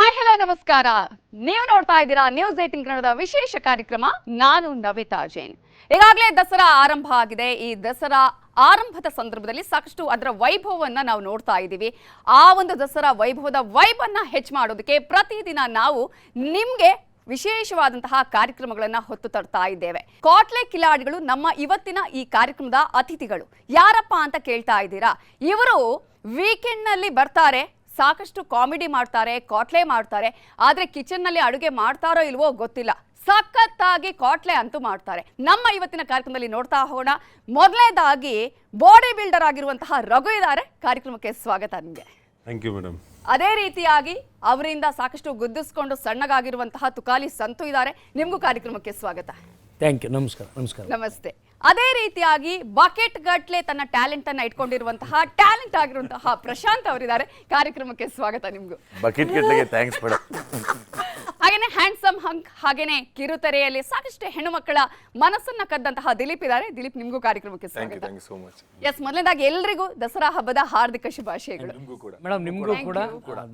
Hi hello ನಮಸ್ಕಾರ. ನೀವು ನೋಡ್ತಾ ಇದ್ದೀರಾ ನ್ಯೂಸ್ 18 ಕನ್ನಡದ ವಿಶೇಷ ಕಾರ್ಯಕ್ರಮ. ನಾನು ನವಿತಾ ಜೈನ್. ಈಗಾಗಲೇ ದಸರಾ ಆರಂಭ ಆಗಿದೆ. ಈ ದಸರಾ ಆರಂಭದ ಸಂದರ್ಭದಲ್ಲಿ ಸಾಕಷ್ಟು ಅದರ ವೈಭವವನ್ನು ನಾವು ನೋಡ್ತಾ ಇದ್ದೀವಿ. ಆ ಒಂದು ದಸರಾ ವೈಭವದ ವೈಬನ್ನು ಹೆಚ್ಚು ಮಾಡೋದಕ್ಕೆ ಪ್ರತಿದಿನ ನಾವು ನಿಮಗೆ ವಿಶೇಷವಾದಂತಹ ಕಾರ್ಯಕ್ರಮಗಳನ್ನು ಹೊತ್ತು ತರ್ತಾ ಇದ್ದೇವೆ. ಕಾಟ್ಲೆ ಕಿಲಾಡಿಗಳು ನಮ್ಮ ಇವತ್ತಿನ ಈ ಕಾರ್ಯಕ್ರಮದ ಅತಿಥಿಗಳು. ಯಾರಪ್ಪ ಅಂತ ಕೇಳ್ತಾ ಇದ್ದೀರಾ? ಇವರು ವೀಕೆಂಡ್ನಲ್ಲಿ ಬರ್ತಾರೆ, ಸಾಕಷ್ಟು ಕಾಮಿಡಿ ಮಾಡ್ತಾರೆ, ಕಾಟ್ಲೆ ಮಾಡ್ತಾರೆ. ಆದರೆ ಕಿಚನ್ನಲ್ಲಿ ಅಡುಗೆ ಮಾಡ್ತಾರೋ ಇಲ್ವೋ ಗೊತ್ತಿಲ್ಲ. ಸಖತ್ತಾಗಿ ಕಾಟ್ಲೆ ಅಂತೂ ಮಾಡ್ತಾರೆ. ನಮ್ಮ ಇವತ್ತಿನ ಕಾರ್ಯಕ್ರಮದಲ್ಲಿ ನೋಡ್ತಾ ಹೋಗೋಣ. ಮೊದಲನೇದಾಗಿ ಬಾಡಿ ಬಿಲ್ಡರ್ ಆಗಿರುವಂತಹ ರಘು ಇದ್ದಾರೆ. ಕಾರ್ಯಕ್ರಮಕ್ಕೆ ಸ್ವಾಗತ ನಿಮಗೆ. Thank you madam. ಅದೇ ರೀತಿಯಾಗಿ ಅವರಿಂದ ಸಾಕಷ್ಟು ಗುದ್ದಿಸ್ಕೊಂಡು ಸಣ್ಣಗಾಗಿರುವಂತಹ ತುಕಾಲಿ ಸಂತು ಇದ್ದಾರೆ. ನಿಮಗೂ ಕಾರ್ಯಕ್ರಮಕ್ಕೆ ಸ್ವಾಗತ. Thank you. ನಮಸ್ಕಾರ. ನಮಸ್ಕಾರ. ನಮಸ್ತೆ. ಅದೇ ರೀತಿಯಾಗಿ ಬಕೆಟ್ ಗಟ್ಲೆ ತನ್ನ ಟ್ಯಾಲೆಂಟ್ ಅನ್ನ ಇಟ್ಕೊಂಡಿರುವಂತಹ ಟ್ಯಾಲೆಂಟ್ ಆಗಿರುವಂತಹ ಪ್ರಶಾಂತ್ ಅವರಿದ್ದಾರೆ. ಕಾರ್ಯಕ್ರಮಕ್ಕೆ ಸ್ವಾಗತ ನಿಮ್ಗೂ. ಬಕೆಟ್ ಗಟ್ಲೆಗೆ ಥ್ಯಾಂಕ್ಸ್ ಮೇಡಮ್. ಹಾಗೇನೆ ಹ್ಯಾಂಡ್ಸಮ್ ಹಂಕ್, ಹಾಗೇನೆ ಕಿರುತೆರೆಯಲ್ಲಿ ಸಾಕಷ್ಟು ಹೆಣ್ಣು ಮಕ್ಕಳ ಮನಸ್ಸನ್ನ ಕದ್ದಂತಹ ದಿಲೀಪ್ ಇದ್ದಾರೆ. ದಿಲೀಪ್, ನಿಮ್ಗೂ ಕಾರ್ಯಕ್ರಮಕ್ಕೆ ಸ್ವಾಗತ. ಎಸ್, ಮೊದಲನೇದಾಗಿ ಎಲ್ರಿಗೂ ದಸರಾ ಹಬ್ಬದ ಹಾರ್ದಿಕ ಶುಭಾಶಯಗಳು. ಮೇಡಮ್, ನಿಮಗೂ ಕೂಡ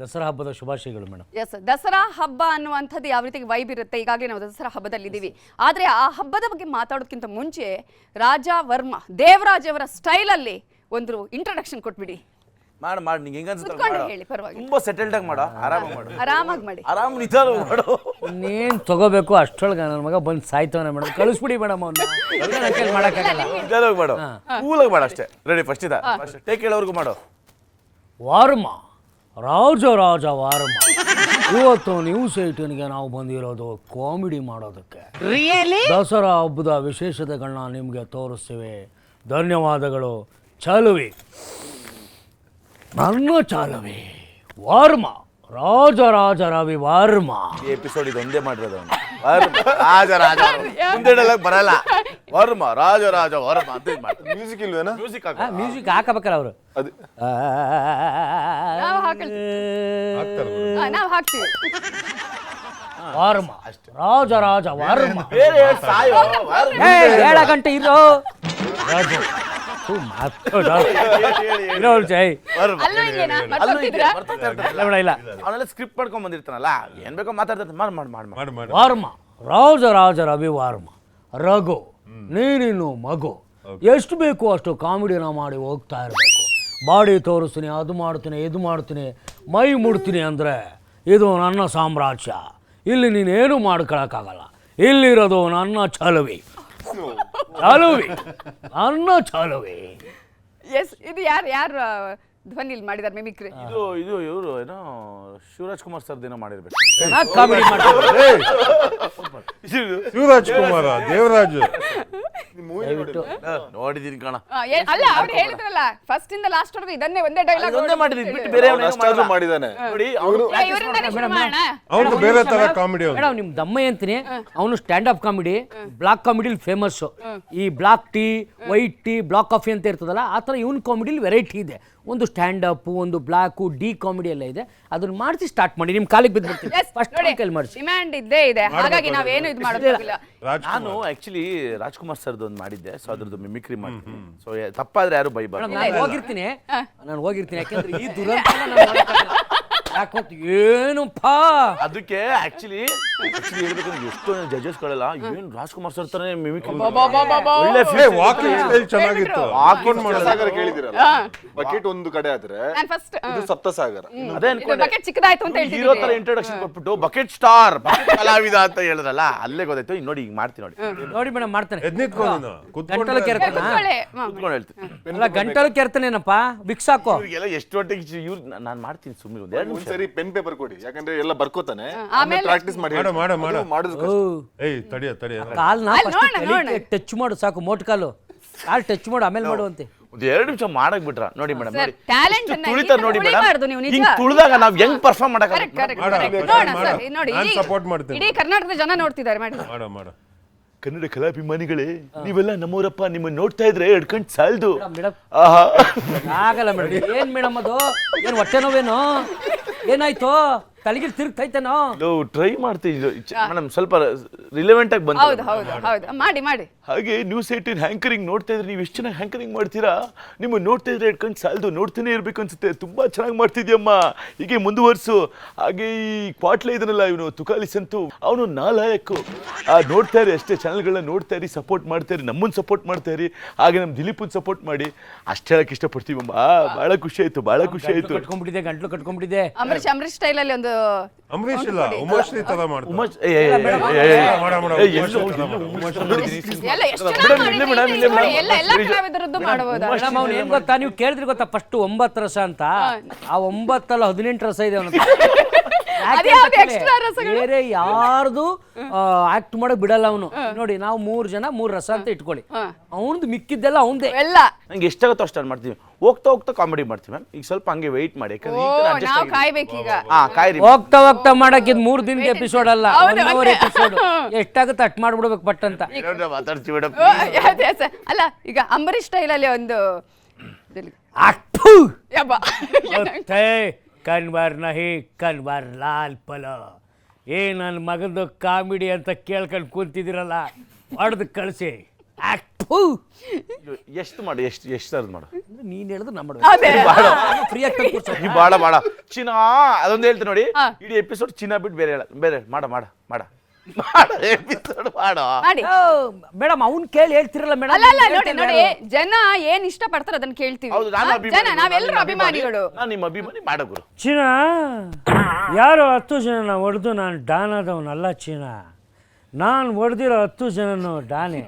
ದಸರಾ ಹಬ್ಬದ ಶುಭಾಶಯಗಳು ಮೇಡಮ್. ಎಸ್, ದಸರಾ ಹಬ್ಬ ಅನ್ನುವಂಥದ್ದು ಯಾವ ರೀತಿ ವೈಬ್ ಇರುತ್ತೆ. ಈಗಾಗಲೇ ನಾವು ದಸರಾ ಹಬ್ಬದಲ್ಲಿ ಇದ್ದೀವಿ. ಆದ್ರೆ ಆ ಹಬ್ಬದ ಬಗ್ಗೆ ಮಾತಾಡೋದಕ್ಕಿಂತ ಮುಂಚೆ ರಾಜಾ ವರ್ಮ ದೇವರಾಜ್ ಅವರ ಸ್ಟೈಲ್ ಅಲ್ಲಿ ಒಂದು ಇಂಟ್ರೊಡಕ್ಷನ್ ಕೊಟ್ಬಿಡಿ. ಮಾಡಿ ನಿಂಗೆ ಹೆಂಗ ಹೇಳಿ, ಪರವಾಗಿಲ್ಲ. ತುಂಬಾ ಸೆಟಲ್ಡ್ ಆಗಿ ಮಾಡು, ಆರಾಮಾಗಿ ಮಾಡಿ, ಆರಾಮ್ ನಿಧಾನ ಮಾಡು. ಇನ್ನೇನು ತಗೋಬೇಕು ಅಷ್ಟೊಳಗೆ ನನ್ನ ಮಗ ಬಂದು ಸಾಯ್ತವನ ಮೇಡಮ್. ಕಳಿಸ್ಬಿಡಿ ಮೇಡಮ್ ಅವ್ನ. ಮಾಡಕ್ಕಾಗಲ್ಲ. ನಿಧಾನವಾಗಿ ಮಾಡು, ಕೂಲಾಗಿ ಮಾಡು ಅಷ್ಟೇ. ರೆಡಿ? ಫಸ್ಟ್ ಇದ ಟೇಕ್ ಹೇಳೋರ್ಗು ಮಾಡು. ವಾರ್ಮ, ರಾಜ ರಾಜ ವಾರ್ಮ. ಇವತ್ತು ನ್ಯೂಸ್ 18ಗೆ ನಾವು ಬಂದಿರೋದು ಕಾಮಿಡಿ ಮಾಡೋದಕ್ಕೆ. ದಸರಾ ಹಬ್ಬದ ವಿಶೇಷತೆಗಳನ್ನ ನಿಮಗೆ ತೋರಿಸ್ತೀವಿ. ಧನ್ಯವಾದಗಳು. ಚಾಲುವಿ, ನನ್ನ ಚಾಲುವಿ ವಾರ್ಮ, ರಾಜ ರಾಜ ರವಿ ವಾರ್ಮ. ಈ ಎಪಿಸೋಡ್ ಇದೊಂದೇ ಮಾಡಿರೋದು ಅವನು. ರಾಜ ರಾಜ ಮುಂದೆ ಬರಲ್ಲ. ವರ್ಮ ರಾಜ ರಾಜ ವರ್ಮ ಅಂತ ಮಾಡ್ತಾರೆ. ಮ್ಯೂಸಿಕ್ ಇಲ್ವೇನಾ? ಮ್ಯೂಸಿಕ್ ಹಾಕಬೇಕಲ್ಲ ಅವರು. ನಾವು ಹಾಕ್ತೀವಿ. ವಾರ್ಮ, ರಾಜ ರಾಜ ವಾರ್ಮ. ಬೇರೆ ಸಾಯೋ ಏಳ ಗಂಟೆ ಇರೋ ಅವನೆಲ್ಲ ಸ್ಕ್ರಿಪ್ಟ್ ಮಾಡ್ಕೊಂಡ್ ಬಂದಿರ್ತಾನಲ್ಲ, ಏನ್ ಬೇಕೋ ಮಾತಾಡ್ತಾರೆ. ಮಾಡಿ ವಾರ್ಮ, ರಾಜ ರಾಜ ರವಿ ವಾರ್ಮ. ರಘು, ನೀನಿನ್ನು ಮಗು. ಎಷ್ಟು ಬೇಕು ಅಷ್ಟು ಕಾಮಿಡಿನ ಮಾಡಿ ಹೋಗ್ತಾ ಇರಬೇಕು. ಬಾಡಿ ತೋರಿಸ್ತೀನಿ, ಅದು ಮಾಡ್ತೀನಿ, ಇದು ಮಾಡ್ತೀನಿ, ಮೈ ಮುಡ್ತೀನಿ ಅಂದರೆ ಇದು ನನ್ನ ಸಾಮ್ರಾಜ್ಯ. ಇಲ್ಲಿ ನೀನೇನು ಮಾಡ್ಕೊಳಕ್ಕಾಗಲ್ಲ. ಇಲ್ಲಿರೋದು ನನ್ನ ಚಾಲುವಿ, ಚಾಲುವಿ, ನನ್ನ ಚಾಲುವಿ. ಎಸ್, ಇದು ಯಾರು ಧ್ವನಿಲಿ ಮಾಡಿದಾರೆ ಮಿಮಿಕ್ರಿ? ಇದು ಇವರು ಏನೋ ಶಿವರಾಜ್ ಕುಮಾರ್ ಸರ್ ಏನೋ ಮಾಡಿರ್ಬೇಕು. ಚೆನ್ನಾಗಿ ಕಾಮಿಡಿ ಮಾಡ್ತಾರೆ. ಶಿವರಾಜ್ ಕುಮಾರ, ದೇವರಾಜ್ ನೋಡಿದೀನಿ ಕಣ. ಅಲ್ಲ, ಅವ್ರು ಹೇಳಿದ್ರಲ್ಲ ಫಸ್ಟ್ ಇಂದ ಲಾಸ್ಟ್ ವರೆಗೂ ಇದನ್ನೇ ಒಂದೇ ಡೈಲಾಗ್ ಒಂದೇ ಮಾಡಿದೀನಿ ಬಿಟ್ಟು ಬೇರೆ ಮಾಡಿದಾನೆ ನೋಡಿ. ಅವನು ಬೇರೆ ತರ ಕಾಮಿಡಿ. ಮೇಡಮ್, ನಿಮ್ ದಮ್ಮ ಅಂತೀನಿ, ಅವನು ಸ್ಟ್ಯಾಂಡ್ ಅಪ್ ಕಾಮಿಡಿ, ಬ್ಲಾಕ್ ಕಾಮಿಡಿಲಿ ಫೇಮಸ್. ಈ black tea, white tea, black coffee ಅಂತ ಇರ್ತದಲ್ಲ, ಆ ಥರ ಇವನ್ ಕಾಮಿಡಿಲಿ ವೆರೈಟಿ ಇದೆ. ಒಂದು ಸ್ಟ್ಯಾಂಡ್ ಅಪ್, ಒಂದು ಬ್ಲಾಕು, ಡಿ ಕಾಮಿಡಿ ಎಲ್ಲ ಇದೆ. ಅದನ್ನ ಮಾಡಿಸಿ ಸ್ಟಾರ್ಟ್ ಮಾಡಿ. ನಿಮ್ ಕಾಲಿಗೆ ಬಿದ್ದುಬಿಡ್ತೀವಿ. ಫಸ್ಟ್ ಕೈಲಿ ಮಾಡಿಸಿ. ಡಿಮ್ಯಾಂಡ್ ಇದ್ದೇ ಇದೆ, ಹಾಗಾಗಿ ನಾವೇನು ಇದು ಮಾಡೋದಿಲ್ಲ. ನಾನು ಆಕ್ಚುಲಿ ರಾಜ್ಕುಮಾರ್ ಸರ್ದು ಒಂದು ಮಾಡಿದ್ದೆ, ಸೊ ಅದ್ರದ್ದು ಮಿಮಿಕ್ರಿ ಮಾಡ್ತೀನಿ. ಸೊ ತಪ್ಪಾದ್ರೆ ಯಾರು ಬೈಬಾರ್ದು. ನಾನು ಹೋಗಿರ್ತೀನಿ, ಯಾಕೆಂದ್ರೆ ಈ ದುರಂತ ಏನಪ್ಪ ಅದಕ್ಕೆ ಆಕ್ಚುಲಿ ಹೇಳ್ಬೇಕಂದ್ರೆ ಎಷ್ಟೊಂದು ಜಡ್ಜಸ್ಗಳೆಲ್ಲ ಏನ್ ರಾಜ್ಕುಮಾರ್ ಸರ್ ತರ ಮಿಮಿಕ್ರಿ ಒಳ್ಳೆ ವಾಕಿಂಗ್ ಸ್ಟೈಲ್ ಚೆನ್ನಾಗಿತ್ತು. ಕೇಳಿದಿರಲ್ಲ, ಬಕೆಟ್ ಒಂದು ಕಡೆ ಆದ್ರೆ ಇದು ಸಪ್ತಸಾಗರ. ಅದೇ ಅನ್ಕೊಂಡೆ ಬಕೆಟ್ ಚಿಕ್ಕದಾಯ್ತು ಅಂತ ಹೇಳ್ತಿದ್ರು. ಹೀರೋ ತರ ಇಂಟ್ರೊಡಕ್ಷನ್ ಕೊಟ್ಬಿಟ್ಟು ಬಕೆಟ್ ಸ್ಟಾರ್ ಕಲಾವಿದ ಅಂತ ಹೇಳಿದ್ರಲ್ಲ, ಅಲ್ಲೇ ಗೊತ್ತಾಯ್ತು. ಈಗ ನೋಡಿ, ಈಗ ಮಾಡ್ತೀನಿ ನೋಡಿ ಮೇಡಮ್, ಮಾಡ್ತಾನೆ. ಕುತ್ಕೊಂಡು ಗಂಟಲು ಕೆರ್ತಾನೇನಪ್ಪ, ವಿಕ್ಸ್ ಹಾಕೋ. ಇವ್ರಿಗೆಲ್ಲ ಎಷ್ಟು ಒಟ್ಟಿಗೆ ಇವ್ರು ನಾನು ಮಾಡ್ತೀನಿ. ಸುಮ್ಮನೆ ಒಂದ್ 2 ನಿಮಿಷ ಸರಿ ಪೆನ್ ಪೇಪರ್ ಕೊಡಿ, ಯಾಕಂದ್ರೆ ಎಲ್ಲ ಬರ್ಕೋತಾನೆ. ಆಮೇಲೆ ಪ್ರಾಕ್ಟೀಸ್ ಮಾಡಿ ಕಾಲ್ನ ಟಚ್ ಮಾಡು ಸಾಕು, ಮೋಟ್ ಕಾಲು ಟಚ್ ಮಾಡು, ಆಮೇಲೆ ಮಾಡುವಂತೆ. ಒಂದ್ 2 ನಿಮಿಷ ಮಾಡಕ್ ಬಿಟ್ರ ನೋಡಿ ಮೇಡಮ್. ನೋಡಿ ಟ್ಯಾಲೆಂಟ್ ಅನ್ನ ತುಳಿತಾರ ನೋಡಿ ತುಳಿಬಾರ್ದು ನೀವು, ಮೇಡಮ್. ನಿಜ. ಹಿಂಗ್ ತುಳಿದಾಗ ನಾವ್ ಹೆಂಗ್ ಪರ್ಫಾರ್ಮ್ ಮಾಡಕ್ ನೋಡಿ, ಸಪೋರ್ಟ್ ಮಾಡ್ತೀನಿ. ಇಡೀ ಕರ್ನಾಟಕದ ಜನ ನೋಡ್ತಿದ್ದಾರೆ. ಮಾಡಿ ಕನ್ನಡ ಕಲಾಭಿಮಾನಿಗಳೇ, ನೀವೆಲ್ಲ ನಮ್ಮವರಪ್ಪ, ನಿಮ್ಮನ್ನ ನೋಡ್ತಾ ಇದ್ರೆ ಎಡ್ಕಂಡ್ ಸಾಲ್ದು. ಆಗಲ್ಲ ಮೇಡಮ್. ಏನ್ ಮೇಡಮ್ ಅದು? ಏನ್ ಹೊಟ್ಟೆ ನೋವೇನು? ಏನಾಯ್ತು? ತಲೆಗೆ ತಿರುಗ್ತೈತೇನೋ. ಟ್ರೈ ಮಾಡ್ತೀವಿ ಮೇಡಮ್, ಸ್ವಲ್ಪ ರಿಲೆವೆಂಟ್ ಆಗಿ ಬಂತು. ಹೌದು ಹೌದು ಹೌದು, ಮಾಡಿ ಮಾಡಿ. ಹಾಗೆ ನ್ಯೂಸ್ 18 ಹ್ಯಾಂಕರಿಂಗ್ ನೋಡ್ತಾ ಇದ್ರೆ ನೀವು ಎಷ್ಟು ಚೆನ್ನಾಗಿ ಹ್ಯಾಂಕರಿಂಗ್ ಮಾಡ್ತೀರಾ. ನಿಮ್ಮ ನೋಡ್ತಾ ಇದ್ರೆ ಇಟ್ಕೊಂಡು ಸಾಲದು, ನೋಡ್ತಾನೆ ಇರ್ಬೇಕು ಅನ್ಸುತ್ತೆ. ತುಂಬಾ ಚೆನ್ನಾಗಿ ಮಾಡ್ತಿದ್ಯಮ್ಮ, ಹೀಗೆ ಮುಂದುವರ್ಸು. ಹಾಗೆ ಈ ಕ್ವಾಟ್ಲೆ ಇದನ್ನಲ್ಲ ಇವನು ತುಕಾಲಿಸ್ ಅಂತೂ ಅವನು ನಾಲಾಯಕು. ನೋಡ್ತಾ ಇರಿ ಅಷ್ಟೇ, ಚಾನಲ್ಗಳನ್ನ ನೋಡ್ತಾ ಇರಿ, ಸಪೋರ್ಟ್ ಮಾಡ್ತಾ ಇರಿ, ನಮ್ಮನ್ನು ಸಪೋರ್ಟ್ ಮಾಡ್ತಾ ಇರಿ. ಹಾಗೆ ನಮ್ಮ ದಿಲೀಪನ್ ಸಪೋರ್ಟ್ ಮಾಡಿ. ಅಷ್ಟು ಹೇಳಕ್ ಇಷ್ಟಪಡ್ತೀವಮ್ಮ. ಬಹಳ ಖುಷಿ ಆಯ್ತು, ಬಹಳ ಖುಷಿ ಆಯ್ತು. ಗಂಟ್ಲು ಕಟ್ಕೊಂಡ್ಬಿಟ್ಟಿದೆ. ಅಂಬರೀಶ್ ಸ್ಟೈಲಲ್ಲಿ ಒಂದು ಅಂಬರೀಷ್ ಇಲ್ಲ, ಉಮಾಶ್ರೀ ತರ ಮಾಡ್ತಾರೆ. ಎಲ್ಲ ಎಷ್ಟು ಚೆನ್ನಾಗಿ ಮಾಡಿದ್ದೀರಿ. ಎಲ್ಲ ಕಲಾವಿದರದ್ದು ಮಾಡಬಹುದು. ಮೇಡಮ್ ಅವ್ನು ಏನ್ ಗೊತ್ತಾ, ನೀವು ಕೇಳಿದ್ರಿ ಗೊತ್ತಾ, ಫಸ್ಟ್ 9 ರಸ ಅಂತ. ಆ 9 18 ರಸ ಇದೆ ಅವನು. ಬೇರೆ ಯಾರ್ದು ಆಕ್ಟ್ ಮಾಡಕ್ ಬಿಡಲ್ಲ ಅವನು. ನೋಡಿ, ನಾವು 3 ಜನ 3 ರಸ ಅಂತ ಇಟ್ಕೊಳ್ಳಿ, ಅವನದು ಮಿಕ್ಕಿದ್ದೆಲ್ಲ ಅವಂದೇ ಎಲ್ಲ. ನಂಗೆ ಎಷ್ಟಾಗುತ್ತೋ ಅಷ್ಟು ಮಾಡ್ತೀವಿ. ಹೋಗ್ತಾ ಹೋಗ್ತಾ ಕಾಮಿಡಿ ಮಾಡ್ತೀವಿ ಮ್ಯಾಮ್. ಈಗ ಸ್ವಲ್ಪ ಹಂಗೆ ವೆಯ್ಟ್ ಮಾಡಿ, ನಾವು ಕಾಯ್ಬೇಕೀಗ. ಹೋಗ್ತಾ ಹೋಗ್ತಾ ಮಾಡಕ್ ಇದು 3 ದಿನದ ಎಪಿಸೋಡ್ ಅಲ್ಲ, 1 ಅವರ್ ಎಪಿಸೋಡ್. ಎಷ್ಟಾಗುತ್ತೆ ಅಟ್ ಮಾಡ್ಬಿಡ್ಬೇಕು ಪಟ್ ಅಂತ ಮಾತಾಡ್ತೀವಿ ಮೇಡಮ್. ಅಲ್ಲ, ಈಗ ಅಂಬರೀಶ್ ಸ್ಟೈಲಲ್ಲಿ ಒಂದು ಕನ್ವರ್ ನಹಿ ಕನ್ವರ್ ಲಾಲ್ ಪಲ. ನನ್ನ ಮಗಂದು ಕಾಮಿಡಿ ಅಂತ ಕೇಳ್ಕೊಂಡು ಕೂತಿದಿರಲ್ಲ, ಹೊಡೆದು ಕಳಿಸಿ. ಎಷ್ಟು ಮಾಡಿ, ಎಷ್ಟು ಸರ್ದು ಮಾಡು. ನೀನ್ ಹೇಳಿದ್ರು ನಮ್ಮ ಬಾಳ ಚಿನ್ನ ಅದೊಂದು ಹೇಳ್ತೀನಿ ನೋಡಿ. ಇಡೀ ಎಪಿಸೋಡ್ ಚಿನ್ನ ಬಿಟ್ಟು ಬೇರೆ ಹೇಳ, ಬೇರೆ ಮಾಡ ಮಾಡ ಮಾಡ ಎಪಿಸೋಡ್ ಮಾಡೋ ಮೇಡಮ್. ಅವ್ನ್ ಕೇಳಿ ಹೇಳ್ತಿರಲ್ಲ ಮೇಡಮ್. ಅಲ್ಲ ನೋಡಿ ನೋಡಿ, ಜನ ಏನ್ ಇಷ್ಟ ಪಡ್ತಾರ ಅದನ್ನ ಕೇಳ್ತೀವಿ. ಜನ ನಾವೆಲ್ಲರೂ ಅಭಿಮಾನಿಗಳು. ನಾನು ನಿಮ್ಮ ಅಭಿಮಾನಿ ಮಾಡ ಗುರು. ಚೀನಾ ಯಾರು 10 ಜನ ಹೊಡೆದು ನಾನು ಡಾನ್ ಆದವನಲ್ಲ ಚೀನಾ. ನಾನು ಹೊಡೆದಿರೋ 10 ಜನನು ಡಾನೆ.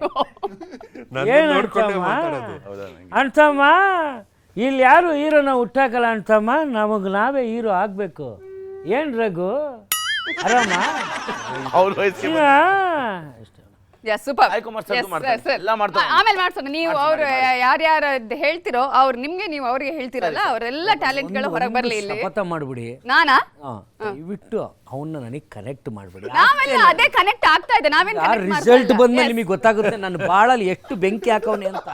ಅಂತಮ್ಮ ಇಲ್ಲಿ ಯಾರು ಹೀರೋನ ಹುಟ್ಟಾಕಲ್ಲ ಅಂತಮ್ಮ, ನಮಗ್ ನಾವೇ ಹೀರೋ ಆಗ್ಬೇಕು. ಏನ್ ರಘು ಆರಾಮ? ಆಮೇಲೆ ಮಾಡ್ಸೋಣ. ನೀವು ಅವ್ರು ಯಾರ್ಯಾರು ಹೇಳ್ತಿರೋ ಅವ್ರು ನಿಮ್ಗೆ, ನೀವು ಅವ್ರಿಗೆ ಹೇಳ್ತಿರಲ್ಲ, ಅವರೆಲ್ಲ ಟ್ಯಾಲೆಂಟ್ ಗಳು ಹೊರಗೆ ಬರ್ಲಿ ಇಲ್ಲಿ. ಮಾಡ್ಬಿಡಿ. ನಾನಾ ಬಿಟ್ಟು ಅವನ್ನ ನನಗೆ ಕನೆಕ್ಟ್ ಮಾಡ್ಬಿಡಿ. ನಾವೆಲ್ಲ ಅದೇ ಕನೆಕ್ಟ್ ಆಗ್ತಾ ಇದೆ. ನಾವೇನ್ ರಿಸಲ್ಟ್ ಬಂದ್ಮೇಲೆ ನಿಮಗೆ ಗೊತ್ತಾಗುತ್ತೆ ನನ್ನ ಬಾಳಲ್ಲಿ ಎಷ್ಟು ಬೆಂಕಿ ಹಾಕವನೆ ಅಂತ.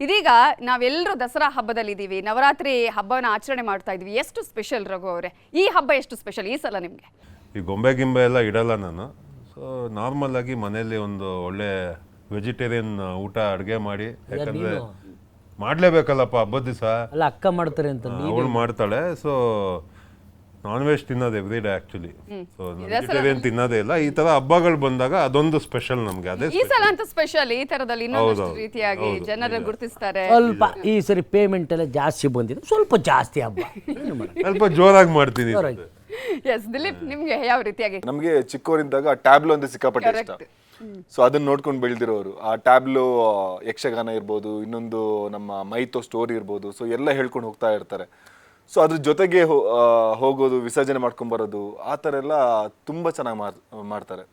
ಇದೀಗ ನಾವೆಲ್ಲರೂ ದಸರಾ ಹಬ್ಬದಲ್ಲಿ ಇದೀವಿ, ನವರಾತ್ರಿ ಹಬ್ಬನ ಆಚರಣೆ ಮಾಡ್ತಾ ಇದೀವಿ. ಎಷ್ಟು ಸ್ಪೆಷಲ್ ರಘು ಅವರೇ, ಈ ಹಬ್ಬ ಎಷ್ಟು ಸ್ಪೆಷಲ್ ಈ ಸಲ ನಿಮ್ಗೆ? ಈ ಗೊಂಬೆ ಗಿಂಬೆ ಎಲ್ಲ ಇಡಲ್ಲ ನಾನು. ಸೊ ನಾರ್ಮಲ್ ಆಗಿ ಮನೆಯಲ್ಲಿ ಒಂದು ಒಳ್ಳೆ ವೆಜಿಟೇರಿಯನ್ ಊಟ ಅಡುಗೆ ಮಾಡಿ, ಯಾಕಂದ್ರೆ ಮಾಡ್ಲೇಬೇಕಲ್ಲಪ್ಪ ಹಬ್ಬದ ದಿವಸ. ಅಲ್ಲ, ಅಕ್ಕ ಮಾಡ್ತಾರೆ ಅಂತ ಅವಳು ಮಾಡ್ತಾಳೆ. ಸೊ ನಾನ್ ವೆಜ್ ತಿನ್ನೋದು every day actually. So vegetarian ತಿನ್ನೋದೇ ಇಲ್ಲ. ಈ ತರ ಹಬ್ಬಗಳು ಬಂದಾಗ ಅದೊಂದು ಸ್ಪೆಷಲ್ ನಮ್ಗೆ. ಅದೇ ಈ ಸಲ ಅಂತ ಸ್ಪೆಷಲ್. ಈ ತರದಲ್ಲಿ ಇನ್ನೊಂದು ರೀತಿಯಾಗಿ ಜನರು ಗುರುತಿಸ್ತಾರೆ. ಸ್ವಲ್ಪ ಈ ಸರಿ ಪೇಮೆಂಟ್ ಎಲ್ಲ ಜಾಸ್ತಿ ಬಂದಿದೆ, ಸ್ವಲ್ಪ ಜಾಸ್ತಿ ಹಬ್ಬ ಸ್ವಲ್ಪ ಜೋರಾಗಿ ಮಾಡ್ತೀನಿ. ಎಸ್ ದಿಲೀಪ್, ನಿಮ್ಗೆ ಯಾವ ರೀತಿಯಾಗಿ? ನಮ್ಗೆ ಚಿಕ್ಕವರಿದ್ದಾಗ ಟ್ಯಾಬ್ಲೋ ಅಂದ್ರೆ ಸಿಕ್ಕಾಪಟ್ಟೆ ಇಷ್ಟ. ಸೊ ಅದನ್ನ ನೋಡ್ಕೊಂಡು ಬೆಳೆದಿರೋರು. ಆ ಟ್ಯಾಬ್ಲೋ ಯಕ್ಷಗಾನ ಇರ್ಬೋದು, ಇನ್ನೊಂದು ನಮ್ಮ ಮೈತೋ ಸ್ಟೋರಿ ಇರ್ಬೋದು, ಸೊ ಎಲ್ಲ ಹೇಳ್ಕೊಂಡು ಹೋಗ್ತಾ ಇರ್ತಾರೆ. ಸೊ ಅದ್ರ ಜೊತೆಗೆ ಹೋಗೋದು, ವಿಸರ್ಜನೆ ಮಾಡ್ಕೊಂಡ್ ಬರೋದು, ಆ ಥರ ಎಲ್ಲ ತುಂಬ ಚೆನ್ನಾಗಿ ಮಾಡ್ತಾರೆ.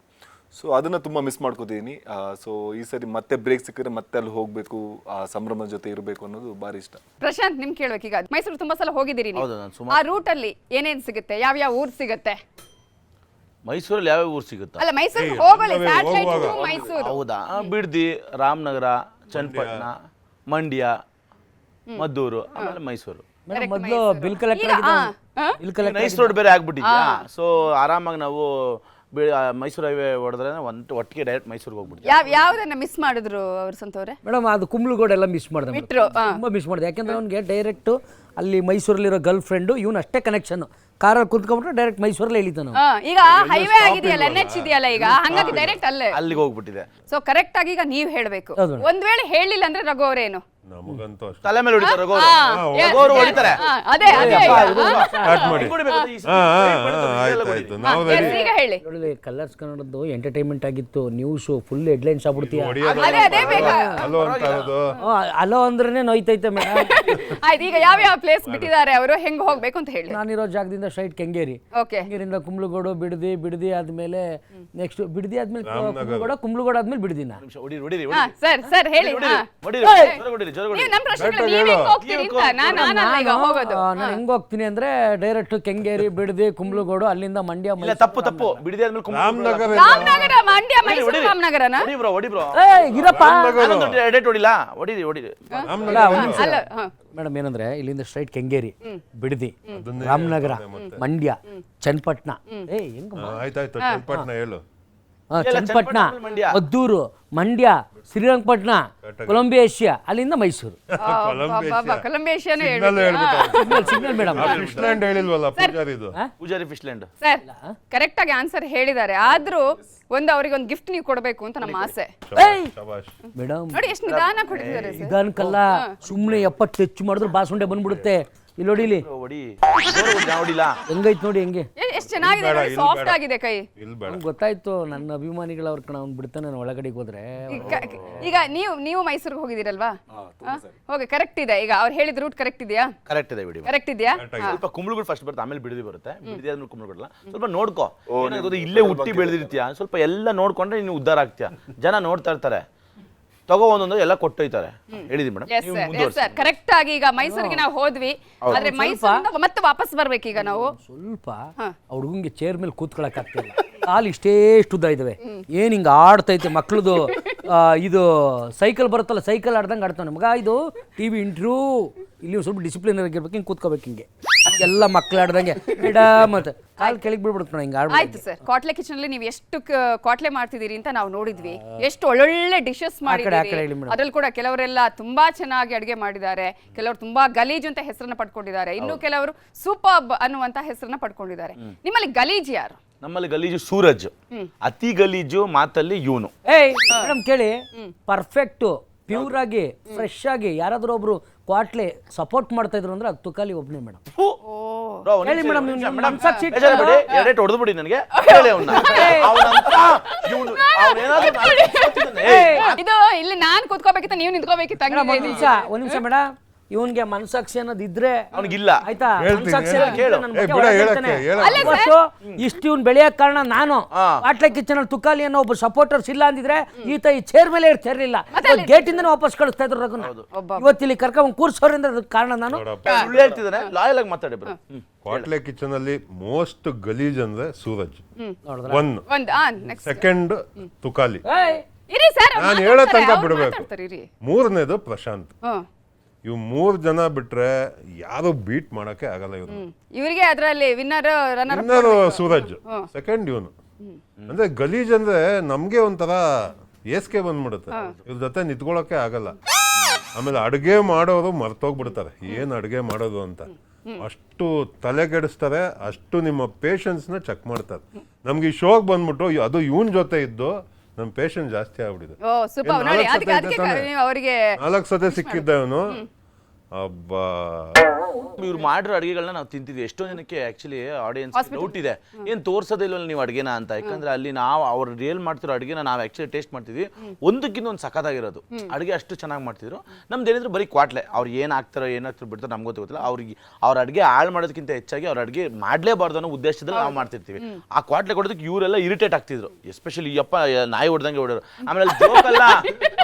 ಸೊ ಅದನ್ನ ತುಂಬ ಮಿಸ್ ಮಾಡ್ಕೋತೀನಿ. ಸೊ ಈ ಸರಿ ಮತ್ತೆ ಬ್ರೇಕ್ ಸಿಕ್ಕಿದ್ರೆ ಮತ್ತೆ ಅಲ್ಲಿ ಹೋಗ್ಬೇಕು, ಆ ಸಂಭ್ರಮದ ಜೊತೆ ಇರಬೇಕು ಅನ್ನೋದು ಭಾರಿ ಇಷ್ಟ. ಪ್ರಶಾಂತ್, ನಿಮ್ ಕೇಳ್ಬೇಕೀಗ. ಮೈಸೂರು ತುಂಬಾ ಸಲ ಹೋಗಿದ್ದೀರಿ ನೀವು. ಆ ರೂಟ್ ಅಲ್ಲಿ ಏನೇನ್ ಸಿಗುತ್ತೆ? ಯಾವ ಊರ್ ಸಿಗುತ್ತೆ ಮೈಸೂರಲ್ಲಿ? ಯಾವ ಊರು ಸಿಗುತ್ತೆ? ಅಲ್ಲ, ಮೈಸೂರು ಹೋಗಲಿ, ಸ್ಯಾಟಲೈಟ್ ಮೈಸೂರು. ಹೌದಾ? ಬಿಡ್ದಿ, ರಾಮನಗರ, ಚನ್ನಪಟ್ಟಣ, ಮಂಡ್ಯ, ಮದ್ದೂರು, ಆಮೇಲೆ ಮೈಸೂರು. ಮೊದಲು ಬಿಲ್ ಕಲೆಕ್ಟರ್ ನೈಸ್ ರೋಡ್ ಬೇರೆ ಆಗ್ಬಿಟ್ಟಿದ್ಯಾ. ಸೊ ಆರಾಮಾಗಿ ನಾವು ಮೈಸೂರು ಹೈವೇ ಹೊಡೆದ್ರೆ ಒಟ್ಟಿಗೆ ಡೈರೆಕ್ಟ್ ಮೈಸೂರಿಗೆ ಹೋಗ್ಬಿಡ್ತೀವಿ. ಯಾವ್ದನ್ನ ಮಿಸ್ ಮಾಡಿದ್ರು ಅವ್ರ ಸಂತವ್ರೆ? ಮೇಡಮ್, ಅದು ಕುಂಬ್ಳಗೋಡ್ ಎಲ್ಲ ಮಿಸ್ ಮಾಡಿದೆ, ತುಂಬಾ ಮಿಸ್ ಮಾಡಿದೆ. ಯಾಕಂದ್ರೆ ಅವ್ನಿಗೆ ಡೈರೆಕ್ಟ್ ಅಲ್ಲಿ ಮೈಸೂರಲ್ಲಿರೋ ಗರ್ಲ್ ಫ್ರೆಂಡು, ಇವನು ಅಷ್ಟೇ ಕನೆಕ್ಷನ್. ಕಾರಲ್ಲಿ ಕುತ್ಕೊಂಡ್ಬಿಟ್ರೆ ಡೈರೆಕ್ಟ್ ಮೈಸೂರಲ್ಲಿ ಹೇಳಿದ್ದಾನು. ಈಗ ಹೈವೇ ಆಗಿದೆಯಲ್ಲ, NH ಇದೆಯಲ್ಲ, ಈಗ ಹಂಗಾಗಿ ಡೈರೆಕ್ಟ್ ಅಲ್ಲಿಗೆ ಹೋಗ್ಬಿಟ್ಟಿದೆ. ಸೊ ಕರೆಕ್ಟ್ ಆಗಿ ಈಗ ನೀವ್ ಹೇಳ್ಬೇಕು. ಒಂದ್ ವೇಳೆ ಹೇಳಿಲ್ಲ ಅಂದ್ರೆ ರಘು ಅವರೇನು ನಮಗಂತೂ ತಲೆ ಮೇಲೆ ಹೊಡಿತಾರೆ. ಕಲರ್ಸ್ ಕನ್ನಡದ್ದು ಎಂಟರ್ಟೈನ್ಮೆಂಟ್ ಆಗಿತ್ತು. ನ್ಯೂಸ್ ಫುಲ್ ಹೆಡ್ಲೈನ್ಸ್ ಆಗ್ಬಿಡ್ತೀಯ. ಅಲೋ ಅಂದ್ರೆ ನೋಯ್ತೈತೆ ಮೇಡಮ್. ಆಯ್ತು, ಈಗ ಯಾವ ಪ್ಲೇಸ್ ಬಿಟ್ಟಿದ್ದಾರೆ ಅವರು, ಹೆಂಗ್ ಹೋಗ್ಬೇಕು ಅಂತ ಹೇಳಿ. ನಾನಿರೋ ಜಾಗದಿಂದ ಸ್ಟ್ರೈಟ್ ಕೆಂಗೇರಿ, ಕೆಂಗೇರಿಯಿಂದ ಕುಂಬ್ಳಗೋಡು, ಬಿಡದಿ ಆದ್ಮೇಲೆ ನೆಕ್ಸ್ಟ್ ಬಿಡದಿ ಆದ್ಮೇಲೆ ಕುಂಬ್ಳಗೋಡ ಆದ್ಮೇಲೆ ಬಿಡದಿನ. ಸರ್ ಹೇಳಿ ನೀವು ನಮ್ಮ ಪ್ರಶ್ನೆಗಳು ನೀವ್ ಹೆಂಗ್ ಹೋಗ್ತೀರಿ ಅಂತ ನಾನಲ್ಲ ಈಗ ಹೋಗೋದು. ನಾನು ಹೆಂಗ್ ಹೋಗ್ತೀನಿ ಅಂದ್ರೆ ಡೈರೆಕ್ಟ್ ಕೆಂಗೇರಿ, ಬಿಡದಿ, ಕುಂಬ್ಳಗೋಡು, ಅಲ್ಲಿಂದ ಮಂಡ್ಯ, ಇಲ್ಲ ತಪ್ಪು ಬಿಡದಿ ಆದ್ಮೇಲೆ ರಾಮನಗರ ರಾಮನಗರ, ಮಂಡ್ಯ, ಮೈಸೂರು, ರಾಮನಗರನ ಹೊಡಿ ಬ್ರೋ ಇರಪ್ಪ ಎಡೆಟ್ ಹೊಡಿಲ್ಲ ಹೊಡಿರಿ ಅಲ್ಲ. ಮೇಡಮ್ ಏನಂದ್ರೆ ಇಲ್ಲಿಂದ ಸ್ಟ್ರೈಟ್ ಕೆಂಗೇರಿ, ಬಿಡದಿ, ರಾಮನಗರ, ಮಂಡ್ಯ, ಚನ್ನಪಟ್ಟಣ. ಹೆಂಗ ಆಯ್ತಾಯ್ತು ಚನ್ನಪಟ್ಟಣ ಹೇಳು. ಚನ್ನಪಟ್ಟಣ, ಮದ್ದೂರು, ಮಂಡ್ಯ, ಶ್ರೀರಂಗಪಟ್ಟಣ, ಕೊಲಂಬಿಯಾ ಏಷ್ಯಾ, ಅಲ್ಲಿಂದ ಮೈಸೂರು. ಕೊಲಂಬಿಯೇಷನ್ ಸಿಗ್ನಲ್ ಮೇಡಮ್. ಫಿಶ್ಲ್ಯಾಂಡ್ ಹೇಳಿಲ್ವಲ್ಲ ಪೂಜಾರಿದು. ಪೂಜಾರಿ ಫಿಶ್ಲ್ಯಾಂಡ್ ಸರ್ ಕರೆಕ್ಟ್ ಆಗಿ ಆನ್ಸರ್ ಹೇಳಿದ್ದಾರೆ. ಆದ್ರೂ ಅವ್ರಿಗೆ ಒಂದು ಗಿಫ್ಟ್ ನೀವು ಕೊಡಬೇಕು ಅಂತ ನಮ್ಮ ಆಸೆ. ಶಬಾಷ್. ಮೇಡಮ್ ನೋಡಿ ಎಷ್ಟು ನಿಧಾನ ಕೊಟ್ಟಿದ್ದಾರೆ ಸರ್. ನಿಧಾನಕ್ಕಲ್ಲ, ಸುಮ್ಮನೆ ಎಪ್ಪತ್ತು ಹೆಚ್ಚು ಮಾಡಿದ್ರು ಬಾಸುಂಡೆ ಬಂದ್ಬಿಡುತ್ತೆ. ಇಲ್ಲಿ ನೋಡಿ, ಇಲ್ಲಿ ಹೊಡಿ ಹೊಡಿಲ್ಲ ಹೆಂಗೈತ್ ನೋಡಿ, ಹೆಂಗೆ ಎಷ್ಟು ಚೆನ್ನಾಗಿದೆ, ಸಾಫ್ಟ್ ಆಗಿದೆ ಕೈ. ಇಲ್ಲಿ ಬೇಡ. ಗೊತ್ತಾಯ್ತು ನನ್ನ ಅಭಿಮಾನಿಗಳು ಅವ್ರ ಕಣ ಅವ್ನು ಬಿಡ್ತಾನೆ ನಾನು ಒಳಗಡೆಗೆ ಹೋದ್ರೆ. ಈಗ ನೀವು ಮೈಸೂರಿಗೆ ಹೋಗಿದ್ದೀರಲ್ವಾ? ಹೋಗಿ ಕರೆಕ್ಟ್ ಇದೆ. ಈಗ ಅವ್ರು ಹೇಳಿದ ರೂಟ್ ಕರೆಕ್ಟ್ ಇದೆಯಾ? ಕರೆಕ್ಟ್ ಇದೆ ಬಿಡಿ. ಕರೆಕ್ಟ್ ಇದೆಯಾ? ಸ್ವಲ್ಪ ಕುಂಬಳಗಳು ಫಸ್ಟ್ ಬರುತ್ತೆ, ಆಮೇಲೆ ಬಿಡದಿ ಬರುತ್ತೆ. ಬಿಡದಿ ಆದ್ಮೇಲೆ ಕುಂಬಳಗಲ್ಲ. ಸ್ವಲ್ಪ ನೋಡ್ಕೋ, ಇಲ್ಲೇ ಹುಟ್ಟಿ ಬೆಳೆದಿರ್ತೀಯ, ಸ್ವಲ್ಪ ಎಲ್ಲ ನೋಡ್ಕೊಂಡ್ರೆ ನೀನು ಉದ್ಧಾರ ಆಗ್ತೀಯ. ಜನ ನೋಡ್ತಾ ಇರ್ತಾರೆ, ತಗೋ ಒಂದೊಂದು ಎಲ್ಲ ಕೊಟ್ಟೊಯ್ತಾರೆ. ಹೇಳಿದಿ ಮೇಡಮ್ ಕರೆಕ್ಟ್ ಆಗಿ. ಈಗ ಮೈಸೂರಿಗೆ ನಾವು ಹೋದ್ವಿ, ಆದ್ರೆ ಮೈಸೂರಿಂದ ಮತ್ತೆ ವಾಪಸ್ ಬರ್ಬೇಕೀಗ ನಾವು. ಸ್ವಲ್ಪ ಹುಡುಗಂಗೆ ಚೇರ್ ಮೇಲೆ ಕೂತ್ಕೊಳಕ್ ಆಗ್ತಿಲ್ಲ, ಕಾಲು ಇಷ್ಟೇ ಉದ್ದ ಇದಾವೆ. ಏನ್ ಹಿಂಗ ಆಡ್ತೈತೆ ಮಕ್ಳದು. ಇದು ಸೈಕಲ್ ಬರುತ್ತಲ್ಲ, ಸೈಕಲ್ ಆಡ್ದಂಗೆ ಆಡ್ತಾನೆ ಮಗ. ಇದು ಟಿವಿ ಇಂಟ್ರ್ಯೂ, ಇಲ್ಲಿ ಸ್ವಲ್ಪ ಡಿಸಿಪ್ಲಿನ್ ಆಗಿರ್ಬೇಕು, ಹಿಂಗೆ ಕೂತ್ಕೋಬೇಕು. ಹಿಂಗೆ ಎಲ್ಲ ಮಕ್ಳು ಆಡ್ದಂಗೆ ಮತ್ತೆ ಕಾಲು ಕೆಳಗೆ ಬಿಡ್ಬಿಡ್ತು ಹಿಂಗೆ ಆಡ್ಬೋದು. ಆಯ್ತು ಸರ್, ಕ್ವಾಟ್ಲೆ ಕಿಚನ್ ಅಲ್ಲಿ ನೀವು ಎಷ್ಟು ಕ್ವಾಟ್ಲೆ ಮಾಡ್ತಿದ್ದೀರಿ ಅಂತ ನಾವು ನೋಡಿದ್ವಿ. ಎಷ್ಟು ಒಳ್ಳೊಳ್ಳೆ ಡಿಶಸ್ ಮಾಡಿದ್ದೀರಿ. ಅದ್ರಲ್ಲಿ ಕೂಡ ಕೆಲವರೆಲ್ಲ ತುಂಬಾ ಚೆನ್ನಾಗಿ ಅಡುಗೆ ಮಾಡಿದ್ದಾರೆ, ಕೆಲವರು ತುಂಬಾ ಗಲೀಜು ಅಂತ ಹೆಸರನ್ನ ಪಡ್ಕೊಂಡಿದ್ದಾರೆ, ಇನ್ನು ಕೆಲವರು ಸೂಪರ್ ಅನ್ನುವಂತ ಹೆಸರನ್ನ ಪಡ್ಕೊಂಡಿದ್ದಾರೆ. ನಿಮ್ಮಲ್ಲಿ ಗಲೀಜ್ ಯಾರು? ನಮ್ಮಲ್ಲಿ ಗಲೀಜು ಸೂರಜ್, ಅತಿ ಗಲೀಜು ಮಾತಲ್ಲಿ ಇವನು. ಮೇಡಮ್ ಕೇಳಿ, ಪರ್ಫೆಕ್ಟ್ ಪ್ಯೂರ್ ಆಗಿ ಫ್ರೆಶ್ ಆಗಿ ಯಾರಾದ್ರೂ ಒಬ್ರು ಕ್ವಾಟ್ಲೆ ಸಪೋರ್ಟ್ ಮಾಡ್ತಾ ಇದ್ರು ಅಂದ್ರೆ ಅದು ತುಕಾಲಿ ಒಬ್ನೇ ಮೇಡಮ್. ಹೇಳಿ ಮೇಡಮ್, ಎರಡೇಟ್ ಹೊಡೆದು ಬಿಡಿ ನನಗೆ. ಇದು ಇಲ್ಲಿ ನಾನ್ ಕೂತ್ಕೋಬೇಕಿತ್ತ, ನೀವು ನಿಂತ್ಕೋಬೇಕಿತ್ತ? ಒಂದ್ ನಿಮಿಷ ಮೇಡಮ್, ಇವನ್ಗೆ ಮನಸಾಕ್ಷಿ ಅನ್ನೋದು ಇದ್ರೆ ಅವನಿಗಿಲ್ಲ, ಆಯ್ತಾ? ಇಷ್ಟು ಇವ್ನು ಬೆಳೆಯಕ್ ಕಾರಣ ನಾನು. ಕ್ವಾಟ್ಲೆ ಕಿಚನ್ ಅಲ್ಲಿ ತುಕಾಲಿ ಅನ್ನೋ ಒಬ್ಬ ಸಪೋರ್ಟರ್ಸ್ ಇಲ್ಲ ಅಂದಿದ್ರೆ ಈತ ಈ ಚೇರ್ ಮೇಲೆ ಇರ್ತಿರ್ಲಿಲ್ಲ. ಗೇಟ್ ಇಂದ ವಾಪಸ್ ಕಳಿಸ್ತಾ ಇದ್ರು ರಘುನ. ಇವತ್ತಿಲ್ಲಿ ಕರ್ಕೊಂಡ್ ಕೂರ್ಸೋರಿಂದ ಕಾರಣ ನಾನು. ಸುಳ್ಳು ಹೇಳ್ತಿದ್ದಾನೆ, ಲಾಯಲ್ ಆಗಿ ಮಾತಾಡಿ. ಕ್ವಾಟ್ಲೆ ಕಿಚನ್ ಅಲ್ಲಿ ಮೋಸ್ಟ್ ಗಲೀಜ್ ಅಂದ್ರೆ ಸೂರಜ್, ಸೆಕೆಂಡ್ ತುಕಾಲಿ, ನಾನು ಹೇಳೋ ತನಕ ಬಿಡ್ಬೇಕು, ಮೂರನೇದು ಪ್ರಶಾಂತ್. ಇವ್ 3 ಜನ ಬಿಟ್ರೆ ಯಾರು ಬೀಟ್ ಮಾಡಕ್ಕೆ ಆಗಲ್ಲ. ಇವರಿಗೆ ಅದರಲ್ಲಿ ವಿನ್ನರ್ ಸೂರಜ್, ಸೆಕೆಂಡ್ ಇವನು. ಅಂದ್ರೆ ಗಲೀಜ್ ಅಂದ್ರೆ ನಮ್ಗೆ ಒಂಥರ ಏಸ್ಕೆ ಬಂದ್ಬಿಡುತ್ತೆ, ಇವ್ರ ಜೊತೆ ನಿಂತ್ಕೊಳಕ್ಕೆ ಆಗಲ್ಲ. ಆಮೇಲೆ ಅಡುಗೆ ಮಾಡೋರು ಮರ್ತೋಗ್ಬಿಡ್ತಾರೆ ಏನ್ ಅಡುಗೆ ಮಾಡೋದು ಅಂತ. ಅಷ್ಟು ತಲೆಗೆಡಿಸ್ತಾರೆ, ಅಷ್ಟು ನಿಮ್ಮ ಪೇಷನ್ಸ್ ನ ಚೆಕ್ ಮಾಡ್ತಾರೆ. ನಮ್ಗೆ ಈ ಶೋಗ್ ಬಂದ್ಬಿಟ್ಟು ಅದು ಇವನ್ ಜೊತೆ ಇದ್ದು ನಮ್ ಪೇಷನ್ಸ್ ಜಾಸ್ತಿ ಆಗ್ಬಿಟ್ಟಿದೆ. 4 ಸತಿ ಸಿಕ್ಕಿದ್ದ ಇವನು. ಇವ್ರು ಮಾಡಿರೋ ಅಡುಗೆಗಳನ್ನ ನಾವು ತಿಂತಿದ್ವಿ. ಎಷ್ಟೋ ಜನಕ್ಕೆ ಆಕ್ಚುಲಿ ಆಡಿಯನ್ಸ್ ಡೌಟ್ ಇದೆ, ಏನ್ ತೋರ್ಸೋದಿಲ್ವಲ್ಲ ನೀವು ಅಡುಗೆನ ಅಂತ. ಯಾಕಂದ್ರೆ ಅಲ್ಲಿ ನಾವು ಅವ್ರು ರಿಯಲ್ ಮಾಡ್ತಿರೋ ಅಡುಗೆನ ನಾವು ಆಕ್ಚುಲಿ ಟೇಸ್ಟ್ ಮಾಡ್ತಿದ್ವಿ. ಒಂದಕ್ಕಿಂತ ಒಂದು ಸಖತ್ತಾಗಿರೋದು ಅಡುಗೆ, ಅಷ್ಟು ಚೆನ್ನಾಗಿ ಮಾಡ್ತಿದ್ರು. ನಮ್ದು ಏನಿದ್ರು ಬರೀ ಕ್ವಾಟ್ಲೆ, ಅವ್ರು ಏನ್ ಹಾಕ್ತಾರೋ ಏನಾಗ್ತಾರೋ ಬಿಡ್ತಾರೋ ನಮ್ಗೆ ಗೊತ್ತಿಲ್ಲ. ಅವ್ರಿಗೆ ಅವ್ರ ಅಡುಗೆ ಹಾಳು ಮಾಡೋದಕ್ಕಿಂತ ಹೆಚ್ಚಾಗಿ ಅವ್ರ ಅಡುಗೆ ಮಾಡಲೇಬಾರ್ದು ಅನ್ನೋ ಉದ್ದೇಶದಲ್ಲಿ ನಾವು ಮಾಡ್ತಿರ್ತೀವಿ. ಆ ಕ್ವಾಟ್ಲೆ ಕೊಡೋದಕ್ಕೆ ಇವರೆಲ್ಲ ಇರಿಟೇಟ್ ಆಗ್ತಿದ್ರು, ಎಸ್ಪೆಷಲಿ ಯಪ್ಪ ನಾಯಿ ಹೊಡೆದಂಗೆ ಹೊಡೋರು. ಆಮೇಲೆ ಜೋಕ್ ಅಲ್ಲ,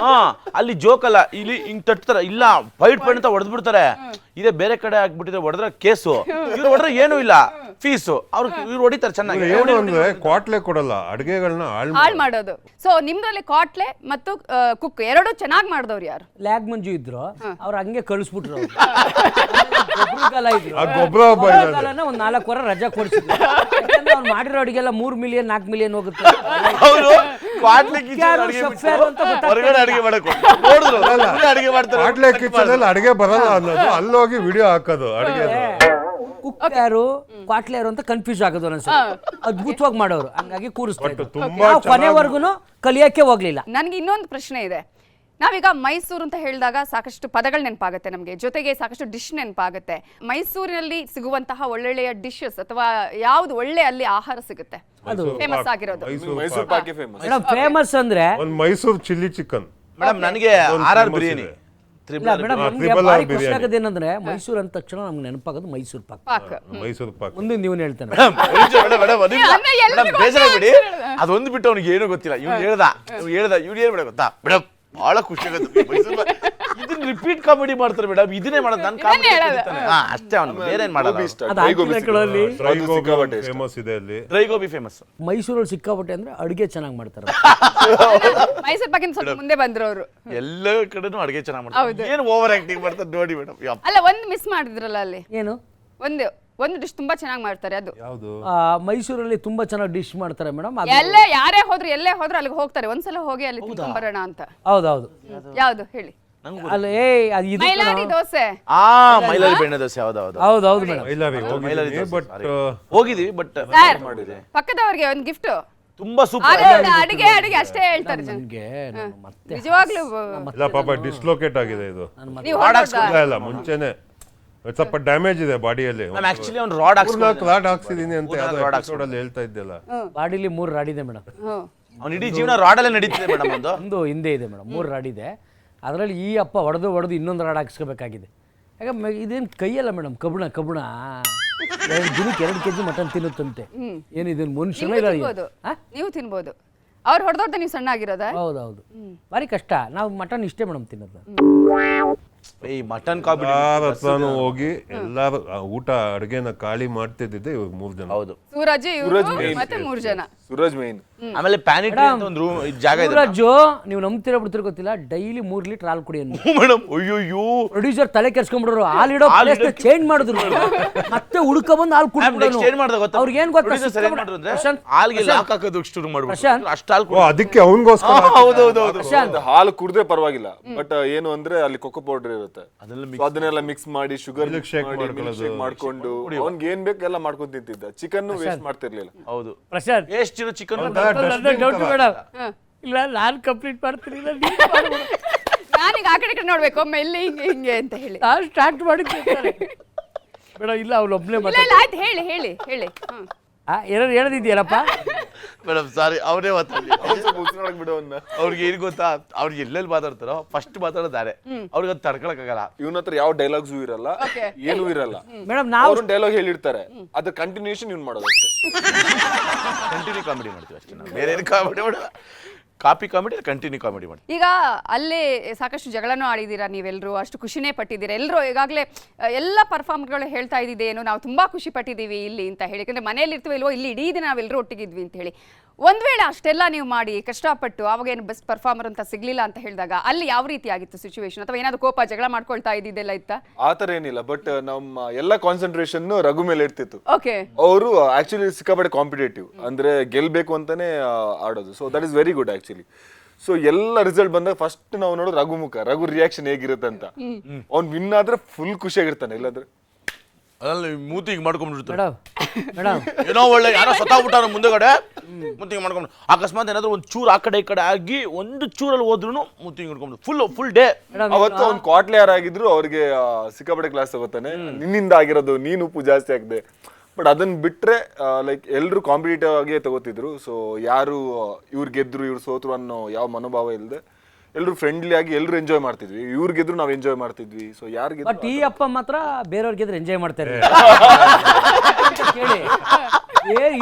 ಅಲ್ಲಿ ಜೋಕ್ ಅಲ್ಲ, ಇಲ್ಲಿ ಹಿಂಗ್ ತಟ್ತಾರ, ಇಲ್ಲ ಫೈಟ್ ಪಾಯಿಂಟ್ ಅಂತ ಹೊಡೆದ್ಬಿಡ್ತಾರೆ. ಇದೇ ಬೇರೆ ಕಡೆ ಆಗ್ಬಿಟ್ಟಿದ್ರೆ ಹೊಡೆದ್ರೆ ಕೇಸು, ಇವ್ರು ಹೊಡೆದ್ರೆ ಏನೂ ಇಲ್ಲ, ಫೀಸು. ಅವ್ರು ಇವ್ರು ಹೊಡಿತಾರೆ ಚೆನ್ನಾಗಿ. ಏನು ಅಂದ್ರೆ ಕ್ವಾಟ್ಲೆ ಕೊಡಲ್ಲ, ಅಡುಗೆಗಳನ್ನ ಹಾಳು ಮಾಡೋದು. ಸೊ ನಿಮ್ದ್ರಲ್ಲಿ ಕ್ವಾಟ್ಲೆ ಮತ್ತು ಕುಕ್ ಎರಡು ಚೆನ್ನಾಗಿ ಮಾಡಿದವ್ರು ಯಾರು? ಲ್ಯಾಗ್ ಮಂಜು ಇದ್ರು, ಅವ್ರು ಹಂಗೆ ಕಳಿಸ್ಬಿಟ್ರು. ಗೊಬ್ಬರ ಒಂದ್ 4 ವಾರ ರಜಾ ಕೊಡ್ಸಿದ್ರು. ಅವ್ರು ಮಾಡಿರೋ ಅಡುಗೆಲ್ಲ 3 ಮಿಲಿಯನ್ 4 ಮಿಲಿಯನ್ ಹೋಗುತ್ತೆ. ಕ್ವಾಟ್ಲೆ ಕಿಚನ್ ಅಲ್ಲಿ ಅಡುಗೆ ಬರಲ್ಲ ಅನ್ನೋದು ಅಲ್ಲೋಗಿ ವಿಡಿಯೋ ಹಾಕೋದು. ಅಡುಗೆ ಕುಕ್ ಯಾರು ಕ್ವಾಟ್ಲೆ ಯಾರು ಅಂತ ಕನ್ಫ್ಯೂಸ್ ಆಗೋದು ಅನ್ಸುತ್ತೆ. ಅದ್ಭುತವಾಗಿ ಮಾಡೋರು, ಹಂಗಾಗಿ ಕೂರಿಸ್ತಾರೆ. ಕೊನೆವರೆಗೂ ಕಲಿಯಕ್ಕೆ ಹೋಗ್ಲಿಲ್ಲ. ನನ್ಗೆ ಇನ್ನೊಂದು ಪ್ರಶ್ನೆ ಇದೆ. ನಾವೀಗ ಮೈಸೂರು ಅಂತ ಹೇಳಿದಾಗ ಸಾಕಷ್ಟು ಪದಗಳು ನೆನಪಾಗುತ್ತೆ ನಮಗೆ, ಜೊತೆಗೆ ಸಾಕಷ್ಟು ಡಿಶ್ ನೆನಪಾಗುತ್ತೆ. ಮೈಸೂರಿನಲ್ಲಿ ಸಿಗುವಂತಹ ಒಳ್ಳೊಳ್ಳೆಯ ಡಿಶಸ್ ಅಥವಾ ಯಾವ್ದು ಒಳ್ಳೆ ಅಲ್ಲಿ ಆಹಾರ ಸಿಗುತ್ತೆ ಫೇಮಸ್ ಆಗಿರೋದು? ಮೈಸೂರು ಪಾಕ್ ಫೇಮಸ್. ಫೇಮಸ್ ಅಂದ್ರೆ ಒಂದು ಮೈಸೂರು ಚಿಲ್ಲಿ ಚಿಕನ್ ಮೇಡಮ್. ನನಗೆ RR ಬಿರಿಯಾನಿ ಏನಂದ್ರೆ ಮೈಸೂರು ಅಂದ ತಕ್ಷಣ ನಮ್ಗೆ ನೆನಪಾಗೋದು ಮೈಸೂರು ಪಾಕ್. ಮೈಸೂರು ಪಾಕ್ ಮುಂದೆ ನೀವು ಹೇಳ್ತಾನೆ. ಬೇಜಾರಾಗ್ಬಿಡಿ, ಅದೊಂದು ಬಿಟ್ಟು ಅವ್ನಿಗೆ ಏನೂ ಗೊತ್ತಿಲ್ಲ. ಇವ್ನು ಹೇಳ್ದ ಇವ್ನು ಏನ್ ಬೇಡ ಗೊತ್ತಾ ಮೇಡಮ್, ಬಹಳ ಖುಷಿ ಆಗುತ್ತೆ. ಇದನ್ನ ರಿಪೀಟ್ ಕಾಮಿಡಿ ಮಾಡ್ತಾರೆ ಮೇಡಮ್, ಇದನ್ನೇ ಮಾಡೋದು ನಾನು ಕಾಮಿಡಿ ಅಷ್ಟೇ. ಅವ್ನು ಬೇರೆ ಏನ್ ಮಾಡಲ್ಲ. ಅದು ಫೇಮಸ್ ಇದೆ ಅಲ್ಲಿ. ಡ್ರೈ ಗೋಬಿ ಫೇಮಸ್ ಮೈಸೂರಲ್ಲಿ ಸಿಕ್ಕಾಪಟ್ಟೆ ಅಂದ್ರೆ ಅಡುಗೆ ಚೆನ್ನಾಗಿ ಮಾಡ್ತಾರೆ. ಮೈಸೂರು ಬಗ್ಗೆ ಸ್ವಲ್ಪ ಮುಂದೆ ಬಂದ್ರು ಅವರು. ಎಲ್ಲ ಕಡೆನೂ ಅಡುಗೆ ಚೆನ್ನಾಗಿ ಮಾಡ್ತಾರೆ. ಏನು ಓವರ್ ಆಕ್ಟಿಂಗ್ ಮಾಡ್ತಾರೆ ನೋಡಿ ಮೇಡಮ್. ಅಲ್ಲ, ಒಂದು ಮಿಸ್ ಮಾಡಿದ್ರಲ್ಲ ಅಲ್ಲಿ, ಏನು ಒಂದು ಡಿಶ್ ತುಂಬಾ ಚೆನ್ನಾಗಿ ಮಾಡ್ತಾರೆ. ಅದು ಯಾವುದು? ಮೈಸೂರಲ್ಲಿ ತುಂಬಾ ಚೆನ್ನಾಗಿ ಡಿಶ್ ಮಾಡ್ತಾರೆ ಮೇಡಮ್. ಎಲ್ಲೇ ಯಾರೇ ಹೋದ್ರು ಎಲ್ಲೇ ಹೋದ್ರು ಅಲ್ಲಿಗೆ ಹೋಗ್ತಾರೆ. ಒಂದ್ಸಲ ಹೋಗಿ ಅಲ್ಲಿ ತಿನ್ಕೊಂಡ್ ಬರೋಣ ಅಂತ. ಹೌದೌದು. ಯಾವ್ದು ಹೇಳಿ? ಅಲ್ಲ ಅದು ಇದು ಮೈಲಾರಿ ದೋಸೆ. ಮೈಲಾರಿ ಬೆಣ್ಣೆ ದೋಸೆ. ಹೌದೌದು ಹೌದೌದು ಮೇಡಮ್. ಮೈಲಾರಿ ಬಟ್ ಹೋಗಿದೀವಿ. ಬಟ್ ಪಕ್ಕದವ್ರಿಗೆ ಒಂದು ಗಿಫ್ಟ್. ತುಂಬಾ ಸೂಪರ್. ಅಡಿಗೆ ಅಷ್ಟೇ ಹೇಳ್ತಾರೆ ಜನ. ನನಗೆ ಮತ್ತೆ ನಿಜವಾಗ್ಲೂ ಇಲ್ಲ ಪಾಪ ಡಿಸ್ಲೋಕೇಟ್ ಆಗಿದೆ ಇದು. ನೀವು ಹೊರಡ್ತಾ ಇಲ್ಲ ಮುಂಚೆನೆ ಸ್ವಲ್ಪ ಡ್ಯಾಮೇಜ್ ಇದೆ ಬಾಡಿಯಲ್ಲಿ. ಆಕ್ಚುಲಿ ಅವ್ನು ರಾಡ್ ರಾಡ್ ಹಾಕ್ಸಿದೀನಿ ಅಂತ ಎಪಿಸೋಡಲ್ಲಿ ಹೇಳ್ತಾ ಇದ್ದಲ್ಲ. ಬಾಡಿಲಿ 3 ರಾಡ್ ಇದೆ ಮೇಡಮ್. ಅವ್ನ ಇಡೀ ಜೀವನ ರಾಡಲ್ಲೇ ನಡೀತಿದೆ ಮೇಡಮ್. ಒಂದು ಹಿಂದೆ ಇದೆ ಮೇಡಮ್, 3 ರಾಡ್ ಇದೆ. ಅದರಲ್ಲಿ ಈ ಅಪ್ಪ ಹೊಡೆದು ಇನ್ನೊಂದು ರಾಡ್ ಹಾಕ್ಸ್ಕೋಬೇಕಾಗಿದೆ. ಯಾಕೆ ಇದೇನು ಕೈಯಲ್ಲ ಮೇಡಮ್, ಕಬ್ಬಣ ದಿನಕ್ಕೆ 2 kg ಮಟನ್ ತಿನ್ನುತ್ತಂತೆ. ಏನಿದೆ ಮನುಷ್ಯನ ಇಲ್ಲ. ನೀವು ತಿನ್ಬೋದು. ಅವ್ರು ಹೊಡೆದವ್ರದ್ದು ನೀವು ಸಣ್ಣ ಆಗಿರೋದಾ? ಹೌದೌದು, ಭಾರಿ ಕಷ್ಟ. ನಾವು ಮಟನ್ ಇಷ್ಟೇ ಮೇಡಮ್ ತಿನ್ನೋದು. ಈ ಮಟನ್ ಕಾಮಿಡಿ ಹತ್ರನೂ ಹೋಗಿ ಎಲ್ಲಾರು ಊಟ ಅಡುಗೆನ ಖಾಲಿ ಮಾಡ್ತಿದ್ದಿದ್ದೆ ಇವಾಗ 3 ಜನ. ಹೌದು, ಸೂರಜ್ ಇವ್ರು ಮತ್ತೆ 3 ಜನ. ಸೂರಜ್ ಮೇನ್. ಆಮೇಲೆ ಪ್ಯಾನಿಟಿ ಅಂತ ಒಂದು ರೂಮ್ ಜಾಗ ಇದೆ. ಸೂರಜ್ಜು ನೀವು ನಂಬ್ತಿರೋ ಬಿಡ್ತಿರೋ ಗೊತ್ತಿಲ್ಲ, ಡೈಲಿ 3 ಲೀಟರ್ ಹಾಲು ಕುಡಿ ಅಂತ ಮೇಡಮ್. ಅಯ್ಯೋ ಪ್ರೊಡ್ಯೂಸರ್ ತಲೆ ಕೆರ್ಸ್ಕೊಂಡ್ಬಿಡೋರು. ಹಾಲಿಡೋ ಚೇಂಜ್ ಮಾಡಿದ್ರು, ಮತ್ತೆ ಉಳ್ಕ ಬಂದು ಹಾಲು ಕುಡಿದ್ಬಿಡೋನು. ಚೇಂಜ್ ಮಾಡ್ದ ಗೊತ್ತಾ? ಅವ್ರಿಗೆ ಏನ್ ಗೊತ್ತಾ, ಹಾಲ್ಗೆ ಲಾಕ್ ಹಾಕೋದು ಶುರು ಮಾಡ್ಬಿಟ್ಟು ಅಷ್ಟು ಹಾಲು ಅದಕ್ಕೆ ಅವನಿಗೋಸ್ಕರ. ಹೌದೌದು. ಹಾಲು ಕುಡಿದ್ರೆ ಪರವಾಗಿಲ್ಲ, ಬಟ್ ಏನು ಅಂದ್ರೆ ಅಲ್ಲಿ ಕೊಕೊ ಪೌಡರ್ ಇರುತ್ತೆ, ಅದನ್ನೆಲ್ಲ ಮಿಕ್ಸ್ ಮಾಡಿ ಶುಗರ್ ಮಾಡ್ಕೊಂಡು ಅವ್ನ್ಗೆ ಏನ್ ಬೇಕು ಎಲ್ಲ ಮಾಡ್ಕೊಂಡು ತಿಂತಿದ್ದ. Chicken waste ಮಾಡ್ತಿರ್ಲಿಲ್ಲ. ಹೌದು ಪ್ರಶಾಂತ್ ಎಷ್ಟು ಚಿಕನ್ ಡೌಟ್ ಮೇಡಮ್. ಇಲ್ಲ ನಾನು ಕಂಪ್ಲೀಟ್ ಮಾಡ್ತೀನಿ, ನಾನೀಗ ಆ ಕಡೆ ನೋಡ್ಬೇಕು ಒಮ್ಮೆ ಇಲ್ಲಿ ಹಿಂಗೆ ಅಂತ ಹೇಳಿ ನಾನು ಸ್ಟಾರ್ಟ್ ಮಾಡಿದ್ದೆ ಮೇಡಮ್. ಇಲ್ಲ ಅವ್ನು ಒಬ್ಬನೇ ಇಲ್ಲ ಆಯ್ತು, ಹೇಳಿ ಹೇಳಿ ಹೇಳಿ. ಏನಾರು ಹೇಳದಿದ್ಯಲ್ಲಪ್ಪ ಮೇಡಮ್. ಸಾರಿ, ಅವನೇ ಉಸಿರಾಡಕ್ ಬಿಡೋನ್ನ. ಅವ್ರಿಗೆ ಏನ್ ಗೊತ್ತಾ, ಅವ್ರಿಗೆ ಎಲ್ಲೆಲ್ಲಿ ಮಾತಾಡ್ತಾರೋ ಫಸ್ಟ್ ಮಾತಾಡೋದಾರೆ. ಅವ್ರಿಗೆ ಅದು ತಡ್ಕೊಳಕ್ಕಾಗಲ್ಲ. ಇವನ ಹತ್ರ ಯಾವ ಡೈಲಾಗ್ಸು ಇರಲ್ಲ, ಏನೂ ಇರಲ್ಲ ಮೇಡಮ್. ನಾವು ಡೈಲಾಗ್ ಹೇಳಿರ್ತಾರೆ, ಅದ್ರ ಕಂಟಿನ್ಯೂಷನ್ ಇವ್ನು ಮಾಡೋದು ಅಷ್ಟೇ. ಕಂಟಿನ್ಯೂ ಕಾಮಿಡಿ ಮಾಡ್ತೀವಿ ಅಷ್ಟೇ ನಾವು, ಬೇರೆ ಏನು ಕಾಮಿಡಿ ಮಾಡಲ್ಲ. ಕಾಪಿ ಕಾಮಿಡಿ ಕಂಟಿನ್ಯೂ ಕಾಮಿಡಿ ಮಾಡಿ. ಈಗ ಅಲ್ಲೇ ಸಾಕಷ್ಟು ಜಗಳನೂ ಆಡಿದ್ದೀರಾ ನೀವೆಲ್ಲರೂ, ಅಷ್ಟು ಖುಷಿನೇ ಪಟ್ಟಿದ್ದೀರಾ ಎಲ್ಲರೂ. ಈಗಾಗಲೇ ಎಲ್ಲ ಪರ್ಫಾರ್ಮರ್ಗಳು ಹೇಳ್ತಾ ಇದ್ದಿದ್ದೆ ಏನು, ನಾವು ತುಂಬಾ ಖುಷಿ ಪಟ್ಟಿದ್ದೀವಿ ಇಲ್ಲಿ ಅಂತ ಹೇಳಿ. ಯಾಕಂದ್ರೆ ಮನೆಯಲ್ಲಿ ಇರ್ತೀವಿ ಇಲ್ವೋ, ಇಲ್ಲಿ ಇಡೀ ದಿನ ನಾವೆಲ್ಲರೂ ಒಟ್ಟಿಗಿದ್ವಿ ಅಂತ ಹೇಳಿ. ಒಂದ್ ವೇಳೆ ಅಷ್ಟೆಲ್ಲ ನೀವು ಮಾಡಿ ಕಷ್ಟಪಟ್ಟು ಅವಾಗ ಏನು ಬೆಸ್ಟ್ ಪರ್ಫಾರ್ಮರ್ ಅಂತ ಸಿಗ್ಲಿಲ್ಲ ಅಂತ ಹೇಳಿದಾಗ ಅಲ್ಲಿ ಯಾವ ರೀತಿ ಆಗಿತ್ತು ಸಿಚುವೇಶನ್? ಅಥವಾ ಏನಾದ್ರು ಕೋಪ ಜಗಳ ಮಾಡ್ಕೊಳ್ತಾ ಇದ್ದಿದ್ದೆಲ್ಲ ಇತ್ತಾ? ಆತರ ಏನಿಲ್ಲ, ಬಟ್ ನಮ್ಮ ಎಲ್ಲ ಕಾನ್ಸಂಟ್ರೇಷನ್ ರಘು ಮೇಲೆ ಇರ್ತಿತ್ತು. ಓಕೆ. ಅವರು ಆಕ್ಚುಲಿ ಸಿಕ್ಕಾಪಟ್ಟೆ ಕಾಂಪಿಟೇಟಿವ್, ಅಂದ್ರೆ ಗೆಲ್ಬೇಕು ಅಂತಾನೆ ಆಡೋದು. So that is very good actually. So ಎಲ್ಲ ರಿಸಲ್ಟ್ ಬಂದಾಗ ಫಸ್ಟ್ ನಾವು ನೋಡೋದು ರಘು ಮುಖ, ರಘು ರಿಯಾಕ್ಷನ್ ಹೇಗಿರುತ್ತೆ ಅಂತ. ಅವ್ನು ವಿನ್ ಆದ್ರೆ ಫುಲ್ ಖುಷಿಯಾಗಿರ್ತಾನೆ, ಇಲ್ಲಾಂದ್ರೆ ಅದಲ್ಲ ಮೂತಿಗೆ ಮಾಡ್ಕೊಂಡ್ಬಿಡ್ತಾರೆ. ಮೇಡಮ್ ಏನೋ ಒಳ್ಳೆ ಯಾರೋ ಸತ್ತಾಗ್ಬಿಟ್ಟಾರ ಮುಂದೆಗಡೆ, ಮೂತಿಗೆ ಮಾಡ್ಕೊಂಡು ಅಕಸ್ಮಾತ್ ಏನಾದ್ರು ಒಂದು ಚೂರು ಆ ಕಡೆ ಈ ಕಡೆ ಆಗಿ ಒಂದು ಚೂರಲ್ಲಿ ಹೋದ್ರು ಮೂತಿಗೆ ಹಿಡ್ಕೊಂಡು ಫುಲ್ ಡೇ. ಅವತ್ತು ಅವ್ನು ಕ್ವಾಟ್ಲೆ ಯಾರಾಗಿದ್ರು ಅವ್ರಿಗೆ ಸಿಕ್ಕಾಪಟ್ಟೆ ಕ್ಲಾಸ್ ತಗೋತಾನೆ, ನಿನ್ನಿಂದ ಆಗಿರೋದು, ನೀನು ಉಪ್ಪು ಜಾಸ್ತಿ ಆಗಿದೆ. ಬಟ್ ಅದನ್ನ ಬಿಟ್ರೆ ಲೈಕ್ ಎಲ್ರು ಕಾಂಪಿಟೇಟಿವ್ ಆಗೇ ತಗೋತಿದ್ರು. ಸೊ ಯಾರು ಇವ್ರು ಗೆದ್ರು ಇವ್ರು ಸೋತ್ರು ಅನ್ನೋ ಯಾವ ಮನೋಭಾವ ಇಲ್ಲದೆ ಎಲ್ಲರೂ ಫ್ರೆಂಡ್ಲಿ ಆಗಿ ಎಲ್ಲರೂ ಎಂಜಾಯ್ ಮಾಡ್ತಿದ್ವಿ. ಇವ್ರು ಗೆದ್ರು ನಾವು ಎಂಜಾಯ್ ಮಾಡ್ತಿದ್ವಿ. ಸೊ ಯಾರಿಗೆ ಬಟ್ ಈ ಅಪ್ಪ ಮಾತ್ರ ಬೇರೆಯವ್ರ ಗೆದ್ರೆ ಎಂಜಾಯ್ ಮಾಡ್ತಾರೆ. ಕೇಳಿ,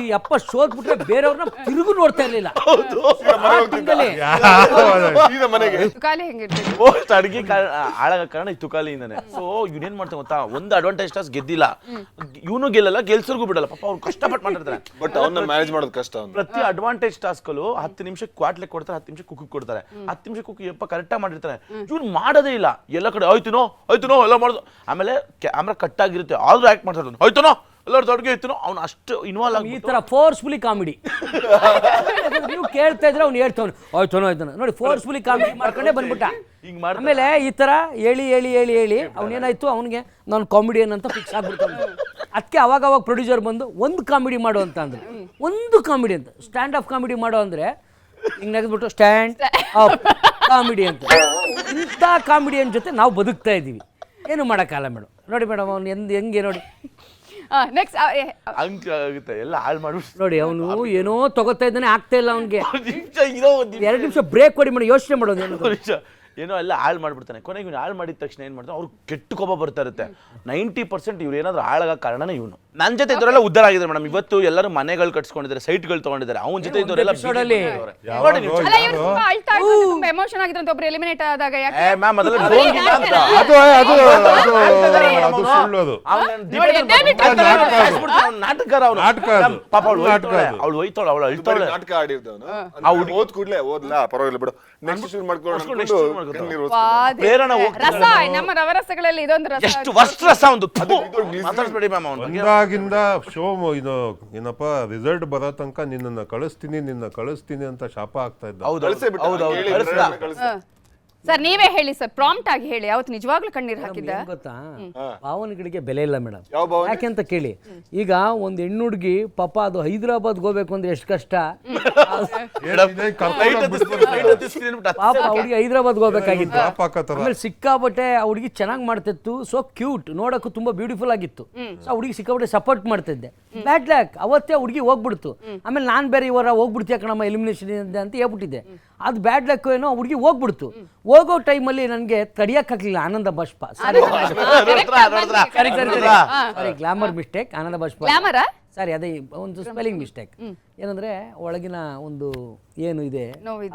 ಈ ಅಪ್ಪ ಸೋತ್ಬಿಟ್ರೆ ಬೇರೆಯವ್ರನ್ನ ತಿರುಗು ನೋಡ್ತಾ ಇರ್ಲಿಲ್ಲ. ತುಕಾಲಿ ಹೆಂಗಿರ್ತೀವಿ? ಅಡಿಗೆ ಹಾಳಾಗ ಕಾರಣ ಈ ತುಕಾಲಿಯಿಂದಾನೆ. ಸೊ ಇವನೇನ್ ಮಾಡ್ತಾನೆ ಗೊತ್ತಾ, ಒಂದು ಅಡ್ವಾಂಟೇಜ್ ಟಾಸ್ ಗೆದ್ದಿಲ್ಲ, ಇವನು ಗೆಲ್ಲಲ್ಲ, ಗೆಲ್ಸರ್ಗೂ ಬಿಡಲ್ಲ. ಪಾಪ ಅವ್ರು ಕಷ್ಟಪಟ್ಟು ಮಾಡಿರ್ತಾರೆ, ಬಟ್ ಅವನ್ನ ಮ್ಯಾನೇಜ್ ಮಾಡೋದು ಕಷ್ಟ. ಪ್ರತಿ ಅಡ್ವಾಂಟೇಜ್ ಟಾಸ್ಕಲ್ಲೂ 10 ನಿಮಿಷಕ್ಕೆ ಕ್ವಾಟ್ಲೆ ಕೊಡ್ತಾರೆ, 10 ನಿಮಿಷಕ್ಕೆ ಕುಕ್ಕಿ ಕೊಡ್ತಾರೆ. 10 ನಿಮಿಷಕ್ಕೆ ಕುಕ್ಕಿ ಯಪ್ಪ ಕರೆಕ್ಟಾಗಿ ಮಾಡಿರ್ತಾರೆ. ಇವ್ನು ಮಾಡೋದೇ ಇಲ್ಲ, ಎಲ್ಲ ಕಡೆ ಆಯ್ತುನೋ ಎಲ್ಲ ಮಾಡೋದು. ಆಮೇಲೆ ಕ್ಯಾಮ್ರಾ ಕಟ್ ಆಗಿರುತ್ತೆ, ಆದ್ರೂ ಆಕ್ಟ್ ಮಾಡ್ತಾರೆ, ಆಯ್ತುನೋ ಎಲ್ಲರೂ ದೊಡ್ಡಗೆ ಇತ್ತು. ಅವ್ನು ಅಷ್ಟು ಇನ್ವಾಲ್ವ್ ಆಗಿ ಈ ತರ ಫೋರ್ಸ್ಫುಲಿ ಕಾಮಿಡಿ ನೀವು ಕೇಳ್ತಾ ಇದ್ರೆ ಅವ್ನು ಹೇಳ್ತಾವನು ಆಯ್ತಾನ ನೋಡಿ, ಫೋರ್ಸ್ಫುಲಿ ಕಾಮಿಡಿ ಮಾಡ್ಕೊಂಡೇ ಬಂದ್ಬಿಟ್ಟ. ಆಮೇಲೆ ಈ ತರ ಹೇಳಿ ಅವನೇನಾಯ್ತು, ಅವನಿಗೆ ನಾನು ಕಾಮಿಡಿಯನ್ ಅಂತ ಫಿಕ್ಸ್ ಆಗ್ಬಿಡ್ತಾನೆ. ಅದಕ್ಕೆ ಅವಾಗ ಪ್ರೊಡ್ಯೂಸರ್ ಬಂದು ಒಂದು ಕಾಮಿಡಿ ಮಾಡು ಅಂತ ಅಂದ್ರೆ, ಒಂದು ಕಾಮಿಡಿ ಅಂತ ಸ್ಟ್ಯಾಂಡ್ ಅಪ್ ಕಾಮಿಡಿ ಮಾಡೋ ಅಂದ್ರೆ ಹಿಂಗೆ ನೆಗೆದ್ಬಿಟ್ಟು ಸ್ಟ್ಯಾಂಡ್ ಅಪ್ ಕಾಮಿಡಿ ಅಂತ. ಇಂಥ ಕಾಮಿಡಿಯನ್ ಜೊತೆ ನಾವು ಬದುಕ್ತಾ ಇದ್ದೀವಿ, ಏನು ಮಾಡೋಕ್ಕಾಗಲ್ಲ ಮೇಡಮ್. ನೋಡಿ ಮೇಡಮ್ ಅವ್ನು ಹೆಂಗೆ ನೋಡಿ ನೆಕ್ಸ್ಟ್ ಅಂಕ ಆಗುತ್ತೆ, ಎಲ್ಲ ಹಾಳು ಮಾಡ್ಬಿಟ್ಟು ನೋಡಿ. ಅವನು ಏನೋ ತಗೋತಾ ಇದ್ದಾನೆ, ಆಗ್ತಾ ಇಲ್ಲ ಅವನಿಗೆ. 2 ನಿಮಿಷ ಬ್ರೇಕ್ ಕೊಡಿ ಮೇಡಮ್, ಯೋಚನೆ ಮಾಡೋದು. ಏನೋ ಎಲ್ಲ ಹಾಳು ಮಾಡ್ಬಿಡ್ತಾನೆ. ಕೊನೆಗೆ ಇವ್ನು ಹಾಳು ಮಾಡಿದ ತಕ್ಷಣ ಏನ್ ಮಾಡ್ತಾನೆ, ಅವ್ರು ಕೆಟ್ಟ ಕೋಪ ಬರ್ತಾ ಇರುತ್ತೆ. 90% ಇವ್ರು ಏನಾದ್ರು ಹಾಳಾಗ ಕಾರಣನೇ ಇವನು. ನನ್ನ ಜೊತೆ ಇದ್ದವರೆಲ್ಲ ಉದ್ದಾರ ಆಗಿದ್ದಾರೆ ಮೇಡಮ್. ಇವತ್ತು ಎಲ್ಲರೂ ಮನೆಗಳು ಕಟ್ಸ್ಕೊಂಡಿದ್ದಾರೆ, ಸೈಟ್ಗಳು ತಗೊಂಡಿದ್ದಾರೆ. ಅವನ ಜೊತೆ ಇದ್ದವರೆಲ್ಲ ಎಪಿಸೋಡಲ್ಲಿ ಅಲ್ಲ ಇವ್ರು ತುಂಬಾ ಅಳ್ತಾ ಇದ್ರು, ತುಂಬಾ ಎಮೋಷನ್ ಆಗಿದ್ರಂತ ಒಬ್ರು ಎಲಿಮಿನೇಟ್ ಆದಾಗ ಯಾಕೆ ಮ್ಯಾಮ್ ಅದೆಲ್ಲ ನಾಟಕಕಾರ ಅವನು. ಪಾಪ ಅವಳು ಹೋಯ್ತಾಳೆ, ಅವಳು ಅಳ್ತಾಳೆ. ನಾಟಕ ಆಡಿರ್ದವನು ಓದ್ ಕೂಡ್ಲೆ ಓದ್ಲಾ ಪರವಾಗಿಲ್ಲ ಬಿಡು ನೆಕ್ಸ್ಟ್ ಶುರು ಮಾಡ್ಕೊಂಡು ಪ್ರೇರಣೆ ರಸ ನಮ್ಮ ನವರಸಗಳಲ್ಲಿ ಇದೊಂದು ರಸ. ಎಷ್ಟು ವರ್ಷ ರಸ ಒಂದು ಮಾತಾಡ್ಸ್ಬೇಡಿ ಮ್ಯಾಮ್. ಅವನು ಒಂದಾಗಿಂದ ಶೋ ಇದು ಏನಪ್ಪ ರಿಸಲ್ಟ್ ಬರೋ ತನಕ ನಿನ್ನ ಕಳಿಸ್ತೀನಿ ಅಂತ ಶಾಪ ಆಗ್ತಾ ಇದ್ದ. ಸರ್ ನೀವೇ ಹೇಳಿ ಸರ್, ಪ್ರಾಂಪ್ಟ್ ಆಗಿ ಹೇಳಿ. ಅವತ್ತು ನಿಜವಾಗ್ಲೂ ಕಣ್ಣೀರ್ ಹಾಕಿದ್ದ ಗೊತ್ತಾ, ಭಾವನೆಗಳಿಗೆ ಬೆಲೆ ಇಲ್ಲ ಮೇಡಮ್. ಯಾವ ಭಾವನೆ? ಯಾಕೆ ಅಂತ ಕೇಳಿ, ಈಗ ಒಂದ್ ಹೆಣ್ಣು ಹುಡುಗಿ ಪಾಪ ಅದು ಹೈದರಾಬಾದ್ ಹೋಗ್ಬೇಕು ಅಂದ್ರೆ ಎಷ್ಟು ಕಷ್ಟ. ಪಾಪ ಹುಡುಗಿ ಹೈದರಾಬಾದ್ ಹೋಗ್ಬೇಕಾಗಿತ್ತು. ಆಮೇಲೆ ಸಿಕ್ಕಾಬಟ್ಟೆ ಆ ಹುಡುಗಿ ಚೆನ್ನಾಗಿ ಮಾಡ್ತಿತ್ತು, ಸೋ ಕ್ಯೂಟ್, ನೋಡಕ್ಕೂ ತುಂಬಾ ಬ್ಯೂಟಿಫುಲ್ ಆಗಿತ್ತು. ಸೊ ಆ ಹುಡುಗಿ ಸಿಕ್ಕಾಬಟ್ಟೆ ಸಪೋರ್ಟ್ ಮಾಡ್ತಿದ್ದೆ. ಬ್ಯಾಡ್ ಲ್ಯಾಕ್ ಅವತ್ತೇ ಹುಡುಗಿ ಹೋಗ್ಬಿಡ್ತು. ಆಮೇಲೆ ನಾನ್ ಬೇರೆ ಇವರ ಹೋಗ್ಬಿಡ್ತೀಯ ಕಣಮ್ಮ ಎಲಿಮಿನೇಷನ್ ಅಂತ ಹೇಳ್ಬಿಟ್ಟಿದ್ದೆ. ಅದು ಬ್ಯಾಡ್ ಲಕ್ ಏನೋ, ಹುಡುಗಿ ಹೋಗ್ಬಿಡ್ತು. ಹೋಗೋ ಟೈಮಲ್ಲಿ ನನಗೆ ತಡಿಯಕ್ಕಾಗಲಿಲ್ಲ ಆನಂದ ಬಾಷ್ಪ. ಸಾರಿ ಗ್ಲಾಮರ್ ಮಿಸ್ಟೇಕ್, ಆನಂದ ಬಾಷ್ಪ ಸಾರಿ, ಅದೇ ಒಂದು ಸ್ಪೆಲ್ಲಿಂಗ್ ಮಿಸ್ಟೇಕ್. ಏನಂದ್ರೆ ಒಳಗಿನ ಒಂದು ಏನು ಇದೆ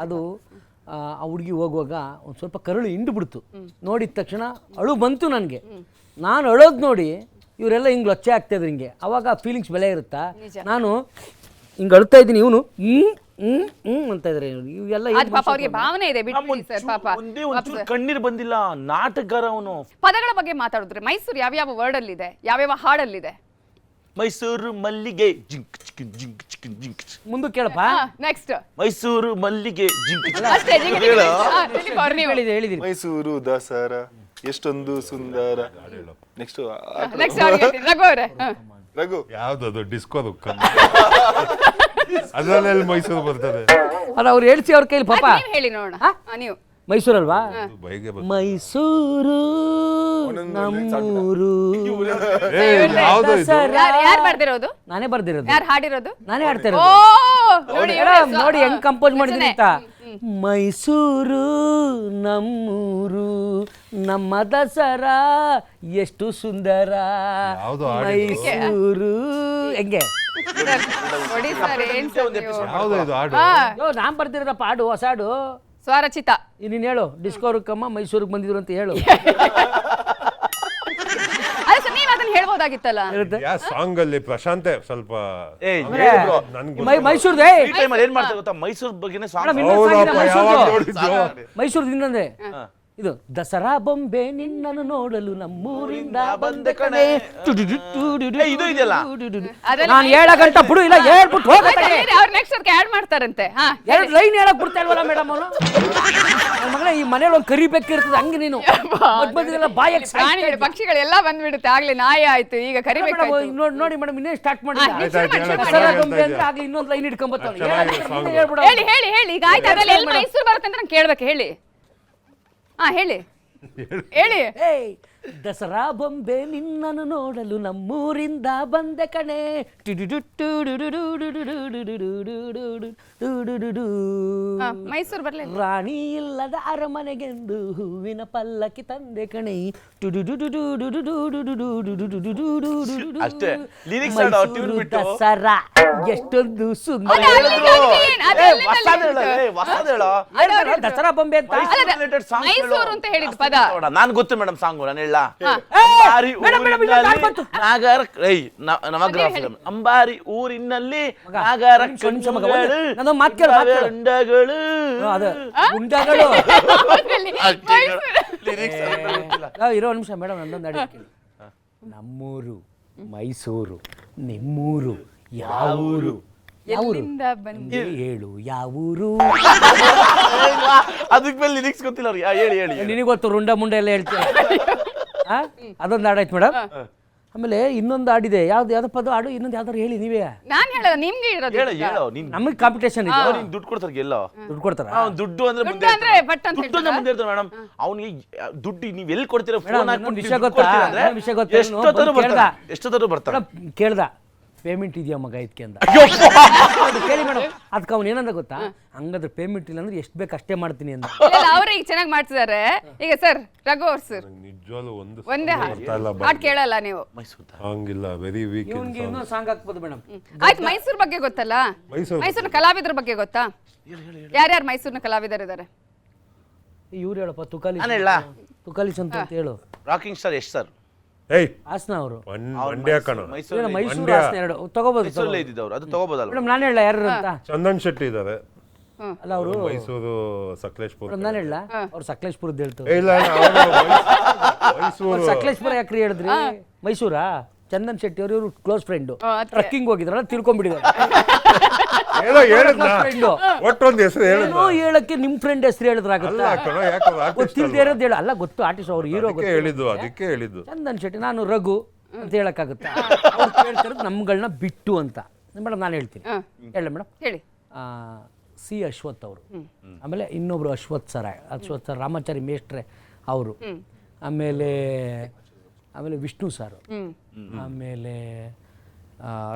ಅದು ಆ ಹುಡುಗಿ ಹೋಗುವಾಗ ಒಂದು ಸ್ವಲ್ಪ ಕರುಳು ಹಿಂಡು ಬಿಡ್ತು. ನೋಡಿದ ತಕ್ಷಣ ಅಳು ಬಂತು ನನಗೆ. ನಾನು ಅಳೋದು ನೋಡಿ ಇವರೆಲ್ಲ ಹಿಂಗೆ ಲೊಚ್ಚೆ ಆಗ್ತಾಯಿದ್ರು ಹಿಂಗೆ. ಅವಾಗ ಫೀಲಿಂಗ್ಸ್ ಬೆಲೆ ಇರುತ್ತಾ. ನಾನು ಹಿಂಗೆ ಅಳ್ತಾ ಇದ್ದೀನಿ, ಇವನು ಅಂತ ಇದ್ರೆ ಇವೆಲ್ಲ ಪಾಪ ಅವ್ರಿಗೆ ಭಾವನೆ ಇದೆ ಬಿಟ್ಬಿಡಿ ಸರ್. ಪಾಪ ಕಣ್ಣೀರ್ ಬಂದಿಲ್ಲ. ನಾಟಕಗಾರ ಅವನು. ಪದಗಳ ಬಗ್ಗೆ ಮಾತಾಡಿದ್ರೆ ಮೈಸೂರು ಯಾವ್ಯಾವ ವರ್ಡ್ ಅಲ್ಲಿ ಇದೆ, ಯಾವ್ಯಾವ ಹಾಡಲ್ಲಿದೆ? ಮೈಸೂರು ಮಲ್ಲಿಗೆ zinc chicken zinc chicken zinc. ಮುಂದೆ ಕೇಳಪ್ಪ. ನೆಕ್ಸ್ಟ್ ಮೈಸೂರು ಮಲ್ಲಿಗೆ ಜಿಂಕ್ ಹೇಳಿದೀನಿ. ಮೈಸೂರು ದಸರಾ ಎಷ್ಟೊಂದು ಸುಂದರ. ನೆಕ್ಸ್ಟ್ ರಘು ಅವರೇ. ರಘು ಯಾವ್ದದು ಡಿಸ್ಕೋ ಅದ್ರಲ್ಲಿ ಮೈಸೂರು ಬರ್ತದೆ. ಅಲ್ಲ ಅವ್ರು ಹೇಳ್ಸಿ ಅವ್ರ ಕೈಲಿ ಪಾಪ ಹೇಳಿ ನೋಡೋಣ. ನೀವು ಮೈಸೂರಲ್ವಾ? ಮೈಸೂರು ನಮ್ಮೂರು. ಯಾರು ಬರ್ದಿರೋದು? ನಾನೇ ಬರ್ದಿರೋದು. ಯಾರು ಹಾಡಿರೋದು? ನಾನೇ ಹಾಡ್ತಾ ಇರೋದು. ನೋಡಿ ಹೆಂಗ್ ಕಂಪೋಸ್ ಮಾಡಿದ್ರಿ ಅಂತ. ಮೈಸೂರು ನಮ್ಮೂರು, ನಮ್ಮ ದಸರಾ ಎಷ್ಟು ಸುಂದರ. ಮೈಸೂರು ಹೆಂಗೆ ನೋಡಿ ಸರ್, ಏನ್ ನಾನ್ ಬರ್ದಿರೋದಪ್ಪ ಹಾಡು, ಹೊಸ ಹಾಡು ಸ್ವರಚಿತ. ನೀನ್ ಹೇಳು, ಡಿಸ್ಕೋರ್ಕಮ್ಮ ಮೈಸೂರಿಗೆ ಬಂದಿದ್ರು ಅಂತ ಹೇಳು. ನೀವ್ ಅದನ್ನ ಹೇಳ್ಬೋದಾಗಿತ್ತಲ್ಲ. ಸಾಂಗ್ ಅಲ್ಲಿ ಪ್ರಶಾಂತೆ ಸ್ವಲ್ಪ ಮೈಸೂರ್ದು ಏನ್ ಮಾಡ್ತಾರೆ ಗೊತ್ತಾ, ಮೈಸೂರ್ ಬಗ್ಗೆನೇ ಮೈಸೂರ್ದಿಂದಂದ್ರೆ ಇದು ದಸರಾ ಬೊಂಬೆ ನಿನ್ನನ್ನು ನೋಡಲು ನಮ್ಮೂರಿಂದ ಬಂದೆ ಕಣೆ. ಇದು ಇದೆಯಲ್ಲ ನಾನು 7 ಗಂಟೆ ಬಿಡು ಇಲ್ಲ ಹೇಳ್ಬಿಟ್ಟು ಅವ್ರು ನೆಕ್ಸ್ಟ್ ಅದಕ್ಕೆ ಆಡ್ ಮಾಡ್ತಾರಂತೆ. 2 ಲೈನ್ ಹೇಳಕ್ ಬಿಡ್ತಾ ಇಲ್ವಲ್ಲ ಮೇಡಮ್ ಅವನು. ನನ್ನ ಮಗಳ ಈ ಮನೇಲಿ ಒಂದು ಕರಿಬೇಕಿರ್ತದೆ ಹಂಗೆ ನೀನು ಪಕ್ಷಿಗಳೆಲ್ಲ ಬಂದ್ಬಿಡುತ್ತೆ. ಆಗ್ಲಿ ನಾಯಿ ಆಯ್ತು, ಈಗ ಕರಿಬೇಕು. ನೋಡಿ ಮೇಡಮ್ ಇನ್ನೇ ಸ್ಟಾರ್ಟ್ ಮಾಡಿ ಆಗ್ಲಿ ಇನ್ನೊಂದು ಲೈನ್ ಹಿಡ್ಕೊಂಬರ್ತಾವೆ. ಹೇಳಿ ಹೇಳಿ ಹೇಳಿ ಈಗ ಆಯ್ತು. ಅದ್ರಲ್ಲಿ ಎಲ್ಲಿ ಮೈಸೂರು ಬರುತ್ತೆ ಅಂತ ನಾನು ಕೇಳ್ಬೇಕು. ಹೇಳಿ ಹೇಳಿ ಹೇಳಿ. ದಸರಾ ಬೊಂಬೆ ನಿನ್ನನ್ನು ನೋಡಲು ನಮ್ಮೂರಿಂದ ಬಂದೆ ಕಣೆ. ಮೈಸೂರು ಬರ್ಲಿಲ್ಲ. ರಾಣಿ ಇಲ್ಲದ ಅರಮನೆಗೆಂದು ಹೂವಿನ ಪಲ್ಲಕ್ಕಿ ತಂದೆ ಕಣೆ. ದಸರಾ ಎಷ್ಟೊಂದು ಸುಂದರ. ದಸರಾ ಬೊಂಬೆ ಅಂತ ಮೈಸೂರು ಅಂತ ಹೇಳಿದ ಪದ ನಾನು ಗೊತ್ತು ಮೇಡಮ್. ಸಾಂಗು ನಾನು ಹೇಳ ಅಂಬಾರಿ ಊರಿನಲ್ಲಿ ನಾಗರ ಇರೋ ನಿಮಿಷ ಮೇಡಮ್ ನಂದೊಂದು ಅಡಿ. ನಮ್ಮೂರು ಮೈಸೂರು, ನಿಮ್ಮೂರು ಯಾವೂರು? ಹೇಳು ಯಾವೂರು? ಅದಕ್ಕೆ ಮೇಲೆ ಲಿರಿಕ್ಸ್ ಗೊತ್ತಿಲ್ಲ ಅವ್ರಿಗೆ. ಹೇಳಿ ಹೇಳಿ. ನಿನಗೆ ಗೊತ್ತು, ರುಂಡ ಮುಂಡ ಎಲ್ಲ ಹೇಳ್ತೀವಿ. ಅದೊಂದು ಹಾಡಾಯ್ತು ಮೇಡಮ್. ಆಮೇಲೆ ಇನ್ನೊಂದು ಹಾಡಿದೆ, ಯಾವ್ದು ಪದ ಹಾಡು, ಇನ್ನೊಂದು ಯಾವ್ದಾರು ಹೇಳಿ ನೀವೇ. ನಾನು ಹೇಳೋದು ನಿಮ್ಗೆ ನಮಗೆ ಕಾಂಪಿಟೇಷನ್ ಇದೆ. ದುಡ್ಡು ಕೊಡ್ತಾರೆ ಎಲ್ಲ. ದುಡ್ಡು ಕೊಡ್ತಾರ? ದುಡ್ಡು ಅಂದ್ರೆ ಮುಂದೆ ಇರ್ತಾರೆ ಮೇಡಮ್. ಅವ್ನಿಗೆ ದುಡ್ಡು ನೀವ್ ಎಲ್ಲಿ ಕೊಡ್ತೀರಾ? ಫೋನ್ ಹಾಕೊಂಡು ವಿಷಯ ಗೊತ್ತಾ? ಎಷ್ಟೊತ್ತರು ಬರ್ತಾರೆ. ಕೇಳ್ದ ಪೇಮೆಂಟ್ ಇದೆಯಾ ಮಗ ಇದಕ್ಕೆ ಅಂತ ಅದು ಕೇಳಿ ಮೇಡಮ್ ಅದಕ್ಕೆ ಅವ್ನು ಏನಂದ ಗೊತ್ತಾ ಹಂಗಾದ್ರೆ ಪೇಮೆಂಟ್ ಇಲ್ಲ ಅಂದ್ರೆ ಎಷ್ಟು ಬೇಕು ಅಷ್ಟೇ ಮಾಡ್ತೀನಿ ಅಂತ ಅವ್ರೆ ಈಗ ಚೆನ್ನಾಗಿ ಮಾಡ್ತಿದ್ದಾರೆ. ಈಗ ಸರ್ ರಘು ಅವ್ರ ಸರ್ ನಿಜವಾಗ್ಲೂ ಒಂದೇ ಹಾಡು ಕೇಳಲ್ಲ ನೀವು? ಹಂಗಿಲ್ಲ, ವೆರಿ ವೀಕ್. ಇವ್ನಿಗೆ ಇನ್ನೂ ಸಾಂಗ್ ಹಾಕ್ಬೋದು ಮೇಡಮ್. ಆಯ್ತು, ಮೈಸೂರು ಬಗ್ಗೆ ಗೊತ್ತಲ್ಲ? ಮೈಸೂರಿನ ಕಲಾವಿದರ ಬಗ್ಗೆ ಗೊತ್ತಾ? ಯಾರ್ಯಾರು ಮೈಸೂರಿನ ಕಲಾವಿದರಿದ್ದಾರೆ? ಇವ್ರು ಹೇಳಪ್ಪ, ತುಕಾಲಿ ತುಕಾಲಿಸ್ ಅಂತ ಹೇಳು. ರಾಕಿಂಗ್ ಸ್ಟಾರ್ ಎಷ್ಟು ಸರ್? ಏಯ್ ಹಾಸನ ಅವರು ಮಂಡ್ಯ ಕಣ, ಮೈಸೂರು ಹಾಸನ ಎರಡು ತಗೋಬೋದು. ಮೈಸೂರಲ್ಲೇ ಇದ್ದಿದ್ದವ್ರು, ಅದು ತಗೋಬೋದಲ್ಲ ಮೇಡಮ್ ನಾನು ಹೇಳ ಯಾರು ಅಂತ? ಚಂದನ್ ಶೆಟ್ಟಿ ಇದ್ದಾರೆ. ಅಲ್ಲ ಅವರು ಮೈಸೂರು ಸಕಲೇಶ್ಪುರ. ನಾನು ಹೇಳ ಅವ್ರು ಸಕಲೇಶ್ಪುರದ್ದು ಹೇಳ್ತಾರೆ. ಇಲ್ಲ ಮೈಸೂರು ಸಕಲೇಶ್ಪುರ ಯಾಕ್ರಿ ಹೇಳಿದ್ರಿ? ಮೈಸೂರಾ? ಚಂದನ್ ಶೆಟ್ಟಿ ಅವರು ಇವರು ಕ್ಲೋಸ್ ಫ್ರೆಂಡ್. ಟ್ರಕ್ಕಿಂಗ್ ಹೋಗಿದ್ರಲ್ಲ, ತಿಳ್ಕೊಂಡ್ಬಿಟ್ಟಿದ್ದಾರೆ. ಒಟ್ಟೊಂದು ಹೆಸರು ಏನೋ ಹೇಳಕ್ಕೆ ನಿಮ್ ಫ್ರೆಂಡ್ ಹೆಸರು ಹೇಳಿದ್ರಾಗಲ್ಲ. ಗೊತ್ತಿಲ್ಲದೆ ಇರೋದು ಹೇಳ. ಅಲ್ಲ ಗೊತ್ತು, ಆರ್ಟಿಸ್ಟ್ ಅವ್ರು ಹೀರೋ ಹೇಳಿದ್ದು, ಅದಕ್ಕೆ ಹೇಳಿದ್ದು ಚಂದನ್ ಶೆಟ್ಟಿ. ನಾನು ರಘು ಅಂತ ಹೇಳಕ್ಕಾಗುತ್ತೆ? ಅವ್ರು ಕೇಳ್ತಾರೆ ನಮ್ಗಳನ್ನ ಬಿಟ್ಟು ಅಂತ. ಮೇಡಮ್ ನಾನು ಹೇಳ್ತೀನಿ, ಹೇಳ ಮೇಡಮ್. ಹೇಳಿ. ಸಿ ಅಶ್ವಥ್ ಅವರು, ಆಮೇಲೆ ಇನ್ನೊಬ್ರು ಅಶ್ವಥ್ ಸರ್ ರಾಮಾಚಾರಿ ಮೇಷ್ಟ್ರೆ ಅವರು, ಆಮೇಲೆ ವಿಷ್ಣು ಸರ್, ಆಮೇಲೆ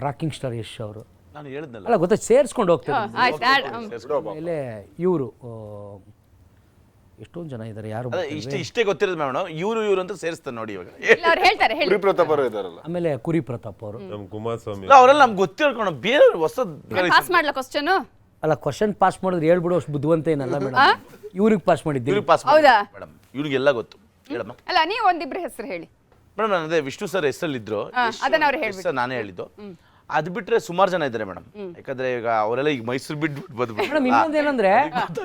ರಾಕಿಂಗ್ ಸ್ಟಾರ್ ಯಶ್ ಅವರು. ನಾನು ಹೇಳಿದ್ನಲ್ಲ, ಅಲ್ಲ ಗೊತ್ತಾ, ಸೇರಿಸ್ಕೊಂಡು ಹೋಗ್ತಾರೆ. ಆಮೇಲೆ ಇವರು ಎಷ್ಟೊಂದು ಜನ ಇದ್ದಾರೆ. ಯಾರು ಇಷ್ಟೇ ಗೊತ್ತಿರೋದು ಮೇಡಮ್, ಇವರು ಅಂತ ಸೇರಿಸ್ತಾರೆ ನೋಡಿ ಇವಾಗ. ಹೇಳ್ತಾರೆ ಕುರಿ ಪ್ರತಾಪ್ ಅವರು ಇದಾರಲ್ಲ, ಆಮೇಲೆ ಕುರಿ ಪ್ರತಾಪ್ ಅವರು, ನಮ್ ಕುಮಾರಸ್ವಾಮಿ ಅವರೆಲ್ಲ ನಮ್ಗೆ ಗೊತ್ತಿರ್ಕೊಂಡು ಬೇರೆ ಹೊಸ ಪಾಸ್ ಮಾಡ್ಲಾ ಕ್ವಶನ್? ಅಲ್ಲ ಕ್ವಶನ್ ಪಾಸ್ ಮಾಡಿದ್ರೆ ಹೇಳ್ಬಿಡು, ಅಷ್ಟು ಬುದ್ಧಿವಂತ ಏನಲ್ಲ ಮೇಡಮ್. ಇವ್ರಿಗೆ ಪಾಸ್ ಮಾಡಿದ್ದೀವಿ. ಹೌದಾ ಮೇಡಮ್? ಇವ್ರಿಗೆಲ್ಲ ಗೊತ್ತು. ಹೇಳಮ್ಮ. ಅಲ್ಲ, ನೀವು ಒಂದಿಬ್ರು ಹೆಸರು ಹೇಳಿ ಮೇಡಮ್. ನಾನು ಅದೇ ವಿಷ್ಣು ಸರ್ ಹೆಸರಲ್ಲಿದ್ರು, ಅದನ್ನ ಅವ್ರು ಹೇಳ್ಬಿಟ್ಟು ನಾನೇ ಹೇಳಿದ್ದು. ಅದು ಬಿಟ್ರೆ ಸುಮಾರು ಜನ ಇದ್ದಾರೆ ಮೇಡಮ್. ಯಾಕಂದ್ರೆ ಈಗ ಅವರೆಲ್ಲ ಈಗ ಮೈಸೂರು ಬಿಟ್ಟು ಮೇಡಮ್ ಇನ್ನೊಂದು ಏನಂದ್ರೆ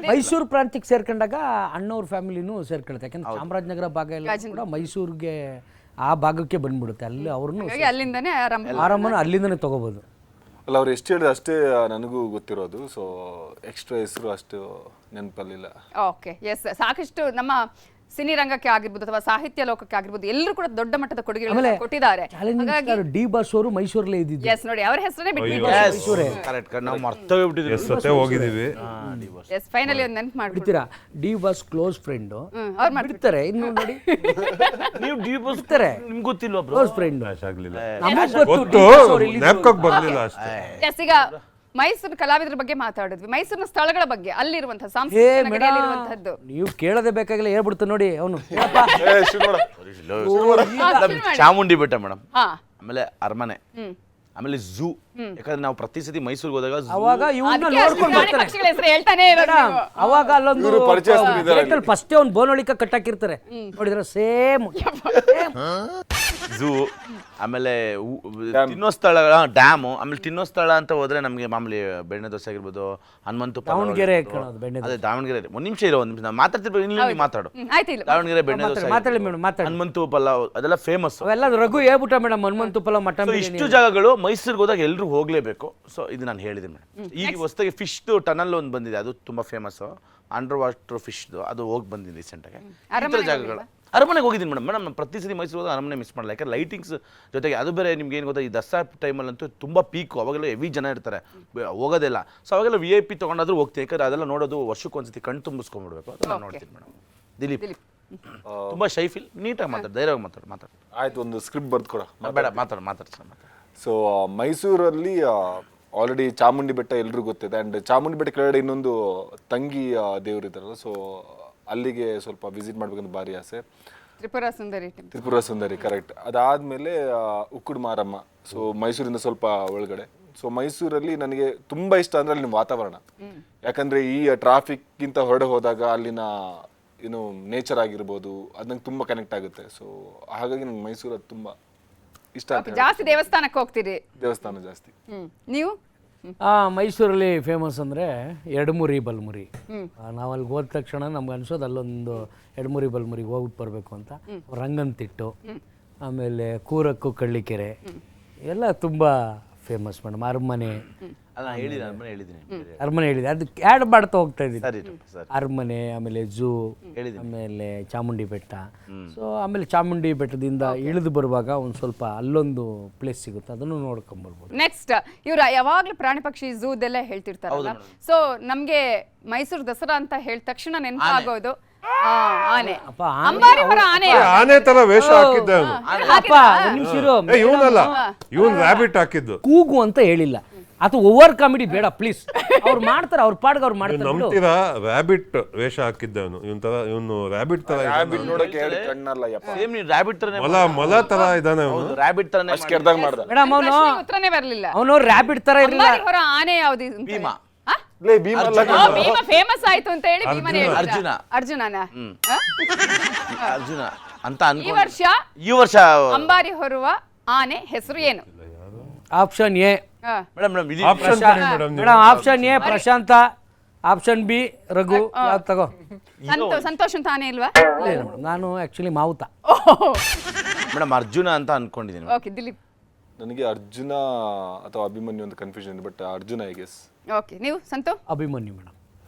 ಮೈಸೂರು ಪ್ರಾಂತ್ಯಕ್ಕೆ ಸೇರ್ಕೊಂಡಾಗ ಅಣ್ಣವ್ರ ಫ್ಯಾಮಿಲಿನೂ ಸೇರ್ಕೊಳುತ್ತೆ. ಯಾಕಂದ್ರೆ ಚಾಮರಾಜನಗರ ಭಾಗ ಎಲ್ಲ ಕೂಡ ಮೈಸೂರಿಗೆ ಆ ಭಾಗಕ್ಕೆ ಬಂದ್ಬಿಡುತ್ತೆ. ಅಲ್ಲಿ ಅವ್ರನ್ನು ಅಲ್ಲಿಂದಾನೆ ಆರಾಮನ ಅಲ್ಲಿಂದನೇ ತಗೋಬಹುದು. ಅಲ್ಲ ಅವ್ರು ಎಷ್ಟು ಹೇಳಿದ್ರೆ ಅಷ್ಟೇ ನನಗೂ ಗೊತ್ತಿರೋದು. ಸೊ ಎಕ್ಸ್ಟ್ರಾ ಹೆಸರು ಅಷ್ಟು ನೆನಪಲ್ಲಿಲ್ಲ. Okay, S. ಸಾಕಷ್ಟು ನಮ್ಮ ಸಿನಿ ರಂಗಕ್ಕೆ ಆಗಿರ್ಬೋದು ಅಥವಾ ಸಾಹಿತ್ಯ ಲೋಕಕ್ಕೆ ಆಗಿರ್ಬೋದು ಎಲ್ಲರೂ ಕೂಡ ದೊಡ್ಡ ಮಟ್ಟದ ಕೊಡುಗೆಗಳನ್ನು ಕೊಟ್ಟಿದ್ದಾರೆ. ಡಿ ಬಾಸ್ ಅವರು ಮೈಸೂರಲ್ಲೇ ಇದ್ದಿದ್ದು. ಎಸ್, ನೋಡಿ ಅವರ ಹೆಸರೇ ನಾವು ಮರ್ತೋಗ್ಬಿಟ್ಟಿದ್ವಿ, ಹೋಗಿದ್ದೀವಿ. ಎಸ್, ಫೈನಲಿ ಒಂದು ನೆನಪು ಮಾಡ್ಬಿಡ್ತೀರಾ? ಡಿ ಬಾಸ್ ಕ್ಲೋಸ್ ಫ್ರೆಂಡ್ ಅವ್ರು ಮಾಡ್ಬಿಡ್ತಾರೆ. ಇನ್ನು ನೋಡಿ ನೀವು ಡಿ ಬಾಸ್ ಬಿಡ್ತಾರೆ, ನಿಮ್ಗೆ ಗೊತ್ತಿಲ್ವಾ ಕ್ಲೋಸ್ ಫ್ರೆಂಡ್ ಆಗ್ಲಿಲ್ಲ, ಗೊತ್ತು, ಜ್ಞಾಪಕಕ್ಕೆ ಬರ್ಲಿಲ್ಲ ಅಷ್ಟೇ. ಎಸ್, ಈಗ ಮೈಸೂರು ಕಲಾವಿದರ ಬಗ್ಗೆ ಮಾತಾಡಿದ್ವಿ, ಮೈಸೂರಿನ ಸ್ಥಳಗಳ ಬಗ್ಗೆ, ಅಲ್ಲಿರುವಂತಹ ಸಾಂಸ್ಕೃತಿಕ ನಗರಿಯಲ್ಲಿರುವಂತಹದ್ದು. ನೀವು ಕೇಳದೆ ಬೇಕಾಗಿಲ್ಲ, ಹೇಳ್ಬಿಡ್ತು ನೋಡಿ ಅವನು. ಚಾಮುಂಡಿ ಬೆಟ್ಟ ಮೇಡಮ್, ಹಾ, ಆಮೇಲೆ ಅರಮನೆ, ಆಮೇಲೆ ಝೂ. ಯಾಕಂದ್ರೆ ನಾವು ಪ್ರತಿ ಸತಿ ಮೈಸೂರಿಗೆ ಹೋದಾಗ ಅವಾಗ ಇವನ್ನ ನೋಡ್ಕೊಂಡು ಬರ್ತಾರೆ. ಪಕ್ಷಿಗಳ ಹೆಸರು ಹೇಳ್ತಾನೆ ಇರೋದು ನೀವು. ಅವಾಗ ಅಲ್ಲೊಂದು ಫಸ್ಟ್ ಅವ್ನು ಬೋನೊಳಿಕ ಕಟ್ಟಾಕಿರ್ತಾರೆ, ನೋಡಿದ್ರೆ ಸೇಮ್ ಝೂ. ಆಮೇಲೆ ತಿನ್ನೋ ಸ್ಥಳ ಡ್ಯಾಮು, ಆಮೇಲೆ ತಿನ್ನೋ ಸ್ಥಳ ಅಂತ ಹೋದ್ರೆ ನಮಗೆ ಮಾಮೂಲಿ ಬೆಣ್ಣೆ ದೋಸೆ ಆಗಿರ್ಬೋದು, ಹನುಮಂತು ದಾವಣಗೆರೆ. ಅದೇ ದಾವಣಗೆರೆ. ಒಂದ್ ನಿಮಿಷ ಇರೋ, ಒಂದ್ ನಿಮಿಷ ನಾವು ಮಾತಾಡ್ತಿರ್ಬೋದು, ಇಲ್ಲಿ ಮಾತಾಡು. ದಾವಣಗೆರೆ ಬೆಣ್ಣೆ ದೋಸೆ, ಮಾತಾಡಿ ಮೇಡಮ್, ಮಾತಾಡಿ. ಹನುಮಂತು ಪಲಾವ್ ಅದೆಲ್ಲ ಫೇಮಸ್. ಅವೆಲ್ಲ ರಘು ಹೇಳ್ಬಿಟ್ಟ ಮೇಡಮ್, ಹನುಮಂತು ಪಲಾವ್, ಮಟನ್. ಇಷ್ಟು ಜಾಗಗಳು ಮೈಸೂರಿಗೆ ಹೋದಾಗ ಎಲ್ಲರೂ ಹೋಗ್ಲೇಬೇಕು. ಸೊ ಇದು ನಾನು ಹೇಳಿದ್ದೀನಿ ಮೇಡಮ್. ಈಗ ಹೊಸದಾಗಿ ಫಿಶ್ ಟನಲ್ ಒಂದು ಬಂದಿದೆ, ಅದು ತುಂಬಾ ಫೇಮಸ್, ಅಂಡರ್ ವಾಟರ್ ಫಿಶ್. ಅದು ಹೋಗಿ ಬಂದಿದೆ ರೀಸೆಂಟಾಗಿ. ಈ ಥರ ಜಾಗಗಳು. ಅರಮನೆಗೆ ಹೋಗಿದ್ದೀನಿ ಮೇಡಮ್. ನಾನು ಪ್ರತಿ ಸತಿ ಮೈಸೂರು ಹೋದಾಗ ಅರಮನೆ ಮಿಸ್ ಮಾಡಲ್ಲ. ಯಾಕಂದ್ರೆ ಲೈಟಿಂಗ್ಸ್ ಜೊತೆಗೆ ಅದು ಬೇರೆ. ನಿಮ್ಗೆ ಏನು ಗೊತ್ತಾ, ಈ ದಸರಾ ಟೈಮಲ್ಲಂತೂ ತುಂಬ ಪೀಕು, ಅವಾಗೆಲ್ಲ ಹೆವಿ ಜನ ಇರ್ತಾರೆ, ಹೋಗೋದಿಲ್ಲ. ಸೊ ಅವಾಗೆಲ್ಲ VIP ತೊಗೊಂಡಾದ್ರೂ ಹೋಗ್ತೀನಿ. ಯಾಕಂದ್ರೆ ಅದೆಲ್ಲ ನೋಡೋದು ವರ್ಷಕ್ಕೊಂದ್ಸತಿ ಕಣ್ಣು ತುಂಬಿಸ್ಕೊಂಡ್ಬಿಡ್ಬೇಕು. ಅದು ನಾನು ನೋಡ್ತೀನಿ ಮೇಡಮ್. ದಿಲೀಪ್ ತುಂಬ ಶೈ ಫೀಲ್, ನೀಟಾಗಿ ಮಾತಾಡು, ಧೈರ್ಯವಾಗಿ ಮಾತಾಡು. ಆಯ್ತು, ಒಂದು ಸ್ಕ್ರಿಪ್ಟ್ ಬರ್ದು ಕೊಡ. ಬೇಡ, ಮಾತಾಡು. ಸೊ ಮೈಸೂರಲ್ಲಿ ಆಲ್ರೆಡಿ ಚಾಮುಂಡಿ ಬೆಟ್ಟ ಎಲ್ರಿಗೂ ಗೊತ್ತಿದೆ. ಆ್ಯಂಡ್ ಚಾಮುಂಡಿ ಬೆಟ್ಟ ಕೆಳಗಡೆ ಇನ್ನೊಂದು ತಂಗಿ ದೇವರಿದ್ದಾರಲ್ಲ, ಸೊ ಅಲ್ಲಿಗೆ ಸ್ವಲ್ಪ ವಿಸಿಟ್ ಮಾಡ್ಬೇಕಂತ ಭಾರಿ ಆಸೆ. ತ್ರಿಪುರ ಸುಂದರಿ ಕರೆಕ್ಟ್. ಅದಾದಮೇಲೆ ಉಕ್ಕುಡು ಮಾರಮ್ಮ. ಸೊ ಮೈಸೂರಿಂದ ಸ್ವಲ್ಪ ಒಳಗಡೆ. ಸೊ ಮೈಸೂರಲ್ಲಿ ನನಗೆ ತುಂಬ ಇಷ್ಟ ಅಂದರೆ ಅಲ್ಲಿನ ವಾತಾವರಣ. ಯಾಕಂದರೆ ಈ ಟ್ರಾಫಿಕ್ಗಿಂತ ಹೊರಡೆ ಹೋದಾಗ ಅಲ್ಲಿನ ಏನು ನೇಚರ್ ಆಗಿರ್ಬೋದು, ಅದು ನಂಗೆ ತುಂಬ ಕನೆಕ್ಟ್ ಆಗುತ್ತೆ. ಸೊ ಹಾಗಾಗಿ ನಂಗೆ ಮೈಸೂರು ತುಂಬ ಇಷ್ಟ ಅಂತ. ಜಾಸ್ತಿ ದೇವಸ್ಥಾನಕ್ಕೆ ಹೋಗ್ತೀರಿ? ದೇವಸ್ಥಾನ ಜಾಸ್ತಿ. ನೀವು? ಮೈಸೂರಲ್ಲಿ ಫೇಮಸ್ ಅಂದರೆ ಎಡಮುರಿ ಬಲ್ಮುರಿ. ನಾವು ಅಲ್ಲಿ ಹೋದ ತಕ್ಷಣ ನಮ್ಗೆ ಅನ್ಸೋದು ಅಲ್ಲೊಂದು ಎಡಮುರಿ ಬಲ್ಮುರಿಗೆ ಹೋಗ್ಬಿಟ್ಟು ಬರಬೇಕು ಅಂತ. ರಂಗನತಿಟ್ಟು, ಆಮೇಲೆ ಕೂರಕ್ಕು ಕಳ್ಳಿಕೆರೆ ಎಲ್ಲ ತುಂಬ ಫೇಮಸ್ ಮೇಡಮ್. ಅರಮನೆ ಹೇಳಿದೆ, ಅದು ಆ್ಯಡ್ ಮಾಡ್ತಾ ಹೋಗ್ತಾ ಇದ್ದೀನಿ. ಅರಮನೆ, ಆಮೇಲೆ ಝೂ, ಆಮೇಲೆ ಚಾಮುಂಡಿ ಬೆಟ್ಟ. ಸೊ ಆಮೇಲೆ ಚಾಮುಂಡಿ ಬೆಟ್ಟದಿಂದ ಇಳಿದು ಬರುವಾಗ ಒಂದು ಸ್ವಲ್ಪ ಅಲ್ಲೊಂದು ಪ್ಲೇಸ್ ಸಿಗುತ್ತೆ, ಅದನ್ನು ನೋಡ್ಕೊಂಡ್ಬರ್ಬೋದು. ನೆಕ್ಸ್ಟ್, ಇವ್ರು ಯಾವಾಗ್ಲೂ ಪ್ರಾಣಿ ಪಕ್ಷಿ ಝೂದೆಲ್ಲ ಹೇಳ್ತಿರ್ತಾರಲ್ಲ. ಸೊ ನಮ್ಗೆ ಮೈಸೂರು ದಸರಾ ಅಂತ ಹೇಳಿದ ತಕ್ಷಣ ನೆನಪಾಗೋದು ಆನೆ ಅಪ್ಪ ಅಂಬಾರಿ ಹೊರ ಆನೆ ಆನೆ ತರ ವೇಷ ಹಾಕಿದ್ದ ಅವನು. ಅಪ್ಪ ಒಂದ್ ನಿಮಿಷ ಇರು. ಇವನಲ್ಲ, ಇವನ್ ರ್ಯಾಬಿಟ್ ಹಾಕಿದ್ದು. ಕೂಗು ಅಂತ ಹೇಳಿಲ್ಲ, ಅಥವಾ ಓವರ್ ಕಾಮಿಡಿ ಬೇಡ ಪ್ಲೀಸ್. ಅವ್ರು ಮಾಡ್ತಾರೆ, ಅವ್ರ ಪಾಡ್ಗೆ ಅವ್ರು ಮಾಡ್ತಾರೆ. ನಂಬ್ತೀರಾ? ರ್ಯಾಬಿಟ್ ವೇಷ ಹಾಕಿದ್ದವನು ಇವನು ರ್ಯಾಬಿಟ್ ತರ ರ್ಯಾಬಿಟ್ ನೋಡಕ್ಕೆ ಎರಡು ಕಣ್ಣಲ್ಲ ಯಪ್ಪ. ಸೇಮ್ ನೀವು ರ್ಯಾಬಿಟ್ ತರನೇ ಮೊಲ ತರ ಇದಾನೆ ಅವನು. ರ್ಯಾಬಿಟ್ ತರನೇ ಅಷ್ಟ್ ಕೆರ್ದಾಗ ಮಾಡ್ದ. ಮೇಡಮ್ ಅವನು ಪ್ರಶ್ನೆಗೆ ಉತ್ತರನೇ ಬರ್ಲಿಲ್ಲ. ಅವನು ರ್ಯಾಬಿಟ್ ತರ ಇರಲಿಲ್ಲ. ಅಂಬಾರಿ ಹೊರ ಆನೆ ಯಾವ್ದು ಅಂತ ಹೇಳಿ. ಭೀಮ. ಆ? ಲೇ ಭೀಮ ಅಲ್ಲ ಆ, ಭೀಮ ಫೇಮಸ್ ಆಯ್ತು ಅಂತ ಹೇಳಿ ಭೀಮನೇ ಹೇಳ್ತೀರಾ? ಅರ್ಜುನ. ಅರ್ಜುನನ ಅರ್ಜುನ ಅಂತ ಈ ಅನ್ಕೊಂಡು ವರ್ಷ ಈ ವರ್ಷ ಅಂಬಾರಿ ಹೊರುವ ಆನೆ ಹೆಸರು ಏನು? ಆಪ್ಷನ್ ಎ ಆ, ಮೇಡಮ್ ಮೇಡಮ್ ಇದು ಆಪ್ಷನ್ ಕೊಡಿ madam. Madam, option A Prashanth, option B Raghu. ಯಾವ್ದು ತಗೋ? ಸಂತೋಷ್ ಅಂತ ಆನೆ ಇಲ್ವಾ? ಇಲ್ಲ ಮೇಡಮ್, ನಾನು ಆಕ್ಚುಲಿ ಮಾವುತ. ಮೇಡಮ್ ಅರ್ಜುನ ಅಂತ ಅನ್ಕೊಂಡಿದ್ದೀನಿ. ಓಕೆ ದಿಲೀಪ್. ನನಗೆ ಅರ್ಜುನ ಅಥವಾ ಅಭಿಮನ್ಯು ಅಂತ ಕನ್ಫ್ಯೂಷನ್ ಇದೆ, but Arjuna I guess. Okay ನೀವು ಸಂತು? ಅಭಿಮನ್ಯು ಮೇಡಮ್.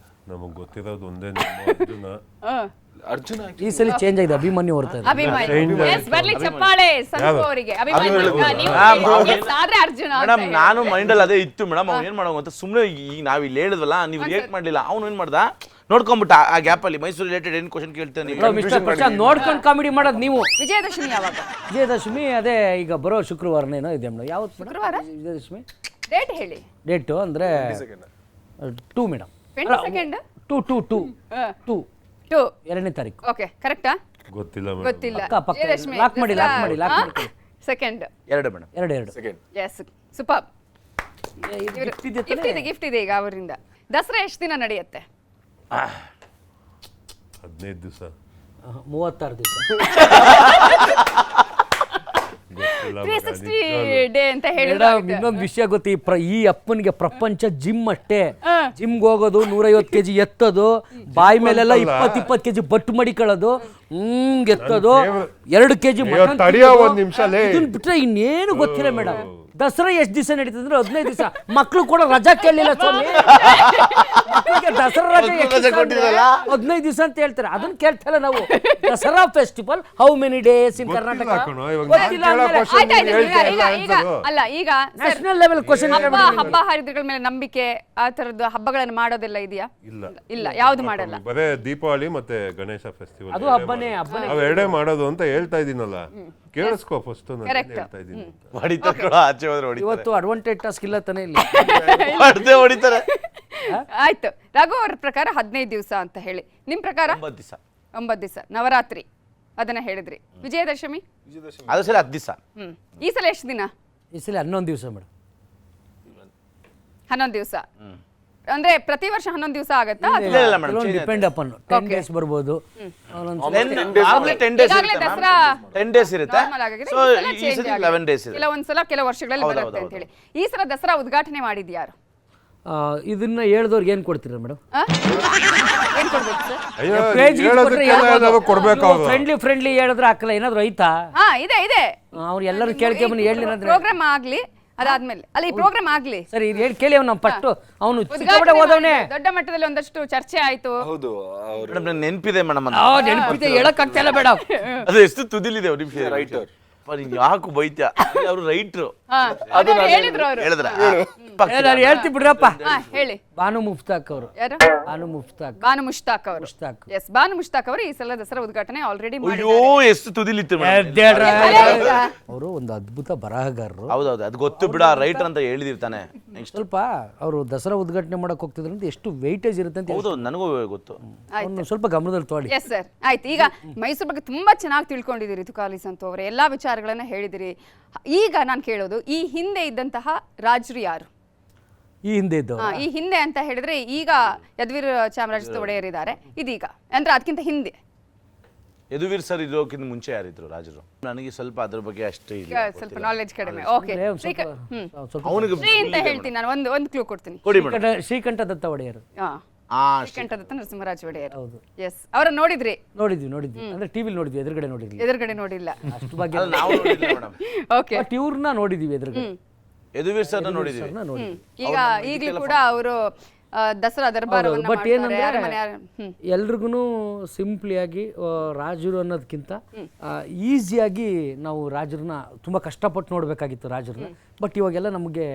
ನಮಗ್ ಗೊತ್ತಿರೋದು ಒಂದೇ ನಮ್ಮ ಅರ್ಜುನ. ಆ, ಅರ್ಜುನ ಈ ಸಲ ಚೇಂಜ್ ಆಗಿದೆ, ಅಭಿಮನ್ಯು ಹೊರತಾ ಇದೆ. ಅಭಿಮನ್ಯು. Yes, ಬರ್ಲಿ ಚಪ್ಪಾಳೆ ಸಂತು ಅವರಿಗೆ. ಅಭಿಮನ್ಯು ನೀವು yes ಆದ್ರೆ ಅರ್ಜುನ ಅಂತ ಮೇಡಮ್ ಹೇಳಿ. ನಾನು ಮೈಂಡಲ್ಲಿ ಅದೇ ಇತ್ತು ಮೇಡಮ್. ಅವ್ನು ಏನ್ ಮಾಡೋ ಅಂತ ಸುಮ್ಮನೆ ಈಗ ನಾವ್ ಇಲ್ಲಿ ಹೇಳಿದ್ವಲ್ಲ, ನೀವು ರಿಯಾಕ್ಟ್ ಮಾಡ್ಲಿಲ್ಲ. ಅವ್ನು ಏನ್ ಮಾಡ್ದ ನೋಡ್ಕೊಂಡ್ಬಿಟ್ಟ ಆ ಗ್ಯಾಪ್ ಅಲ್ಲಿ ಮೈಸೂರು ರಿಲೇಟೆಡ್ ಏನ್ ಕ್ವಶನ್ ಕೇಳ್ತಾನೆ ನೀವು. ಮಿಸ್ಟರ್ ಪ್ರಶಾಂತ್ ನೋಡ್ಕೊಂಡು ಕಾಮಿಡಿ ಮಾಡೋದು ನೀವು. ವಿಜಯದಶಮಿ ಯಾವಾಗ? ವಿಜಯದಶಮಿ ಅದೇ ಈಗ ಬರೋ ಶುಕ್ರವಾರನೇನೋ ಇದೆ ಮೇಡಮ್. ಯಾವತ್ತು ಶುಕ್ರವಾರ? ವಿಜಯದಶಮಿ ಡೇಟ್ ಹೇಳಿ. ಡೇಟು ಅಂದರೆ 2 ಮೇಡಮ್. 22nd? 2 2 2ನೇ ತಾರೀಕು. ಓಕೆ ಕರೆಕ್ಟಾ? ಗೊತ್ತಿಲ್ಲ ಮೇಡಮ್. ಗೊತ್ತಿಲ್ಲ. ಪಕ್ಕ, ಪಕ್ಕ. ಲಾಕ್ ಮಾಡಿ, ಲಾಕ್ ಮಾಡಿ, ಲಾಕ್ ಮಾಡಿ. ಸೆಕೆಂಡ್. ಎರಡು madam. 2 second. Yes super. Gift ಇದೆ ಈಗ ಅವರಿಂದ. ದಸರಾ ಎಷ್ಟು ದಿನ ನಡೆಯುತ್ತೆ? 15 ದಿವಸ. 36 ದಿವಸ. 360 ಡೇ ಅಂತ ಹೇಳಿದ್ರೆ ಮೇಡಮ್, ಇನ್ನೊಂದು ವಿಷಯ ಗೊತ್ತಿ, ಈ ಅಪ್ಪನಿಗೆ ಪ್ರಪಂಚ ಜಿಮ್ ಅಷ್ಟೇ. ಜಿಮ್ಗೆ ಹೋಗೋದು, 150 kg ಎತ್ತೋದು, ಬಾಯಿ ಮೇಲೆಲ್ಲ 20 kg ಬಟ್ಟು ಮಡಿಕೊಳ್ಳೋದು, ಎತ್ತೋದು, 2 kg ತಡಿಯೋ ಒಂದ್ ನಿಮಿಷ ಲೇ. ಇದನ್ನ ಬಿಟ್ರೆ ಇನ್ನೇನು ಗೊತ್ತಿಲ್ಲ ಮೇಡಮ್. ದಸರಾ ಎಷ್ಟು ದಿವಸ ನಡೀತದೆ ಅಂದ್ರೆ 15 ದಿವಸ. ಮಕ್ಕಳು ಕೂಡ ರಜಾ ಕೇಳಲಿಲ್ಲ ಸ್ವಾಮಿ. ಮಕ್ಕಳಿಗೆ ದಸರಾ ರಜೆ 15 ದಿವಸ ಅಂತ ಹೇಳ್ತಾರೆ. ಅದನ್ನ ಕೇಳ್ತಾ ಇಲ್ಲ ನಾವು. Dasara festival how many days in Karnataka? ಅಲ್ಲ ಈಗ ನ್ಯಾಷನಲ್ ಲೆವೆಲ್ ಕ್ವಶನ್. ಹಬ್ಬ ಹರಿದಿಗಳ ಮೇಲೆ ನಂಬಿಕೆ, ಆ ತರದ್ದು ಹಬ್ಬಗಳನ್ನ ಮಾಡೋದೆಲ್ಲ ಇದೆಯಾ? ಇಲ್ಲ ಇಲ್ಲ, ಯಾವ್ದು ಮಾಡಲ್ಲ. ಬರೇ ದೀಪಾವಳಿ ಮತ್ತೆ ಗಣೇಶ ಫೆಸ್ಟಿವಲ್ ಅದು ಹಬ್ಬನೇ. ಅವೆರಡೇ ಮಾಡೋದು ಅಂತ ಹೇಳ್ತಾ ಇದೀನಲ್ಲ. ಕೇಳಿಸ್ಕೋ ಫಸ್ಟ್. ನಾನು ಹೇಳ್ತಾ ಇದ್ದೀನಿ. ಹೊಡಿತಾರೆ ಆಚೆ ಹೋದ್ರೆ ಹೊಡಿತಾರೆ. ಇವತ್ತು ಅಡ್ವಾಂಟೇಜ್ ಟಾಸ್ಕ್ ಇಲ್ಲ ತಾನೇ ಇಲ್ಲಿ. ಹೊಡಿತಾರೆ. ಆಯ್ತು, ರಘು ಅವ್ರ ಪ್ರಕಾರ 15 ದಿವಸ ಅಂತ ಹೇಳಿ. ನಿಮ್ ಪ್ರಕಾರ 9 ದಿವಸ. 9 ದಿವಸ. ನವರಾತ್ರಿ ಅದನ್ನ ಹೇಳಿದ್ರಿ. ವಿಜಯದಶಮಿ ಅದು ಸಲ 10 ದಿವಸ. ಈ ಸಲ ಎಷ್ಟು ದಿನ? ಈ ಸಲ 11 ದಿವಸ ಮೇಡಮ್. 11 ದಿವಸ ಅಂದ್ರೆ ಪ್ರತಿ ವರ್ಷ 11 ದಿವಸ ಆಗತ್ತಾ? ಇಲ್ಲ ಇಲ್ಲ ಮೇಡಮ್, ಡಿಪೆಂಡ್ ಅಪಾನ್ 10 ಡೇಸ್ ಬರ್ಬೋದು. ಆಗ್ಲೇ 10 ಡೇಸ್ ಈಗಾಗ್ಲೇ ಇರುತ್ತೆ ದಸರಾ 10 ಡೇಸ್ ಇರುತ್ತೆ. normal ಆಗಿದೆ. ಸೊ ಈ ಸಲ ಈ change ಸಲ ಆಗಿದೆ. 11 ಡೇಸ್ ಇದೆ. ಕೆಲವೊಂದ್ಸಲ ಕೆಲವು ವರ್ಷಗಳಲ್ಲಿ ಬರುತ್ತೆ ಅಂತ ಹೇಳಿ. ಈ ಸಲ ದಸರಾ ಉದ್ಘಾಟನೆ ಮಾಡಿದ್ಯಾರು? ಇದನ್ನ ಹೇಳ್ದವ್ರಿಗೆ ಏನ್ ಕೊಡ್ತೀರಾ ಮೇಡಮ್? ಏನ್ ಕೊಡ್ಬೇಕು ಸರ್? ಅಯ್ಯೋ, ಹೇಳೋದಕ್ಕೆ ಕೊಡ್ಬೇಕು ಅವ್ರು. ಫ್ರೆಂಡ್ಲಿ ಹೇಳಿದ್ರೆ ಹಾಕಲ್ಲ, ಏನಾದ್ರು ಐತಾ? ಹಾ ಇದೆ ಇದೆ. ಅವ್ರು ಎಲ್ಲರೂ ಕೇಳ್ಕೊಂಬನಿ ಹೇಳಿದ್ರೆ ಪ್ರೋಗ್ರಾಮ್ ಆಗ್ಲಿ, ಅದಾದ್ಮೇಲೆ ಅಲ್ಲ ಈ ಪ್ರೋಗ್ರಾಮ್ ಆಗ್ಲಿ. ಸರಿ, ಇದು ಹೇಳಿ ಕೇಳಿ. ಅವ್ನು ಫಸ್ಟ್ ಅವನು ಉದ್ಘಾಟನೆ ಓದವನೇ. ದೊಡ್ಡ ಮಟ್ಟದಲ್ಲಿ ಒಂದಷ್ಟು ಚರ್ಚೆ ಆಯ್ತು. ಹೌದು, ಅವರು ಮೇಡಮ್ ನನಗೆ ನೆನಪಿದೆ ಮೇಡಮ್. ನೆನಪಿದೆ, ಹೇಳಕ್ಕಾಗ್ತಾ ಇಲ್ಲ ಮೇಡಮ್. ಅದು ಎಷ್ಟು ತುದಿಲಿದೆ ಅವ್ರ ನಿಮಿಷ. ರೈಟರ್ ಯಾಕು ಬೈತ್ಯ? ಅವರು ರೈಟ್ರು ಅದನ್ನ ಹೇಳಿದ್ರು ಅವರು. ಹೇಳಿದ್ರ ನಾನು ಹೇಳ್ತೀನಿ ಬಿಡ್ರಪ್ಪ. ಹೇಳಿ. ಬಾನು ಮುಫ್ತಾಕ್ ಅವರು. ಯಾರು? ಬಾನು ಮುಫ್ತಾಕ್. ಬಾನು ಮುಷ್ತಾಕ್ ಅವರು. ಮುಷ್ತಾಕ್. ಎಸ್, ಬಾನು ಮುಷ್ತಾಕ್ ಅವರು ಈ ಸಲ ದಸರಾ ಉದ್ಘಾಟನೆ ಆಲ್ರೆಡಿ ಅಯ್ಯೋ ಎಷ್ಟು ತುದಿಲಿತ್ತು ಅವರು ಒಂದು ಅದ್ಭುತ ಬರಹಗಾರರು. ಹೌದೌದು, ಅದು ಗೊತ್ತು ಬಿಡ. ರೈಟರ್ ಅಂತ ಹೇಳಿದಿರ್ತಾನೆ. ನೆಕ್ಸ್ಟ್ ಸ್ವಲ್ಪ ಅವರು ದಸರಾ ಉದ್ಘಾಟನೆ ಮಾಡಕ್ ಹೋಗ್ತಿದ್ರು ಅಂತ ಎಷ್ಟು ವೆಯ್ಟೇಜ್ ಇರುತ್ತೆ ಅಂತ ಹೌದು, ನನಗೂ ಗೊತ್ತು. ಅವ್ನು ಸ್ವಲ್ಪ ಗಮನದಲ್ಲಿ ತೊಗೊಳ್ಳಿ. Yes sir. ಆಯ್ತು, ಈಗ ಮೈಸೂರು ಬಗ್ಗೆ ತುಂಬಾ ಚೆನ್ನಾಗಿ ತಿಳ್ಕೊಂಡಿದ್ದೀರಿ ತುಕಾಲಿ ಸಂತು ಅವರೇ. ಎಲ್ಲಾ ವಿಚಾರಗಳನ್ನ ಹೇಳಿದಿರಿ. ಈಗ ನಾನು ಕೇಳೋದು, ಈ ಹಿಂದೆ ಇದ್ದಂತಹ ರಾಜರು ಯಾರು? ಈ ಹಿಂದೆ ಇದ್ದು ಈ ಹಿಂದೆ ಅಂತ ಹೇಳಿದ್ರೆ ಈಗ ಯದುವೀರ್ ಚಾಮರಾಜ ಒಡೆಯರ್ ಇದ್ದಾರೆ. ಇದೀಗ ಅಂದ್ರೆ ಅದಕ್ಕಿಂತ ಹಿಂದೆ ಯದುವೀರ್ ಸರ್ ಇರೋಕ್ಕಿಂತ ಮುಂಚೆ ಯಾರಿದ್ರು ರಾಜರು? ನನಗೆ ಸ್ವಲ್ಪ ಅದ್ರ ಬಗ್ಗೆ ಅಷ್ಟೇ ಇಲ್ಲ, ಸ್ವಲ್ಪ ನಾಲೆಜ್ ಕಡಿಮೆ. ಓಕೆ, ಅವನಿಗೆ ಶ್ರೀ ಅಂತ ಹೇಳ್ತೀನಿ ನಾನು. ಒಂದು ಕ್ಲೂ ಕೊಡ್ತೀನಿ. ಕೊಡಿ ಮೇಡಮ್. ಶ್ರೀಕಂಠ ದತ್ತ ಒಡೆಯರು. ಶ್ರೀಕಂಠದತ್ತ ನರಸಿಂಹರಾಜ ಒಡೆಯರ್. ಎಸ್, ಅವರ ನೋಡಿದ್ರಿ? ನೋಡಿದ್ವಿ ಅಂದ್ರೆ ಟಿವಿಲಿ ನೋಡಿದ್ವಿ, ಎದುರುಗಡೆ ನೋಡಿಲ್ಲ. ಅಷ್ಟು ಬಗ್ಗೆ ನಾವು ನೋಡಿದ್ವಿ ಮೇಡಮ್. ಓಕೆ, ಬಟ್ ಇವ್ರನ್ನ ನೋಡಿದೀವಿ ಎದುರುಗಡೆ. ಯದುವೀರ್ ಸರ್ನ ನೋಡಿದೀವಿ. ಈಗ ಈಗಲೂ ಕೂಡ ಅವರು ದಸರಾ ದರ್ಬಾರವನ್ನ ಬಟ್ ಏನಂದ್ರೆ ಮಾಡ್ತಾರೆ. ಎಲ್ರಿಗೂ ಸಿಂಪ್ಲಿಯಾಗಿ ರಾಜರು ಅನ್ನೋದಕ್ಕಿಂತ ಈಸಿಯಾಗಿ ನಾವು ರಾಜರನ್ನ ತುಂಬಾ ಕಷ್ಟಪಟ್ಟು ನೋಡ್ಬೇಕಾಗಿತ್ತು. ರಾಜರನ್ನ ಬಟ್ ಇವಾಗೆಲ್ಲ ನಮಗೆ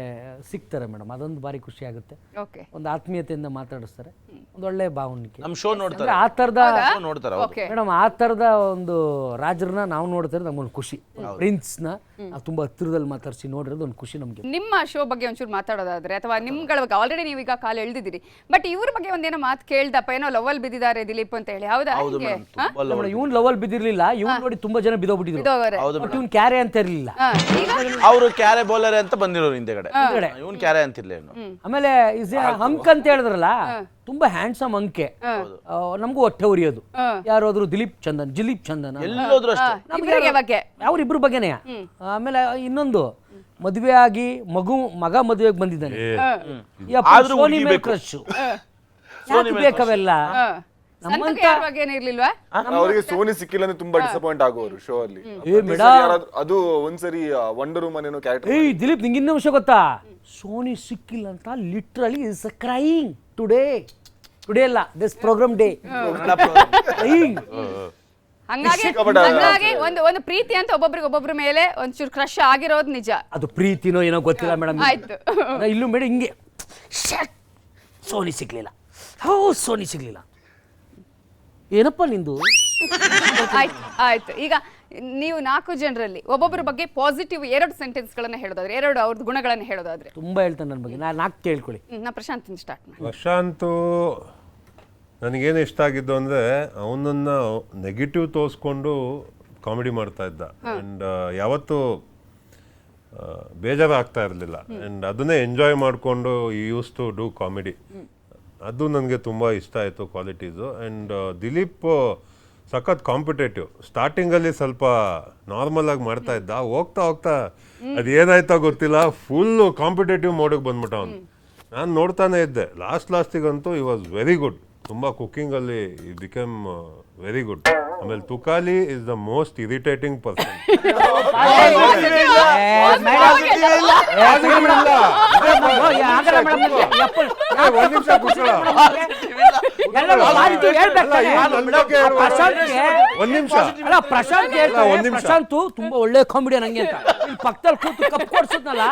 ಸಿಗ್ತಾರೆ ಮೇಡಮ್, ಅದೊಂದು ಭಾರಿ ಖುಷಿ ಆಗುತ್ತೆ. ಓಕೆ ಒಂದು ಆತ್ಮೀಯತೆಯಿಂದ ಮಾತಾಡಿಸ್ತಾರೆ, ಒಂದು ಒಳ್ಳೆ ಭಾವನಿಕೆ. ನಮ್ಮ ಶೋ ನೋಡ್ತಾರೆ, ಆ ಥರದ ನೋಡ್ತಾರೆ ಓಕೆ ಮೇಡಮ್, ಆ ಥರದ ಒಂದು ರಾಜರನ್ನ ನಾವು ನೋಡ್ತಾರೆ, ನಮ್ಗೊಂದು ಖುಷಿ. ಪ್ರಿನ್ಸ್ನ ನಾವು ತುಂಬ ಹತ್ತಿರದಲ್ಲಿ ಮಾತಾಡಿಸಿ ನೋಡಿರೋದು ಒಂದು ಖುಷಿ ನಮಗೆ. ನಿಮ್ಮ ಶೋ ಬಗ್ಗೆ ಒಂಚೂರು ಮಾತಾಡೋದಾದ್ರೆ, ಅಥವಾ ನಿಮ್ಗಳ ಬಗ್ಗೆ ಆಲ್ರೆಡಿ ನೀವೀಗ ಕಾಲು ಎಳ್ದಿದ್ದೀರಿ, ಬಟ್ ಇವ್ರ ಬಗ್ಗೆ ಒಂದೇನೋ ಮಾತು ಕೇಳ್ದಪ್ಪ, ಏನೋ ಲವಲ್ ಬಿದ್ದಿದ್ದಾರೆ ದಿಲೀಪ್ ಅಂತ ಹೇಳಿ, ಹೌದಾ? ಹಿಂಗೆ? ಹಾ? ಇವ್ನು ಲವಲ್ ಬಿದ್ದಿರ್ಲಿಲ್ಲ, ಇವ್ನು ನೋಡಿ ತುಂಬಾ ಜನ ಬಿದ್ದೋಗ್ಬಿಟ್ಟಿದ್ರು. ಬಿದ್ದೋಗವ್ರೆ. ಬಟ್ ಇವ್ನು ಕ್ಯಾರೆ ಅಂತ ಇರಲಿಲ್ಲ. ಹಾ, ಈಗ ಅವರು ಕ್ಯಾರೆ ಬೌಲರ್ ಅಂತ ಬಂದಿರೋರು ಹಿಂದೆಗಡೆ, ಇವನ್ ಕ್ಯಾರೆ ಅಂತಿರ್ಲಿ ಇವನು. ಆಮೇಲೆ ಅಂಕ್ ಅಂತ ಹೇಳಿದ್ರಲ್ಲ, ತುಂಬಾ ಹ್ಯಾಂಡ್ಸಮ್ ಅಂಕೆ, ನಮಗೂ ಹೊಟ್ಟೆ ಉರಿಯೋದು. ಯಾರಾದ್ರು ದಿಲೀಪ್ ಚಂದನ್ ಎಲ್ಲೋದ್ರು ಅಷ್ಟೇ. ಇಬ್ರಿಗೆ ಬಗ್ಗೆ ಅವ್ರಿಬ್ರು ಬಗ್ಗೆನೇ. ಆಮೇಲೆ ಇನ್ನೊಂದು ಮದುವೆ ಆಗಿ ಮಗ ಮದುವೆಗೆ ಬಂದಿದ್ದಾನೆ, ಆದ್ರೂ ಸೋನಿ ಮೇಲೆ ಮುಗಿಬೇಕು. ಕ್ರಶ್. ಯಾಕೆ ಬೇಕಾವೆಲ್ಲ? ಸಂತಕ್ಕೆ ಯಾರ ಬಗ್ಗೆ ಏನಿರ್ಲಿಲ್ವಾ? ಅವರಿಗೆ ಸೋನಿ ಸಿಕ್ಕಿಲ್ಲ ಅಂದ್ರೆ ತುಂಬಾ ಡಿಸಪಾಯಿಂಟ್ ಆಗೋರು ಶೋ ಅಲ್ಲಿ. ಅದು ಒಂದ್ಸರಿ ವಂಡರ್ ವುಮನ್ ಏನೋ ಕ್ಯಾರೆಕ್ಟರ್. ಏಯ್ ದಿಲೀಪ್, ನಿಂಗೆ ಇನ್ನೂ ವಿಷಯ ಗೊತ್ತಾ? ಸೋನಿ ಸಿಕ್ಕಿಲ್ಲ ಅಂತ ಲಿಟ್ರಲಿ ಇಸ್ ಕ್ರೈಯಿಂಗ್ ಟುಡೇ ಅಲ್ಲ, ದಿಸ್ ಪ್ರೋಗ್ರಾಮ್ ಡೇ ಕ್ರೈಯಿಂಗ್. ಹಂಗಾಗಿ ಒಂದು ಪ್ರೀತಿ ಅಂತ ಒಬ್ಬೊಬ್ರ ಮೇಲೆ ಒಂಚೂರು ಕ್ರಶ್ ಆಗಿರೋದು ನಿಜ. ಅದು ಪ್ರೀತಿನೋ ಏನೋ ಗೊತ್ತಿಲ್ಲ ಮೇಡಮ್. ಆಯ್ತು. ಇಲ್ಲೂ ಮೇಡಮ್ ಹಿಂಗೆ ಸೋನಿ ಸಿಗ್ಲಿಲ್ಲ, ಸೋನಿ ಸಿಗ್ಲಿಲ್ಲ, ಏನಪ್ಪ ನಿಂದು? ಆಯ್ತು. ಈಗ ನೀವು 4 ಜನರಲ್ಲಿ ಒಬ್ಬೊಬ್ಬರ ಬಗ್ಗೆ ಪಾಸಿಟಿವ್ 2 ಸೆಂಟೆನ್ಸ್ಗಳನ್ನ ಹೇಳೋದಾದ್ರೆ, 2 ಅವ್ರದ್ದು ಗುಣಗಳನ್ನ ಹೇಳೋದಾದ್ರೆ? ತುಂಬಾ ಹೇಳ್ತಾನೆ ನನ್ನ ಬಗ್ಗೆ, ನಾನು 4 ಕೇಳ್ಕೊಳ್ಳಿ. ನಾ ಪ್ರಶಾಂತ್ ಸ್ಟಾರ್ಟ್ ಮಾಡಿ. ಪ್ರಶಾಂತು ನನಗೇನು ಇಷ್ಟ ಆಗಿದ್ದು ಅಂದರೆ ಅವನನ್ನು ನೆಗೆಟಿವ್ ತೋರಿಸ್ಕೊಂಡು ಕಾಮಿಡಿ ಮಾಡ್ತಾ ಇದ್ದ. ಆ್ಯಂಡ್ ಯಾವತ್ತೂ ಬೇಜಾರಾಗ್ತಾ ಇರಲಿಲ್ಲ, ಆ್ಯಂಡ್ ಅದನ್ನೇ ಎಂಜಾಯ್ ಮಾಡಿಕೊಂಡು ಯೂಸ್ ಟು ಡೂ ಕಾಮಿಡಿ. ಅದು ನನಗೆ ತುಂಬ ಇಷ್ಟ ಆಯಿತು ಕ್ವಾಲಿಟೀಸು. ಆ್ಯಂಡ್ ದಿಲೀಪ್ ಸಖತ್ ಕಾಂಪಿಟೇಟಿವ್. ಸ್ಟಾರ್ಟಿಂಗಲ್ಲಿ ಸ್ವಲ್ಪ ನಾರ್ಮಲ್ ಆಗಿ ಮಾಡ್ತಾ ಇದ್ದ, ಹೋಗ್ತಾ ಅದು ಏನಾಯ್ತೋ ಗೊತ್ತಿಲ್ಲ, ಫುಲ್ಲು ಕಾಂಪಿಟೇಟಿವ್ ಮೋಡಿಗೆ ಬಂದ್ಬಿಟ್ಟ ಅವನು. ನಾನು ನೋಡ್ತಾನೆ ಇದ್ದೆ, ಲಾಸ್ಟಿಗಂತೂ ಈ ವಾಸ್ ವೆರಿ ಗುಡ್. ತುಂಬ ಕುಕ್ಕಿಂಗಲ್ಲಿ ಈ ಬಿಕಮ್ ವೆರಿ ಗುಡ್. ಆಮೇಲೆ Tukali is the most irritating person. Prashanth ತುಂಬಾ ಒಳ್ಳೆ ಕಾಮಿಡಿ ನಂಗೆ ಅಂತ ಇಲ್ಲಿ ಪಕ್ಕದಲ್ಲಿ ಕೂತು ಕಪ್ ಕೊಡ್ಸದ್ನಲ್ಲ.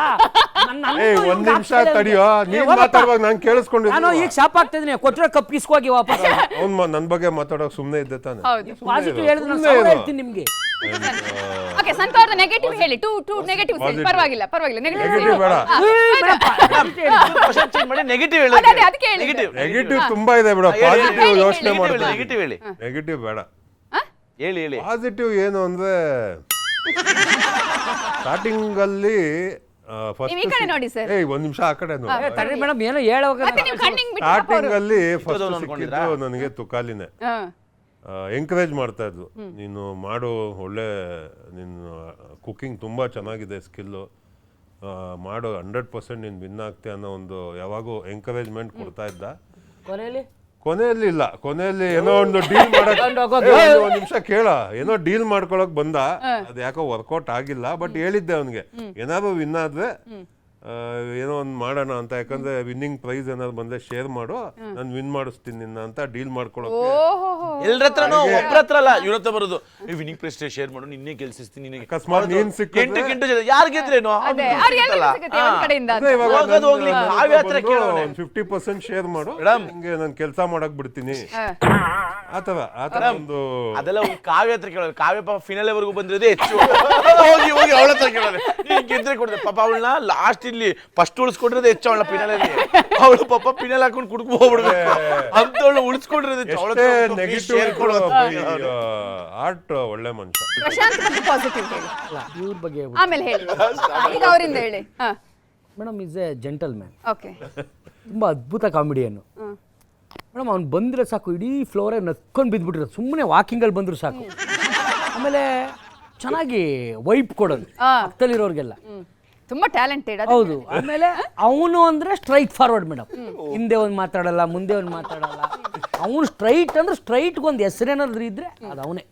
ಒಂದ್ ನಿಮಿಷ ತಡಿಯೋ, ನೀನ್ ಮಾತಾಡುವಾಗ ನಾನು ಕೇಳಿಸ್ಕೊಂಡಿದ್ದೆ. ನಾನು ಈಗ ಶಾಪ್ ಆಗ್ತಿದ್ದೀನಿ, ಕೊಟ್ಟಿರೋ ಕಪ್ ಕಿಸ್ಕೋಗಿ ವಾಪಸ್. ಅವ್ನು ನನ್ನ ಬಗ್ಗೆ ಮಾತಾಡೋಕೆ ಸುಮ್ಮನೆ ಇದ್ದೆ ತಾನೆ. ಪಾಸಿಟಿವ್ ಹೇಳಿದ್ರೆ ನಾನು ಸಾವಿರ ಹೇಳ್ತೀನಿ ನಿಮ್ಗೆ. ಓಕೆ, ಸಂತೋಷ ನೆಗೆಟಿವ್ ಹೇಳಿ. ಟು ನೆಗೆಟಿವ್ ಪರವಾಗಿಲ್ಲ ನೆಗೆಟಿವ್ ಬೇಡ. ನೆಗೆಟಿವ್ ಅದಕ್ಕೆ ಹೇಳಿ. ನೆಗೆಟಿವ್ ತುಂಬಾ ಇದೆ ಬಿಡ, ಪಾಸಿಟಿವ್ ಯೋಚನೆ ಮಾಡ್ತೀನಿ. ನೆಗೆಟಿವ್ ಹೇಳಿ. ನೆಗೆಟಿವ್ ಬೇಡ, ಹೇಳಿ. ಪಾಸಿಟಿವ್ ಏನು ಅಂದ್ರೆ ಸ್ಟಾರ್ಟಿಂಗ್ ಅಲ್ಲಿ ಈ ಕಡೆ ನೋಡಿ ಸರ್. ಒಂದ್ ನಿಮಿಷ ಆ ಕಡೆ ನೋಡಿ ಮೇಡಮ್, ಏನೋ ಹೇಳುವಾಗ ಸ್ಟಾರ್ಟಿಂಗ್ ಅಲ್ಲಿ ಫಸ್ಟ್ ಸಿಕ್ಕಿದ್ದು ನನಗೆ ತುಕಾಲಿನೇ. ಎಂಕರೇಜ್ ಮಾಡ್ತಾ ಇದ್ರು, ನೀನು ಮಾಡು, ಒಳ್ಳೆ ನಿನ್ನ ಕುಕಿಂಗ್ ತುಂಬ ಚೆನ್ನಾಗಿದೆ, ಸ್ಕಿಲ್ಲು ಮಾಡು, 100% ನೀನು ವಿನ್ ಆಗ್ತೀಯ ಅನ್ನೋ ಒಂದು ಯಾವಾಗೂ ಎಂಕರೇಜ್ಮೆಂಟ್ ಕೊಡ್ತಾ ಇದ್ದ. ಕೊನೆಯಲ್ಲಿ ಇಲ್ಲ, ಕೊನೆಯಲ್ಲಿ ಏನೋ ಒಂದು ಡೀಲ್ ಮಾಡಕ್, ಒಂದ್ ನಿಮಿಷ ಕೇಳ, ಏನೋ ಡೀಲ್ ಮಾಡ್ಕೊಳಕ್ ಬಂದ, ಅದು ಯಾಕೋ ವರ್ಕೌಟ್ ಆಗಿಲ್ಲ. ಬಟ್ ಹೇಳಿದ್ದೆ ಅವನಿಗೆ, ಏನಾದ್ರು ವಿನ್ ಆದ್ರೆ ಏನೋ ಒಂದು ಮಾಡೋಣ ಅಂತ, ಯಾಕಂದ್ರೆ ವಿನ್ನಿಂಗ್ ಪ್ರೈಸ್ ಏನಾದ್ರು ಬಂದ್ರೆ ಶೇರ್ ಮಾಡು, ನಾನು ವಿನ್ ಮಾಡಿಸ್ತೀನಿ ನಿನ್ನ ಅಂತ ಡೀಲ್ ಮಾಡ್ಕೊಳಕ್ಕೆ. ಎಲ್ಲರ ಹತ್ರನೂ ಒಬ್ಬರ ಹತ್ರ ಅಲ್ಲ, ಇವ್ರ ಹತ್ರ ಬರೋದು, ವಿನ್ನಿಂಗ್ ಪ್ರೈಸ್ ಶೇರ್ ಮಾಡು, ನಿನ್ನೆ ಗೆಲ್ಸಿಸ್ತೀನಿ, ನಿನಗೆ ಅಕಸ್ಮಾತ್ ನೀನ್ ಸಿಕ್ಕಿದ್ರೆ 8 ಯಾರು ಗೆದ್ರೇನು 50% ಶೇರ್ ಮಾಡು, ನಿಂಗೆ ನಾನು ಕೆಲಸ ಮಾಡಕ್ ಬಿಡ್ತೀನಿ, ಆತರ ಒಂದು. ಅದೆಲ್ಲ ಕಾವ್ಯ ಹತ್ರ ಕೇಳೋದು. ಕಾವ್ಯ ಪಾಪ ಫಿನಾಲೆ ವರೆಗೂ ಬಂದಿರೋದೇ ಹೆಚ್ಚು. ಹೋಗಿ ಅವಳ ಹತ್ರ ಕೇಳೋದು, ಗೆದ್ರೆ ಕೊಡ್ದೆ ಪಾಪ. ಅವಳನ್ನ ಲಾಸ್ಟ್ ಇಲ್ಲಿ ಫಸ್ಟ್ ಉಳಿಸ್ಕೊಂಡಿರೋದೇ ಹೆಚ್ಚು, ಅವಳ ಫಿನಾಲಲ್ಲಿ. ಅವಳು ಪಾಪ ಫಿನಾಲ್ ಹಾಕೊಂಡು ಕುಡ್ಕೊ ಹೋಗ್ಬಿಡ್ಬೇಕು ಅಂತ ಉಳಿಸ್ಕೊಂಡಿರೋದು ಆರ್ಟ್. ಒಳ್ಳೆ ಮನುಷ್ಯ. ಇವ್ರ ಬಗ್ಗೆ ಆಮೇಲೆ ಹೇಳಿ, ಈಗ ಅವರಿಂದ ಹೇಳಿ. Madam is A gentle man, okay, ತುಂಬ ಅದ್ಭುತ ಕಾಮಿಡಿಯನ್ನು. ಮೇಡಮ್ ಅವ್ನು ಬಂದರೆ ಸಾಕು, ಇಡೀ ಫ್ಲೋರೇ ನಕ್ಕೊಂಡು ಬಿದ್ದುಬಿಟ್ಟಿರೋದು, ಸುಮ್ಮನೆ ವಾಕಿಂಗಲ್ಲಿ ಬಂದರೂ ಸಾಕು. ಆಮೇಲೆ ಚೆನ್ನಾಗಿ ವೈಪ್ ಕೊಡೋದು ಪಕ್ಕದಲ್ಲಿರೋರಿಗೆಲ್ಲ, ತುಂಬಾ ಟ್ಯಾಲೆಂಟೆಡ್. ಹೌದು. ಆಮೇಲೆ ಅವನು ಅಂದರೆ ಸ್ಟ್ರೈಟ್ ಫಾರ್ವರ್ಡ್ ಮೇಡಮ್, ಹಿಂದೆ ಒಂದು ಮಾತಾಡಲ್ಲ, ಮುಂದೆ ಒಂದು ಮಾತಾಡಲ್ಲ. ಅವನು ಸ್ಟ್ರೈಟ್ ಅಂದ್ರೆ ಸ್ಟ್ರೈಟ್ಗೆ ಒಂದು ಹೆಸರೇನಾದ್ರು ಇದ್ರೆ ಅದು ಅವನೇ.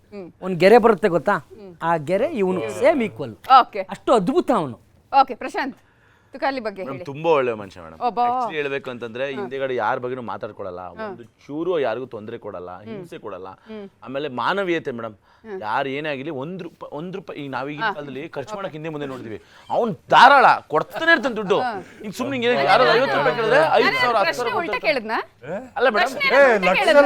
ಒಂದು ಗೆರೆ ಬರುತ್ತೆ ಗೊತ್ತಾ, ಆ ಗೆರೆ ಇವನು ಸೇಮ್ ಈಕ್ವಲ್. ಓಕೆ, ಅಷ್ಟು ಅದ್ಭುತ ಅವನು. ಓಕೆ ಪ್ರಶಾಂತ್. ತುಕಾಲಿ ಬಗ್ಗೆ ಮೇಡಮ್ ಹೇಳಿ. ತುಂಬಾ ಒಳ್ಳೆ ಮನುಷ್ಯ ಮೇಡಮ್. ಒಬ್ಬ- ಆಕ್ಚುಲಿ ಹೇಳ್ಬೇಕು ಅಂತಂದ್ರೆ ಹಿಂದೆಗಡೆ ಯಾರ ಬಗ್ಗೆನೂ ಮಾತಾಡ್ಕೊಳಲ್ಲ, ಒಂದು ಚೂರು ಯಾರಿಗೂ ತೊಂದರೆ ಕೊಡಲ್ಲ, ಹಿಂಸೆ ಕೊಡಲ್ಲ. ಆಮೇಲೆ ಮಾನವೀಯತೆ ಮೇಡಮ್, ಯಾರು ಏನೇ ಆಗಿಲಿ ಒಂದ್ ರೂಪಾಯಿ ಈಗ ನಾವೀಗಿನ ಕಾಲದಲ್ಲಿ ಖರ್ಚು ಮಾಡಕ್ ಹಿಂದೆ ಮುಂದೆ ನೋಡ್ತೀವಿ, ಅವ್ನ್ ಧಾರಾಳ ಕೊಡ್ತಾನೆ ಇರ್ತಾನೆ ದುಡ್ಡು. ಈಗ ಸುಮ್ಮನೆ ಯಾರು 50 ರೂಪಾಯಿ ಕೇಳಿದ್ರೆ 5,000 ಪ್ರಶ್ನೆ ಉಲ್ಟಾ ಕೇಳಿದ್ನಾ? ಅಲ್ಲ ಮೇಡಮ್,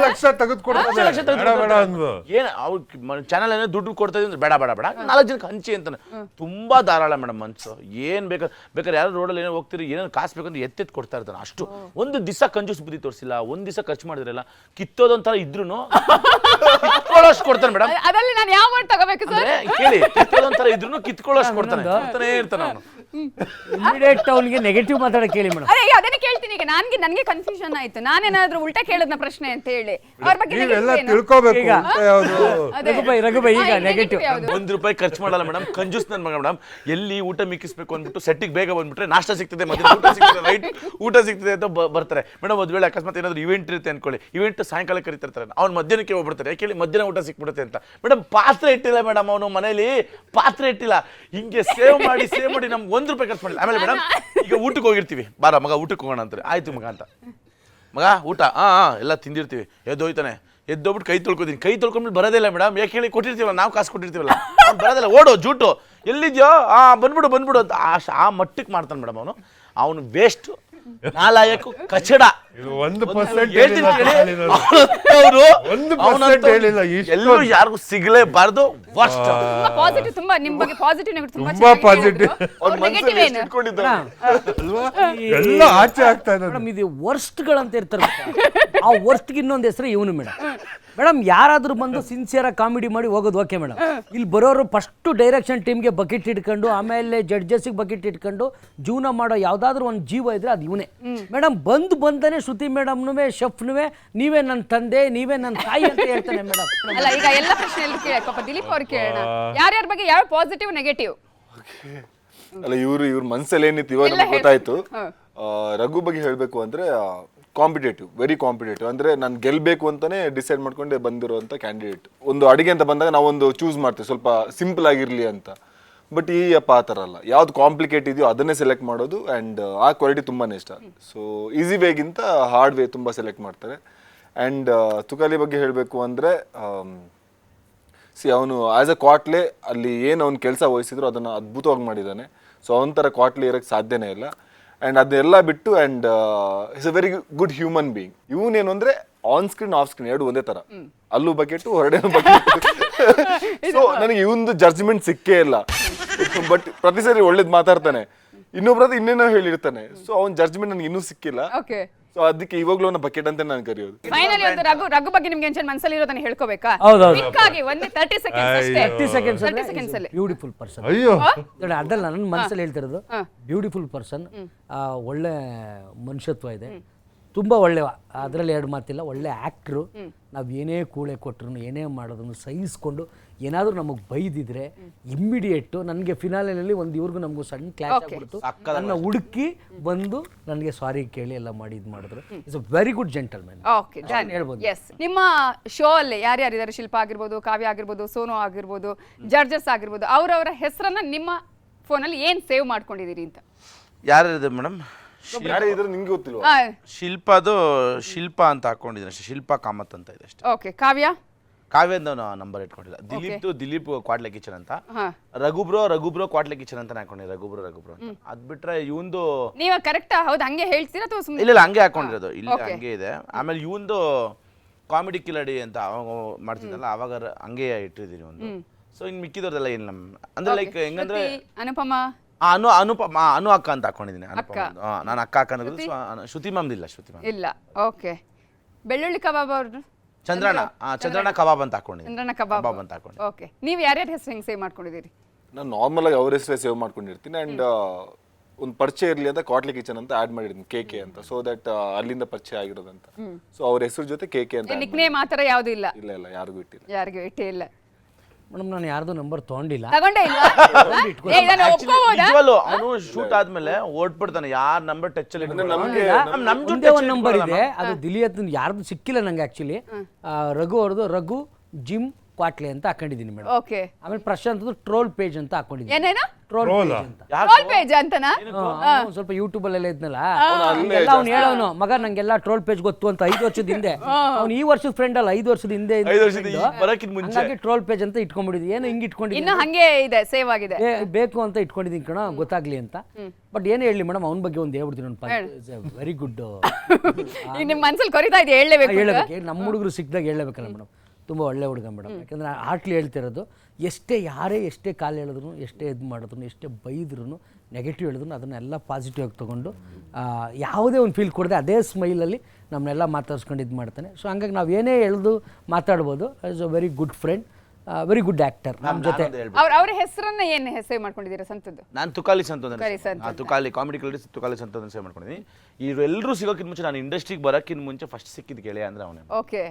ಲಕ್ಷ ತೆಗೆದುಕೊಡ್ತಾರೆ ಬೇಡ ಅಂದ್ರು. ಏನ್ ಅವ್ರ ಚಾನಲ್ ಏನೋ ದುಡ್ಡು ಕೊಡ್ತಾ ಇದ್ರೆ ಬೇಡ ಬೇಡ ಬೇಡ 4 ಜನಕ್ಕೆ ಹಂಚಿ ಅಂತಾನೆ. ತುಂಬಾ ಧಾರಾಳ ಮೇಡಮ್ ಮನ್ಸು. ಏನ್ ಬೇಕಾದ್ರೆ ಯಾರು ರೋಡಲ್ಲಿ ಏನೋ ಹೋಗ್ತೀರಿ, ಏನೋ ಕಾಸು ಬೇಕಂದ್ರೆ ಎತ್ತೆತ್ ಕೊಡ್ತಾ ಇರ್ತಾನೆ. ಅಷ್ಟು ಒಂದು ದಿವಸ ಕಂಜೂಸ್ ಬುದ್ಧಿ ತೋರಿಸಿಲ್ಲ, ಒಂದ್ ದಿವಸ ಖರ್ಚು ಮಾಡಿದ್ರಲ್ಲ. ಕಿತ್ತೋದೊಂಥರ ಇದ್ರು ಕಿತ್ಕೊಳ್ಳೋಷ್ಟು ಕೊಡ್ತಾನೆ ಮೇಡಮ್. ಅದ್ರಲ್ಲಿ ನಾನು ಯಾವ ವರ್ಡ್ ತಗೋಬೇಕು ಸರ್? ಅಂದ್ರೆ ಕೇಳಿ, ಕಿತ್ತೋದೊಂಥರ ಇದ್ರು ಕಿತ್ಕೊಳ್ಳೋಷ್ಟು ಕೊಡ್ತಾನೆ ಇರ್ತಾನೆ ಅವನು. ಇಮಿಡಿಯೇಟ್ ಅವನಿಗೆ ನೆಗೆಟಿವ್ ಮಾತಾಡಕ್ಕೆ ಕೇಳಿ ಮೇಡಮ್. ಅದೇ ಅದನ್ನೇ ಕೇಳ್ತೀನಿ ಈಗ. ನನಗೆ ಕನ್ಫ್ಯೂಷನ್ ಆಯ್ತು, ನಾನೇನಾದ್ರೂ ಉಲ್ಟಾ ಕೇಳದ್ನ ಪ್ರಶ್ನೆ ಅಂತ ಹೇಳಿ. ಅವ್ರ ಬಗ್ಗೆ ನೀವೆಲ್ಲ negative ಏನು? ತಿಳ್ಕೋಬೇಕು ಈಗ. ಅಂತ ಯಾವ್ದು. ಅದೇ. ರಘುಬೈ ಈಗ ಹಾ, ನೆಗೆಟಿವ್. ಯಾವ್ದು? 1 ರೂಪಾಯಿ ಖರ್ಚು ಮಾಡಲ್ಲ ಮೇಡಮ್. ಕಂಜೂಸ್ ನನ್ ಮಗ ಮೇಡಮ್. ಎಲ್ಲಿ ಊಟ ಮಿಕ್ಕಿಸ್ಬೇಕು ಅಂದ್ಬಿಟ್ಟು ಸೆಟ್ಟಿಗೆ ಬೇಗ ಬಂದ್ಬಿಟ್ರೆ ನಾಷ್ಟ ಸಿಗ್ತದೆ, ಮತ್ತೆ ಊಟ ಸಿಗ್ತದೆ, ರೈಟ್ ಊಟ ಸಿಗ್ತದೆ ಅಂತ ಬರ್ತಾರೆ ಮೇಡಮ್. ಒಂದ್ ವೇಳೆ ಅಕಸ್ಮಾತ್ ಏನಾದ್ರು ಇವೆಂಟ್ ಇರುತ್ತೆ ಅನ್ಕೊಳ್ಳಿ, ಇವೆಂಟ್ ಸಾಯಂಕಾಲ ಕರೀತಿರ್ತಾರೆ, ಅವ್ನು ಮಧ್ಯಾಹ್ನಕ್ಕೆ ಹೋಗ್ಬಿಡ್ತಾರೆ. ಯಾಕೆ ಮಧ್ಯಾಹ್ನ ಊಟ ಸಿಕ್ಬಿಡುತ್ತೆ ಅಂತ. ಮೇಡಮ್ ಪಾತ್ರೆ ಇಟ್ಟಿಲ್ಲ ಮೇಡಮ್, ಅವನು ಮನೇಲಿ ಪಾತ್ರೆ ಇಟ್ಟಿಲ್ಲ. ಹಿಂಗೆ ಸೇವ್ ಮಾಡಿ ನಮ್ಗೆ 1 ರೂಪಾಯಿ ಖರ್ಚು ಮಾಡಿಲ್ಲ. ಆಮೇಲೆ ಮೇಡಮ್ ಈಗ ಊಟಕ್ಕೆ ಹೋಗಿರ್ತೀವಿ, ಬಾರ ಮಗ ಊಟಕ್ಕೆ ಹೋಗೋಣ ಅಂತಾರೆ. ಆಯ್ತು ಮಗ ಅಂತ, ಮಗ ಊಟ ಎಲ್ಲ ತಿಂದಿರ್ತೀವಿ, ಎದ್ದೋಯ್ತಾನೆ. ಎದ್ದೋಗ್ಬಿಟ್ಟು ಕೈ ತೊಳ್ಕೊತೀನಿ, ತೊಳ್ಕೊಂಡ್ಬಿಟ್ಟು ಬರೋದೇ ಇಲ್ಲ ಮೇಡಮ್. ಯಾಕೆ ಹೇಳಿ ಕೊಟ್ಟಿರ್ತೀವಲ್ಲ, ನಾವು ಕಾಸು ಕೊಟ್ಟಿರ್ತೀವಲ್ಲ, ಅವ್ನು ಬರೋದಿಲ್ಲ. ಓಡೋ ಜೂಟು ಎಲ್ಲಿದ್ಯೋ ಬಂದ್ಬಿಡು ಅಂತ ಆ ಮಟ್ಟಕ್ಕೆ ಮಾಡ್ತಾನೆ ಮೇಡಮ್. ಅವನು ವೇಸ್ಟ್, ನಾಲಾಯಕು, ಕಚಡ. ಇದು 1% ಹೇಳ್ತೀನಿ ಕೇಳಿ, ಹೇಳಿಲ್ಲ. 1% ಹೇಳಿಲ್ಲ. ಎಲ್ಲೂ ಯಾರಿಗೂ ಸಿಗಲೇಬಾರ್ದು. ವರ್ಸ್ಟ್. ತುಂಬಾ ಪಾಸಿಟಿವ್, ತುಂಬಾ ನಿಮ್ ಬಗ್ಗೆ ಪಾಸಿಟಿವ್ ತುಂಬಾ ತುಂಬಾ positive. ನೆಗೆಟಿವ್ ಏನು? ಅಲ್ವಾ? ಎಲ್ಲ ಆಚೆ ಆಗ್ತಾ ಇದೆ. ಮೇಡಮ್ ಇದು ವರ್ಸ್ಟ್ಗಳಂತ ಇರ್ತಾರೆ. ಆ ವರ್ಸ್ಟ್ಗೆ ಇನ್ನೊಂದು ಹೆಸರು ಇವನು ಮೇಡಮ್. ಮೇಡಮ್ ಯಾರಾದ್ರೂ ಬಂದು ಸಿನ್ಸಿಯರ್ ಕಾಮಿಡಿ ಮಾಡಿ ಹೋಗೋದು ಓಕೆ ಮೇಡಮ್. ಇಲ್ಲಿ ಬರೋರು ಫಸ್ಟ್ ಡೈರೆಕ್ಷನ್ ಟೀಮ್ಗೆ ಬಕೆಟ್ ಇಟ್ಕೊಂಡು, ಆಮೇಲೆ ಜಡ್ಜಸ್ಗೆ ಬಕೆಟ್ ಇಟ್ಕೊಂಡು ಜೀವನ ಮಾಡೋ ಯಾವ್ದಾದ್ರು ಒಂದು ಜೀವ ಇದ್ರೆ ಅದು ಇವನೇ ಮೇಡಮ್. ಬಂದಾನೆ ಶ್ರುತಿ ಮೇಡಮ್ನುವೆ ಶೆಫ್ನುವೆ ನೀವೇ ನನ್ನ ತಂದೆ, ನೀವೇ ನನ್ನ ತಾಯಿ ಅಂತ ಹೇಳ್ತಾನೆ ಮೇಡಮ್. ಅಲ್ಲ ಈಗ ಎಲ್ಲ ಪ್ರಶ್ನೆ ಎಲ್ರು ಕೇಳ, ಪಾಪ ದಿಲೀಪ್ ಅವ್ರು ಕೇಳೋಣ. ಯಾರ್ಯಾರ ಬಗ್ಗೆ ಯಾವ ಪಾಸಿಟಿವ್ ನೆಗೆಟಿವ್? ಅಲ್ಲ ಇವ್ರ ಮನ್ಸಲ್ಲಿ ಏನಿತ್ತು ಇವಾಗ ನಮ್ಗೆ ಗೊತ್ತಾಯ್ತು. ರಘು ಬಗ್ಗೆ ಹೇಳ್ಬೇಕು ಅಂದ್ರೆ ಕಾಂಪಿಟೇಟಿವ್, ವೆರಿ ಕಾಂಪಿಟೇಟಿವ್. ಅಂದ್ರೆ ನಾನು ಗೆಲ್ಬೇಕು ಅಂತಾನೆ ಡಿಸೈಡ್ ಮಾಡ್ಕೊಂಡೆ ಬಂದಿರುವಂತ ಕ್ಯಾಂಡಿಡೇಟ್. ಒಂದು ಅಡಿಗೆ ಅಂತ ಬಂದಾಗ ನಾವೊಂದು ಚೂಸ್ ಮಾಡ್ತೀವಿ ಸ್ವಲ್ಪ ಸಿಂಪಲ್ ಆಗಿರ್ಲಿ ಅಂತ. ಬಟ್ ಈ ಅಪ್ಪ ಆ ಥರ ಅಲ್ಲ, ಯಾವ್ದು ಕಾಂಪ್ಲಿಕೇಟ್ ಇದೆಯೋ ಅದನ್ನೇ ಸೆಲೆಕ್ಟ್ ಮಾಡೋದು. ಆ್ಯಂಡ್ ಆ ಕ್ವಾಲಿಟಿ ತುಂಬಾನೇ ಇಷ್ಟ. ಸೊ ಈಸಿ ವೇಗಿಂತ ಹಾರ್ಡ್ ವೇ ತುಂಬ ಸೆಲೆಕ್ಟ್ ಮಾಡ್ತಾರೆ. ಆ್ಯಂಡ್ ತುಕಾಲಿ ಬಗ್ಗೆ ಹೇಳಬೇಕು ಅಂದರೆ ಅವನು ಆ್ಯಸ್ ಅ ಕ್ವಾಟ್ಲೆ ಅಲ್ಲಿ ಏನು ಅವ್ನು ಕೆಲಸ ವಹಿಸಿದ್ರು ಅದನ್ನು ಅದ್ಭುತವಾಗಿ ಮಾಡಿದ್ದಾನೆ. ಸೊ ಅವನ ಥರ ಕ್ವಾಟ್ಲೆ ಇರೋಕ್ಕೆ ಸಾಧ್ಯನೇ ಇಲ್ಲ. ಆ್ಯಂಡ್ ಅದನ್ನೆಲ್ಲ ಬಿಟ್ಟು and is a very good human being. ಇವನೇನು ಅಂದರೆ ಆನ್ ಸ್ಕ್ರೀನ್ ಆಫ್ ಸ್ಕ್ರೀನ್ ಎರಡು ಒಂದೇ ಥರ, ಅಲ್ಲೂ ಬಕೆಟು ಹೊರಡೇನು ಬಕೆಟ್. ಸೊ ನನಗೆ ಇವಂದು ಜಡ್ಜ್ಮೆಂಟ್ ಸಿಕ್ಕೇ ಇಲ್ಲ. ಬಟ್ ಪ್ರತಿ ಸರಿ ಒಳ್ಳೇದು ಮಾತಾಡ್ತಾನೆ, ಇನ್ನೊಬ್ರದ ಇನ್ನೇನೋ ಹೇಳಿರ್ತಾನೆ. ಸೊ ಅವ್ನ ಜಡ್ಜ್ಮೆಂಟ್ ನನಗೆ ಇನ್ನೂ ಸಿಕ್ಕಿಲ್ಲ. ಓಕೆ, ಸೊ ಅದಕ್ಕೆ ಇವಾಗ್ಲೂ ಅವನ ಬಕೆಟ್ ಅಂತ ನಾನು ಕರೆಯೋದು. ಫೈನಲಿ ಒಂದು ರಘು ಬಗ್ಗೆ ನಿಮ್ಗೆ ಏನ್ ಮನಸ್ಸಲ್ಲಿ ಇರೋದನ್ನ ಹೇಳ್ಕೋಬೇಕಾ? ಹೌದೌದು. ಕ್ವಿಕ್ ಆಗಿ ಒಂದೇ 30 ಸೆಕೆಂಡ್ಸ್ ಅಷ್ಟೇ. 30 ಸೆಕೆಂಡ್ಸ್ ಅಲ್ಲಿ ಬ್ಯೂಟಿಫುಲ್ ಪರ್ಸನ್. ಅಯ್ಯೋ ಅದಲ್ಲ ನನ್ನ ಮನಸ್ಸಲ್ಲಿ ಹೇಳ್ತಿರೋದು. ಬ್ಯೂಟಿಫುಲ್ ಪರ್ಸನ್, ಒಳ್ಳೆ ಮನುಷ್ಯತ್ವ ಇದೆ, ತುಂಬ ಒಳ್ಳೆಯ, ಅದರಲ್ಲಿ ಎರಡು ಮಾತಿಲ್ಲ. ಒಳ್ಳೆ ಆ್ಯಕ್ಟ್ರು. ನಾವು ಏನೇ ಕೂಳೆ ಕೊಟ್ಟರು, ಏನೇ ಮಾಡೋದನ್ನು ಸಹಿಸ್ಕೊಂಡು, ಏನಾದರೂ ನಮಗೆ ಬೈದಿದ್ರೆ ಇಮ್ಮಿಡಿಯೇಟು ನನಗೆ ಫಿನಾಲಿನಲ್ಲಿ ಒಂದು ಇವ್ರಿಗೂ ನಮಗೂ ಸಣ್ಣ ಕ್ಲಾಶ್ ಆಗ್ಬಿಡ್ತು. ನನ್ನ ಹುಡುಕಿ ಬಂದು ನನಗೆ ಸಾರಿ ಕೇಳಿ ಎಲ್ಲ ಮಾಡಿ ಇದು ಮಾಡಿದ್ರು. It's a very good gentleman. Okay, done. ಹೇಳ್ಬೋದು. ಎಸ್, ನಿಮ್ಮ ಶೋ ಅಲ್ಲಿ ಯಾರ್ಯಾರಿದ್ದಾರೆ? ಶಿಲ್ಪ ಆಗಿರ್ಬೋದು, ಕಾವ್ಯ ಆಗಿರ್ಬೋದು, ಸೋನು ಆಗಿರ್ಬೋದು, ಜಡ್ಜಸ್ ಆಗಿರ್ಬೋದು, ಅವರವರ ಹೆಸರನ್ನ ನಿಮ್ಮ ಫೋನಲ್ಲಿ ಏನ್ ಸೇವ್ ಮಾಡ್ಕೊಂಡಿದ್ದೀರಿ ಅಂತ? ಯಾರಿದೆ ಮೇಡಮ್? ಯಾರೇ ಇದ್ರೆ ನಿಂಗೆ ಗೊತ್ತಿಲ್ವಾ? ಶಿಲ್ಪಾದು ಶಿಲ್ಪ ಅಂತ ಹಾಕೊಂಡಿದ್ದೀನಿ ಅಷ್ಟೇ, ಶಿಲ್ಪಾ ಕಾಮತ್ ಅಂತ ಇದೆ ಅಷ್ಟೇ. ಓಕೆ, ಕಾವ್ಯ? ಕಾವ್ಯಂದ ನಂಬರ್ ಇಟ್ಕೊಂಡಿಲ್ಲ. ದಿಲೀಪ್ ಕ್ವಾಟ್ಲೆ ಕಿಚನ್ ಅಂತ, ರಘುಬ್ರೋ ಕ್ವಾಟ್ಲೆ ಕಿಚನ್ ಅಂತ ಹಾಕೊಂಡಿದ್ದೆ. ರಘುಬ್ರೋ ಅಂತ. ಅದ್ ಬಿಟ್ರೆ ಇವಂದು ನೀವ ಕರೆಕ್ಟ್ ಹೌದು ಹಂಗೆ ಹೇಳ್ತೀರಾ ಅಥವಾ ಸುಮ್ಮನೆ? ಇಲ್ಲ ಹಂಗೆ ಹಾಕೊಂಡಿರೋದು, ಇಲ್ಲ ಹಂಗೆ ಇದೆ. ಆಮೇಲೆ ಇವಂದು ಕಾಮಿಡಿ ಕಿಲಾಡಿ ಅಂತ ಅವಾಗ ಮಾಡ್ತಿದ್ದಲ್ಲ, ಅವಾಗ ಹಂಗೆ ಇಟ್ಟಿದ್ದೀನಿ ಒಂದು. ಸೊ ಇನ್ ಮಿಕ್ಕಿದವ್ರದೆಲ್ಲ ಏನ್ ಅಂದ್ರೆ ಲೈಕ್ ಹೆಂಗಂದ್ರೆ ಅನುಪಮ, ಅನು ಅಕ್ಕ ಅಂತ ಹಾಕೊಂಡಿದ್ದೀನಿ. ನಾನು ಅಕ್ಕ ಅನ್ನೋದು ಶ್ರುತಿ ಮ್ಯಾಮ್ದಿಲ್ಲ. ಇಲ್ಲ. ಓಕೆ, ಬೆಳ್ಳುಳ್ಳಿ ಕಬಾಬ್ ಅವ್ರದ್ದು ಚಂದ್ರಣ್ಣ ಕಬಾಬ್ ಅಂತ ಹಾಕೊಂಡಿದ್ದೀನಿ. ಚಂದ್ರಣ್ಣ ಕಬಾಬ್ ಅಂತ ಹಾಕೊಂಡು. ಓಕೆ, ನೀವು ಯಾರ್ಯಾರ ಹೆಸರು ಹೆಂಗ್ ಸೇವ್ ಮಾಡ್ಕೊಂಡಿದ್ದೀರಿ? ನಾನು ನಾರ್ಮಲ್ ಆಗಿ ಅವ್ರ ಹೆಸರೇ ಸೇವ್ ಮಾಡ್ಕೊಂಡಿರ್ತೀನಿ. ಆ್ಯಂಡ್ ಒಂದು ಪರಿಚಯ ಇರಲಿ ಅಂತ ಕ್ವಾಟ್ಲೆ ಕಿಚನ್ ಅಂತ ಆ್ಯಡ್ ಮಾಡಿರ್ತೀನಿ, KK ಅಂತ. ಸೊ ದಟ್ ಅಲ್ಲಿಂದ ಪರಿಚಯ ಆಗಿರೋದಂತ. ಸೊ ಅವ್ರ ಹೆಸರು ಜೊತೆ KK ಅಂತ. ನಿಕ್ ನೇಮ್ ಆ ಥರ ಯಾವ್ದು ಇಲ್ಲ? ಇಲ್ಲ ಯಾರಿಗೂ ಇಟ್ಟಿಲ್ಲ. ಯಾರಿಗೂ ಇಟ್ಟೇ ಇಲ್ಲ ಮೇಡಮ್. ನಾನು ಯಾರ್ದು ನಂಬರ್ ತೊಗೊಂಡಿಲ್ಲ. ತಗೊಂಡೇ ಇಲ್ವಾ? ಅವನು ಶೂಟ್ ಆದ್ಮೇಲೆ ಓಡ್ಬಿಡ್ತಾನೆ, ಯಾರ ನಂಬರ್ ಟಚ್ ಅಲ್ಲಿ ಒಂದೇ ಒಂದು ನಂಬರ್ ಇದೆ, ಅದು ದಿಲಿಯತ್ ಯಾರ್ದು ಸಿಕ್ಕಿಲ್ಲ ನಂಗೆ ಆಕ್ಚುಲಿ. ರಘು ಅವ್ರದ್ದು, ರಘು ಜಿಮ್ ಕ್ವಾಟ್ಲೆ ಅಂತ ಹಾಕೊಂಡಿದ್ದೀನಿ ಮೇಡಮ್. ಓಕೆ. ಆಮೇಲೆ ಪ್ರಶಾಂತ್ ಟ್ರೋಲ್ ಪೇಜ್ ಅಂತ ಹಾಕೊಂಡಿದ್ದೀನಿ. ಏನೇನು ಟ್ರೋಲ್ Troll ಪೇಜ್ ಆ? ಅಂತ ರೋಲ್ ಪೇಜ್ ಅಂತನಾ? ಅವ್ನು ಸ್ವಲ್ಪ ಯೂಟ್ಯೂಬಲ್ಲಿ ಇದ್ನಲ್ಲ, ಎಲ್ಲ ಅವ್ನು ಹೇಳೋನು ಮಗ ನಂಗೆಲ್ಲ ಟ್ರೋಲ್ ಪೇಜ್ ಗೊತ್ತು ಅಂತ 5 ವರ್ಷದ ಹಿಂದೆ. ಅವ್ನು ಈ ವರ್ಷದ ಫ್ರೆಂಡ್ ಅಲ್ಲ, 5 ವರ್ಷದ ಹಿಂದೆ 5 ವರ್ಷದ ಬರಕ್ಕಿಂತ ಮುಂಚೆ ಹಂಗಾಗಿ ಟ್ರೋಲ್ ಪೇಜ್ ಅಂತ ಇಟ್ಕೊಂಡ್ಬಿಟ್ಟಿದ್ವಿ. ಏನು ಹಿಂಗೆ ಇಟ್ಕೊಂಡಿದ್ದೀನಿ, ಇನ್ನು ಹಂಗೆ ಇದೆ, ಸೇವ್ ಆಗಿದೆ. ಬೇಕು ಅಂತ ಇಟ್ಕೊಂಡಿದ್ದೀನಿ ಕಣ, ಗೊತ್ತಾಗ್ಲಿ ಅಂತ. ಬಟ್ ಏನು ಹೇಳಿ ಮೇಡಮ್, ಅವ್ನ ಬಗ್ಗೆ ಒಂದು ಹೇಳ್ಬಿಡ್ತೀನಿ. ಒಂದು ವೆರಿ ಗುಡ್ ಈಗ ನಿಮ್ಮ ಮನ್ಸಲ್ಲಿ ಕೊರಿತಾ ಇದೆ, ಹೇಳಲೇಬೇಕು. ಹೇಳಬೇಕು, ನಮ್ಮ ಹುಡುಗರು ಸಿಕ್ಕಿದಾಗ ಹೇಳಬೇಕಲ್ಲ ಮೇಡಮ್. ತುಂಬ ಒಳ್ಳೆ ಹುಡುಗ ಮೇಡಮ್. ಯಾಕಂದರೆ ಆಟ್ಲಿ ಹೇಳ್ತಿರೋದು, ಯಾರೇ ಎಷ್ಟೇ ಕಾಲು ಹೇಳಿದ್ರು, ಎಷ್ಟೇ ಇದು ಮಾಡಿದ್ರು, ಎಷ್ಟೇ ಬೈದ್ರು, ನೆಗೆಟಿವ್ ಹೇಳಿದ್ರು ಅದನ್ನೆಲ್ಲ ಪಾಸಿಟಿವ್ ಆಗಿ ತೊಗೊಂಡು ಯಾವುದೇ ಒಂದು ಫೀಲ್ ಕೊಡದೆ ಅದೇ ಸ್ಮೈಲಲ್ಲಿ ನಮ್ಮನ್ನೆಲ್ಲ ಮಾತಾಡ್ಸ್ಕೊಂಡು ಇದು ಮಾಡ್ತಾನೆ. ಸೊ ಹಂಗಾಗಿ ನಾವು ಏನೇ ಹೇಳ್ದು ಮಾತಾಡ್ಬೋದು. As a very good friend, very good actor. ನಮ್ಮ ಜೊತೆ ಅವ್ರ ಹೆಸರನ್ನ ಏನು ಸೇವ್ ಮಾಡ್ಕೊಂಡಿದ್ದೀರಾ ಸಂತದ್ದು? ನಾನು ತುಕಾಲಿ ಸಂತ ಸಂತ. ತುಕಾಲಿ ಕಾಮಿಡಿ ಕ್ಲಬ್ ತುಕಾಲಿ ಸಂತ ಸೇವ್ ಮಾಡ್ಕೊಂಡಿದ್ದೀನಿ. ಇವರೆಲ್ಲರೂ ಸಿಗೋಕ್ಕಿಂತ ಮುಂಚೆ, ನಾನು ಇಂಡಸ್ಟ್ರಿಗೆ ಬರೋಕ್ಕಿಂತ ಮುಂಚೆ ಫಸ್ಟ್ ಸಿಕ್ಕಿದ ಗೆಳೆಯ ಅಂದ್ರೆ ಅವನೇ. ಓಕೆ.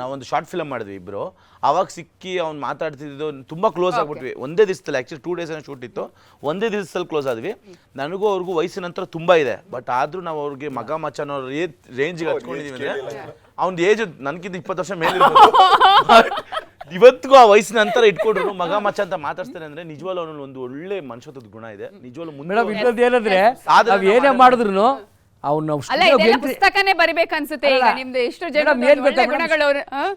ನಾವೊಂದು ಶಾರ್ಟ್ ಫಿಲಮ್ ಮಾಡಿದ್ವಿ ಇಬ್ರು. ಅವಾಗ ಸಿಕ್ಕಿ ಅವ್ನು ಮಾತಾಡ್ತಿದ್ದು ತುಂಬಾ ಕ್ಲೋಸ್ ಆಗ್ಬಿಟ್ವಿ ಒಂದೇ ದಿವಸದಲ್ಲಿ. ಆಕ್ಚುಲಿ 2 days ಶೂಟ್ ಇತ್ತು, ಒಂದೇ ದಿವಸದಲ್ಲಿ ಕ್ಲೋಸ್ ಆದ್ವಿ. ನನಗೂ ಅವ್ರಿಗೂ ವಯಸ್ಸಿನ ನಂತರ ತುಂಬಾ ಇದೆ, ಬಟ್ ಆದ್ರೂ ನಾವು ಅವ್ರಿಗೆ ಮಗ ಮಚ್ಚ ಅನ್ನೋ ರೇಂಜ್ಗೆ ಹಚ್ಕೊಂಡಿದೀವಿ. ಅಂದ್ರೆ ಅವ್ನ ಏಜ್ ನನಗಿಂತ 20 ವರ್ಷ ಮೇಲೆ ಇವತ್ತಿಗೂ ಆ ವಯಸ್ಸಿನ ನಂತರ ಇಟ್ಕೊಂಡ್ರು ಮಗ ಮಚ್ಚ ಅಂತ ಮಾತಾಡ್ತಾನೆ. ಅಂದ್ರೆ ನಿಜವಾಗ್ಲೂ ಅವನಲ್ಲಿ ಒಂದು ಒಳ್ಳೆ ಮನುಷ್ಯತ್ವದ ಗುಣ ಇದೆ. ನಿಜವಾಗ್ಲೂ ಮೇಡಮ್ ಇನ್ನೊಂದು ಏನಂದ್ರೆ, ನಾವು ಏನೇ ಮಾಡಿದ್ರು ಅವ್ನು ನಾವು ಪುಸ್ತಕನೇ ಬರಿಬೇಕು ಅನ್ಸುತ್ತೆ. ಈಗ ನಿಮ್ದು ಎಷ್ಟು ಜನ ಗುಣಗಳು.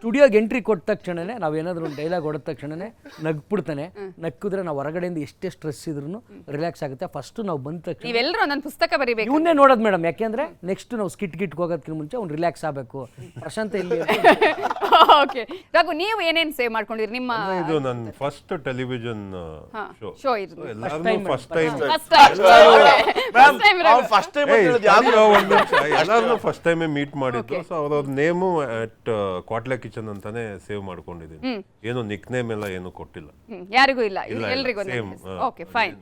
ಸ್ಟುಡಿಯೋಗೆ ಎಂಟ್ರಿ ಕೊಟ್ಟ ತಕ್ಷಣನೇ ನಾವು ಏನಾದ್ರು ಒಂದು ಡೈಲಾಗ್ ಹೊಡೆದ ತಕ್ಷಣನೇ ನಗ್ಬಿಡ್ತಾನೆ. ನಕ್ಕಿದ್ರೆ ನಾವು ಹೊರಗಡೆಯಿಂದ ಎಷ್ಟೇ ಸ್ಟ್ರೆಸ್ ಇದ್ರು ರಿಲ್ಯಾಕ್ಸ್ ಆಗುತ್ತೆ. ಫಸ್ಟ್ ನಾವು ಬಂದ ತಕ್ಷಣ ನೀವೆಲ್ಲರೂ ನನ್ನ ಪುಸ್ತಕ ಬರಿಬೇಕು. ಇವನ್ನೇ ನೋಡೋದು ಮೇಡಮ್. ಯಾಕೆಂದ್ರೆ ನೆಕ್ಸ್ಟ್ ನಾವು ಸ್ಕಿಟ್ಗೆ ಹೋಗೋದಕ್ಕಿಂತ ಮುಂಚೆ ಅವ್ನು ರಿಲ್ಯಾಕ್ಸ್ ಆಗಬೇಕು. ಪ್ರಶಾಂತ ಇಲ್ಲಿ ಓಕೆ. ರಘು, ನೀವು ಏನೇನು ಸೇವ್ ಮಾಡ್ಕೊಂಡಿರಿ ನಿಮ್ಮ? ಇದು ನನ್ನ ಫಸ್ಟ್ ಟೆಲಿವಿಷನ್ ಶೋ ಇದು. ಎಲ್ಲಾರು ಫಸ್ಟ್ ಟೈಮ್ ಫಸ್ಟ್ ಟೈಮ್ ಎಲ್ಲಾರು ಫಸ್ಟ್ ಟೈಮ್ ಮೀಟ್ ಮಾಡಿದ್ದು. ಸೊ ಅವ್ರ ನೇಮು ಅಟ್ ಕ್ವಾಟ್ಲೆ ಕಿಚನ್ ಅಂತಾನೆ ಸೇವ್ ಮಾಡ್ಕೊಂಡಿದ್ದೀನಿ. ಏನು ನಿಕ್ ನೇಮ್ ಎಲ್ಲ ಏನು ಕೊಟ್ಟಿಲ್ಲ, ಯಾರಿಗೂ ಇಲ್ಲ, ಎಲ್ರಿಗೂ. Okay, fine.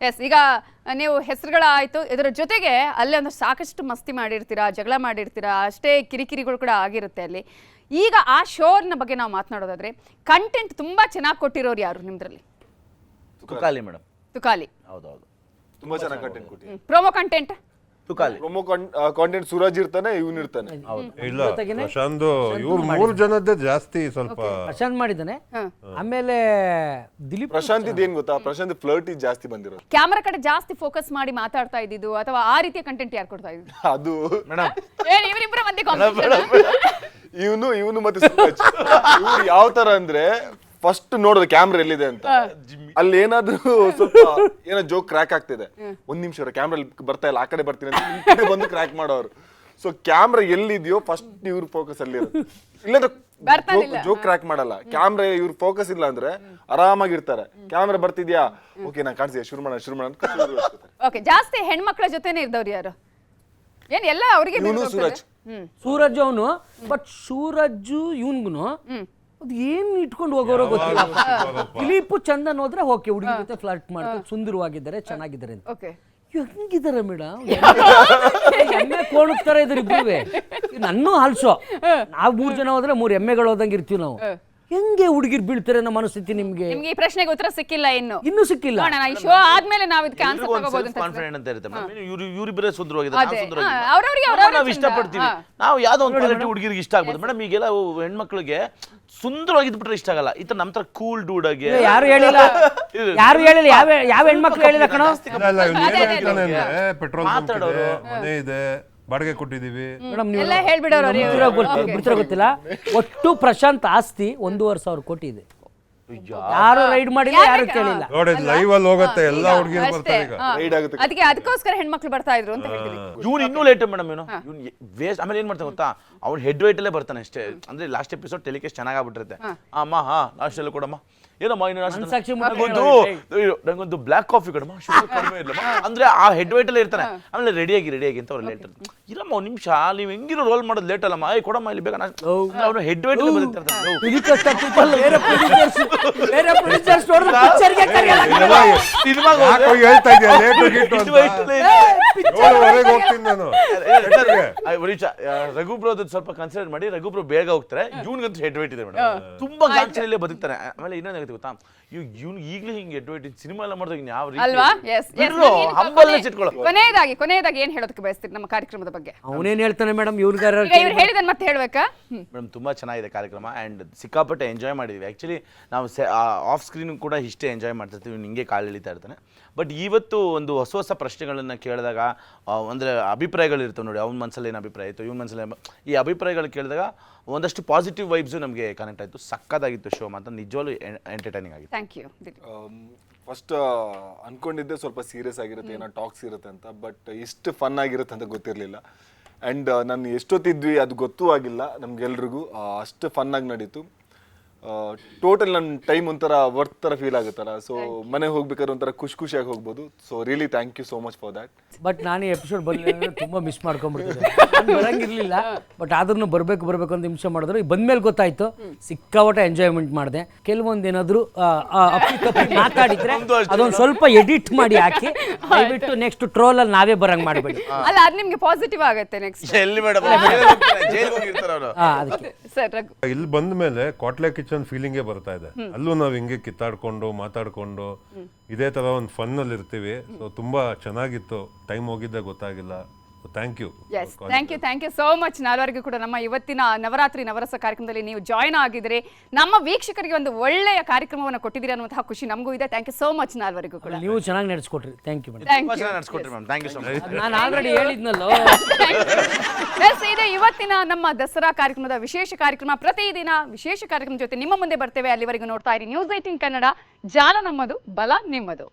ಎಸ್, ಈಗ ನೀವು ಹೆಸರುಗಳಾಯ್ತು, ಇದರ ಜೊತೆಗೆ ಅಲ್ಲೇ ಒಂದು ಸಾಕಷ್ಟು ಮಸ್ತಿ ಮಾಡಿರ್ತೀರಾ, ಜಗಳ ಮಾಡಿರ್ತೀರಾ, ಅಷ್ಟೇ ಕಿರಿಕಿರಿಗಳು ಕೂಡ ಆಗಿರುತ್ತೆ ಅಲ್ಲಿ. ಈಗ ಆ ಶೋನ ಬಗ್ಗೆ ನಾವು ಮಾತನಾಡೋದಾದ್ರೆ, ಕಂಟೆಂಟ್ ತುಂಬಾ ಚೆನ್ನಾಗಿ ಕೊಟ್ಟಿರೋರು ಯಾರು ನಿಮ್ದ್ರಲ್ಲಿ? ತುಕಾಲಿ ಮೇಡಮ್. ತುಕಾಲಿ. ಹೌದೌದು, ತುಂಬಾ ಚೆನ್ನಾಗಿ ಕಂಟೆಂಟ್ ಕೊಟ್ಟಿದ್ದಾರೆ. Promo content Tukali. Promo content Suraj ಇರ್ತಾನೆ, ಇವನ್ ಇರ್ತಾನೆ. ಇಲ್ಲ ಪ್ರಶಾಂತ್ ಇವ್ರು 3 ಜನದ್ದೇ ಜಾಸ್ತಿ ಸ್ವಲ್ಪ. ಪ್ರಶಾಂತ್ ಮಾಡಿದ್ದಾನೆ. ಆಮೇಲೆ ದಿಲೀಪ್. ಪ್ರಶಾಂತ್ ಇದೇನ್ ಗೊತ್ತಾ, ಪ್ರಶಾಂತ್ ಫ್ಲರ್ಟಿ ಜಾಸ್ತಿ ಬಂದಿರೋದು. ಕ್ಯಾಮರಾ ಕಡೆ ಜಾಸ್ತಿ ಫೋಕಸ್ ಮಾಡಿ ಮಾತಾಡ್ತಾ ಇದ್ದಿದ್ದು ಅಥವಾ ಆ ರೀತಿಯ ಕಂಟೆಂಟ್ ಯಾರು ಕೊಡ್ತಾ ಇದ್ರು? ಅದು ಮೇಡಮ್ ಇವರಿಬ್ಬರ ಮಧ್ಯೆ ಕಾಂಪಿಟೇಷನ್. ಇವನು ಮತ್ತೆ ಸೂರಜ್ ಇವ್ರು ಯಾವ ತರ ಅಂದ್ರೆ, ಫಸ್ಟ್ ನೋಡೋದು ಕ್ಯಾಮ್ರಾ ಎಲ್ಲಿದೆ ಅಂತ. ಅಲ್ಲಿ ಏನಾದ್ರು ಸ್ವಲ್ಪ ಏನೋ ಜೋಕ್ ಕ್ರ್ಯಾಕ್ ಆಗ್ತಿದೆ, 1 ನಿಮಿಷ ಕ್ಯಾಮ್ರಾ ಬರ್ತಾ ಇಲ್ಲ, ಆ ಕಡೆ ಬರ್ತೀನಿ ಅಂತ ಈ ಕಡೆ ಬಂದು ಕ್ರ್ಯಾಕ್ ಮಾಡೋರು. ಸೊ ಕ್ಯಾಮ್ರಾ ಎಲ್ಲಿದೆಯೋ ಫಸ್ಟ್ ಇವ್ರ ಫೋಕಸ್ ಅಲ್ಲಿ ಇರುತ್ತೆ. ಇಲ್ಲಾಂದ್ರೆ ಜೋಕ್ ಕ್ರ್ಯಾಕ್ ಮಾಡಲ್ಲ. ಕ್ಯಾಮ್ರಾ ಇವ್ರ ಫೋಕಸ್ ಇಲ್ಲ ಅಂದ್ರೆ ಆರಾಮಾಗಿರ್ತಾರೆ. ಕ್ಯಾಮ್ರಾ ಬರ್ತಿದ್ಯಾ, ಓಕೆ ನಾ ಕಾಣಿಸಿದೆ, ಶುರು ಮಾಡೋಣ ಅಂತ. ಓಕೆ, ಜಾಸ್ತಿ ಹೆಣ್ಮಕ್ಳ ಜೊತೆನೆ ಇದ್ದವ್ರು ಯಾರು? ಏನ್ ಎಲ್ಲ ಅವರಿಗೆ? ಸೂರಜ್. ಸೂರಜ್ ಅವನು, ಬಟ್ ಸೂರಜ್ಜು ಇವನ್ಗುನು ಅದು ಏನ್ ಇಟ್ಕೊಂಡು ಹೋಗೋರೋ ಗೊತ್ತಿಲ್ಲ. ದಿಲೀಪು ಚಂದನ್ ಹೋದ್ರೆ ಓಕೆ, ಹುಡುಗಿ ಜೊತೆ ಫ್ಲರ್ಟ್ ಮಾಡ್ತಾರೆ, ಸುಂದರವಾಗಿದ್ದಾರೆ, ಚೆನ್ನಾಗಿದ್ದಾರೆ ಅಂತ. ಓಕೆ, ಹೆಂಗಿದ್ದಾರೆ ಮೇಡಮ್, ಎಮ್ಮೆ ಕೋಣುತ್ತಾರೆ ಇದ್ರ ಇಬ್ಬರುವೆ. ನನ್ನೂ ಆಲ್ಸೋ, ನಾವು 3 ಜನ ಹೋದ್ರೆ 3 ಎಮ್ಮೆಗಳು ಹೋದಂಗೆ ಇರ್ತೀವಿ ನಾವು. ಹೆಂಗೆ ಹುಡುಗಿರ್ ಬೀಳ್ತಾರೆ ನಮ್ಮ ಮನಸ್ಥಿತಿ? ನಿಮ್ಗೆ ಈ ಪ್ರಶ್ನೆಗೆ ಉತ್ತರ ಸಿಕ್ಕಿಲ್ಲ, ಇನ್ನೂ ಸಿಕ್ಕಿಲ್ಲ. ಈ ಶೋ ಆದ್ಮೇಲೆ ನಾವು ಇದಕ್ಕೆ ಆನ್ಸರ್ ತಗೋಬಹುದು ಅಂತ. ಕಾನ್ಫಿಡೆಂಟ್ ಅಂತ ಇರುತ್ತೆ ಮೇಡಮ್. ಇವರಿಬ್ಬರೇ ಸುಂದರವಾಗಿದ್ದಾರೆ, ಅವರವರಿಗೆ ನಾವು ಇಷ್ಟಪಡ್ತೀವಿ. ನಾವು ಯಾವ್ದೋ ಒಂದು ಕ್ವಾಲಿಟಿ ಹುಡುಗಿರಿಗೆ ಇಷ್ಟ ಆಗ್ಬೋದು ಮೇಡಮ್. ಈಗೆಲ್ಲ ಹೆಣ್ಮಕ್ಳಿಗೆ ಸುಂದರವಾಗಿದ್ಬಿಟ್ರೆ ಇಷ್ಟ ಆಗಲ್ಲ. ಈ ತರ ನಮ್ಮ ತರ ಕೂಲ್ ಡೂಡಾಗೆ ಯಾರು ಹೇಳಿಲ್ಲ, ಯಾವ ಹೆಣ್ಮಕ್ಳು ಹೇಳಿಲ್ಲ ಕಣೋ. ಪೆಟ್ರೋಲ್ ಮನೆ ಇದೆ, ಬಾಡಿಗೆ ಕೊಟ್ಟಿದೀವಿ ಎಲ್ಲ ಹೇಳ್ಬಿಡೋರು ಗೊತ್ತಿಲ್ಲ. ಒಟ್ಟು ಪ್ರಶಾಂತ್ ಆಸ್ತಿ 1,500 ಕೋಟಿ ಇದೆ. ಯಾರು ರೈಡ್ ಮಾಡಿಲ್ಲ, ಯಾರು ಕೇಳಿಲ್ಲ. ನೋಡಿ ಲೈವ್ ಅಲ್ಲಿ ಹೋಗುತ್ತೆ, ಎಲ್ಲಾ ಹುಡುಗಿರು ಬರ್ತಾರೆ ಈಗ ರೈಡ್ ಆಗುತ್ತೆ. ಅದಕ್ಕೋಸ್ಕರ ಹೆಣ್ಮಕ್ಳು ಬರ್ತಾ ಇದ್ರು ಅಂತ ಹೇಳ್ತೀವಿ. ಇವ್ನು ಇನ್ನೂ ಲೇಟ್ ಮೇಡಮ್. ಇವನು ವೇಸ್ಟ್. ಆಮೇಲೆ ಏನ್ ಮಾಡ್ತಾನೆ ಗೊತ್ತಾ, ಅವ್ನು ಹೆಡ್ ವೈಟ್ ಅಲ್ಲೇ ಬರ್ತಾನೆ ಅಷ್ಟೇ. ಅಂದ್ರೆ ಲಾಸ್ಟ್ ಎಪಿಸೋಡ್ ಟೆಲಿಕಾಸ್ಟ್ ಚೆನ್ನಾಗಾಗ್ಬಿಟ್ಟಿರುತ್ತೆ. ಅಮ್ಮ ಲಾಸ್ಟ್ ಎಲ್ಲ ಕೊಡಮ್ಮ, ಏನಮ್ಮ ನಂಗೊಂದು ಬ್ಲಾಕ್ ಕಾಫಿ ಕೊಡಮ್ಮ, ಶುಗರ್ ಕಡಿಮೆ ಇಲ್ಲಮ್ಮ ಅಂದ್ರೆ ಆ ಹೆಡ್ ವೈಟ್ ಅಲ್ಲೇ ಇರ್ತಾನೆ. ಆಮೇಲೆ ರೆಡಿಯಾಗಿ ಅಂತ ಅವ್ರು ಲೇಟ್ ಇಲ್ಲಮ್ಮ, 1 ನಿಮಿಷ ನೀವು ಹೆಂಗಿರೋ ರೋಲ್ ಮಾಡೋದು ಲೇಟ್ ಅಲ್ಲಮ್ಮ, ಕೊಡಮ್ಮ ಇಲ್ಲಿ ಬೇಕಾ. ಅವ್ನು ಹೆಡ್ ವೈಟ್ ಅಲ್ಲೇ ಬರ್ತಿರ್ತಾನೆ. ಹೇಳ್ತಾ ಇದೆಯಾ 7:30 ಹೋಗ್ತೀನಿ ನಾನು. ರಘು ಬ್ರೋ ಸ್ವಲ್ಪ ಕನ್ಸಿಡರ್ ಮಾಡಿ. ರಘು ಬ್ರೋ ಬೇಗ ಹೋಗ್ತಾರೆ, ಇವ್ನಿಗಂತೂ ಹೆಡ್ ವೇಟ್ ಇದೆ ಮೇಡಮ್, ತುಂಬಾ ಗಾಂಚನಲ್ಲೇ ಬದುಕ್ತಾನೆ. ಆಮೇಲೆ ಇನ್ನೊಂದಾಗುತ್ತೆ ಗೊತ್ತಾ, ಇವ್ನು ಈಗಲೂ ಹಿಂಗೆ ಹೆಡ್ ವೇಟ್ ಸಿನಿಮಾ ಎಲ್ಲ ಮಾಡಿದಾಗ ಯಾವ ಅಲ್ವಾ? ಕೊನೆಯದಾಗಿ ಏನ್ ಹೇಳೋದಕ್ಕೆ ಬಯಸ್ತೀರಿ ನಮ್ಮ ಕಾರ್ಯಕ್ರಮದ ಬಗ್ಗೆ? ಅವನೇನ್ ಹೇಳ್ತಾನೆ ಮೇಡಮ್, ಇವ್ರಿಗಾರ ಇವ್ರು ಹೇಳಿದನ್ ಮತ್ತೆ ಹೇಳ್ಬೇಕಾ? ಮೇಡಮ್ ತುಂಬಾ ಚೆನ್ನಾಗಿದೆ ಕಾರ್ಯಕ್ರಮ ಆ್ಯಂಡ್ ಸಿಕ್ಕಾಪಟ್ಟೆ ಎಂಜಾಯ್ ಮಾಡಿದ್ವಿ. ಆ್ಯಕ್ಚುಲಿ ನಾವು ಆಫ್ ಸ್ಕ್ರೀನ್ ಕೂಡ ಇಷ್ಟೇ ಎಂಜಾಯ್ ಮಾಡ್ತಿರ್ತೀವಿ, ಹಿಂಗೆ ಕಾಲು ಎಳಿತಾ ಇರ್ತಾನೆ. ಬಟ್ ಇವತ್ತು ಒಂದು ಹೊಸ ಪ್ರಶ್ನೆಗಳನ್ನ ಕೇಳಿದಾಗ ಅಂದರೆ ಅಭಿಪ್ರಾಯಗಳಿರ್ತವೆ ನೋಡಿ, ಅವ್ನ ಮನಸ್ಸಲ್ಲಿ ಏನು ಅಭಿಪ್ರಾಯ ಆಯಿತು, ಇವ್ನ ಮನಸ್ಸಲ್ಲಿ ಈ ಅಭಿಪ್ರಾಯಗಳು ಕೇಳಿದಾಗ ಒಂದಷ್ಟು ಪಾಸಿಟಿವ್ ವೈಬ್ಸು ನಮಗೆ ಕನೆಕ್ಟ್ ಆಯಿತು. ಸಕ್ಕದಾಗಿತ್ತು ಶೋ ಮಾತ್ರ, ನಿಜವಾಗ್ಲೂ ಎಂಟರ್ಟೈನಿಂಗ್ ಆಗಿತ್ತು. Thank you. ಫಸ್ಟ್ ಅನ್ಕೊಂಡಿದ್ದೆ ಸ್ವಲ್ಪ ಸೀರಿಯಸ್ ಆಗಿರುತ್ತೆ, ಏನೋ ಟಾಕ್ಸ್ ಇರುತ್ತೆ ಅಂತ, ಬಟ್ ಇಷ್ಟು ಫನ್ ಆಗಿರುತ್ತೆ ಅಂತ ಗೊತ್ತಿರಲಿಲ್ಲ. ಆ್ಯಂಡ್ ನಾನು ಎಷ್ಟೊತ್ತಿದ್ವಿ ಅದು ಗೊತ್ತೂ ಆಗಿಲ್ಲ ನಮ್ಗೆಲ್ರಿಗೂ, ಅಷ್ಟು ಫನ್ನಾಗಿ ನಡೀತು. ಟೋಟಲ್ ನನ್ನ ಟೈಮ್ ಒಂಥರ ವರ್ತ್ ಥರ ಫೀಲ್ ಆಗುತ್ತಲ್ಲ, ಸೊ ಮನೆಗೆ ಹೋಗ್ಬೇಕಾದ್ರೆ ಒಂಥರ ಖುಷಿಯಾಗಿ ಹೋಗ್ಬೋದು. So really thank you so much for that. But ನಾನು ಎಪಿಸೋಡ್ ಬಂದಿಲ್ಲ, ತುಂಬ ಮಿಸ್ ಮಾಡ್ಕೊಂಡ್ಬಿಡ್ತಿದ್ದೆ. ಬರಂಗಿರ್ಲಿಲ್ಲ, ಬಟ್ ಆದ್ರೂ ಬರ್ಬೇಕು ಅಂತ ಹಿಂಸೆ ಮಾಡಿದ್ರು. ಬಂದ್ಮೇಲೆ ಗೊತ್ತಾಯ್ತು, ಸಿಕ್ಕಾಪಟ್ಟೆ ಎಂಜಾಯ್ಮೆಂಟ್ ಮಾಡಿದೆ. ಕೆಲವೊಂದು ಏನಾದ್ರು ಮಾತಾಡಿದ್ರೆ ಅದೊಂದು ಸ್ವಲ್ಪ ಎಡಿಟ್ ಮಾಡಿ ಹಾಕಿ, ದಯವಿಟ್ಟು ನೆಕ್ಸ್ಟ್ ಟ್ರೋಲ್ ಅಲ್ಲಿ ನಾವೇ ಬರಂಗ್ ಮಾಡಬೇಡಿ. ಅಲ್ಲ, ಅದು ನಿಮ್ಗೆ ಪಾಸಿಟಿವ್ ಆಗುತ್ತೆ ನೆಕ್ಸ್ಟ್. ಎಲ್ಲಿ ಮೇಡಮ್ ಜೈಲಿಗೆ ಹೋಗಿರ್ತಾರೆ ಅವರು. ಅದಕ್ಕೆ ಸರ್ ರಘು, ಇಲ್ಲಿ ಬಂದ ಮೇಲೆ ಕ್ವಾಟ್ಲೆ ಕಿಚನ್ ಫೀಲಿಂಗೇ ಬರ್ತಾ ಇದೆ. ಅಲ್ಲೂ ನಾವು ಹಿಂಗೆ ಕಿತ್ತಾಡ್ಕೊಂಡು ಮಾತಾಡ್ಕೊಂಡು ಇದೇ ತರ ಒಂದು ಫನ್ ಅಲ್ಲಿ ಇರ್ತೀವಿ. ಸೊ ತುಂಬಾ ಚೆನ್ನಾಗಿತ್ತು, ಟೈಮ್ ಹೋಗಿದ್ದೆ ಗೊತ್ತಾಗಿಲ್ಲ. Thank you. Yes, thank you so much. ನಾಲ್ವರಿಗೂ ಕೂಡ ನಮ್ಮ ಇವತ್ತಿನ ನವರಾತ್ರಿ ನವರಸ ಕಾರ್ಯಕ್ರಮದಲ್ಲಿ ನೀವು ಜಾಯ್ನ್ ಆಗಿದ್ರೆ ನಮ್ಮ ವೀಕ್ಷಕರಿಗೆ ಒಂದು ಒಳ್ಳೆಯ ಕಾರ್ಯಕ್ರಮವನ್ನು ಕೊಟ್ಟಿದ್ದೀರಿ ಅನ್ನುವಂತಹ ಖುಷಿ ನಮಗೂ ಇದೆ. ಥ್ಯಾಂಕ್ ಯು ಸೋ ಮಚ್ ನಾಲ್ವರಿಗೂ ಕೂಡ. ನೀವು ಚೆನ್ನಾಗಿ ನಡೆಸ್ಕೊಟ್ರಿ. Thank you madam. ನಡೆಸ್ಕೊಟ್ರಿ ma'am, thank you so much. ನಾನು ಆಲ್ರೆಡಿ ಹೇಳಿದ್ನಲ್ಲೋ. ಎಸ್, ಇದು ಇವತ್ತಿನ ನಮ್ಮ ದಸರಾ ಕಾರ್ಯಕ್ರಮದ ವಿಶೇಷ ಕಾರ್ಯಕ್ರಮ. ಪ್ರತಿದಿನ ವಿಶೇಷ ಕಾರ್ಯಕ್ರಮ ಜೊತೆ ನಿಮ್ಮ ಮುಂದೆ ಬರ್ತೇವೆ. ಅಲ್ಲಿವರೆಗೂ ನೋಡ್ತಾ ಇರಿ ನ್ಯೂಸ್ 18 ಕನ್ನಡ. ಜಾಲ ನಮ್ಮದು, ಬಲ ನಿಮ್ಮದು.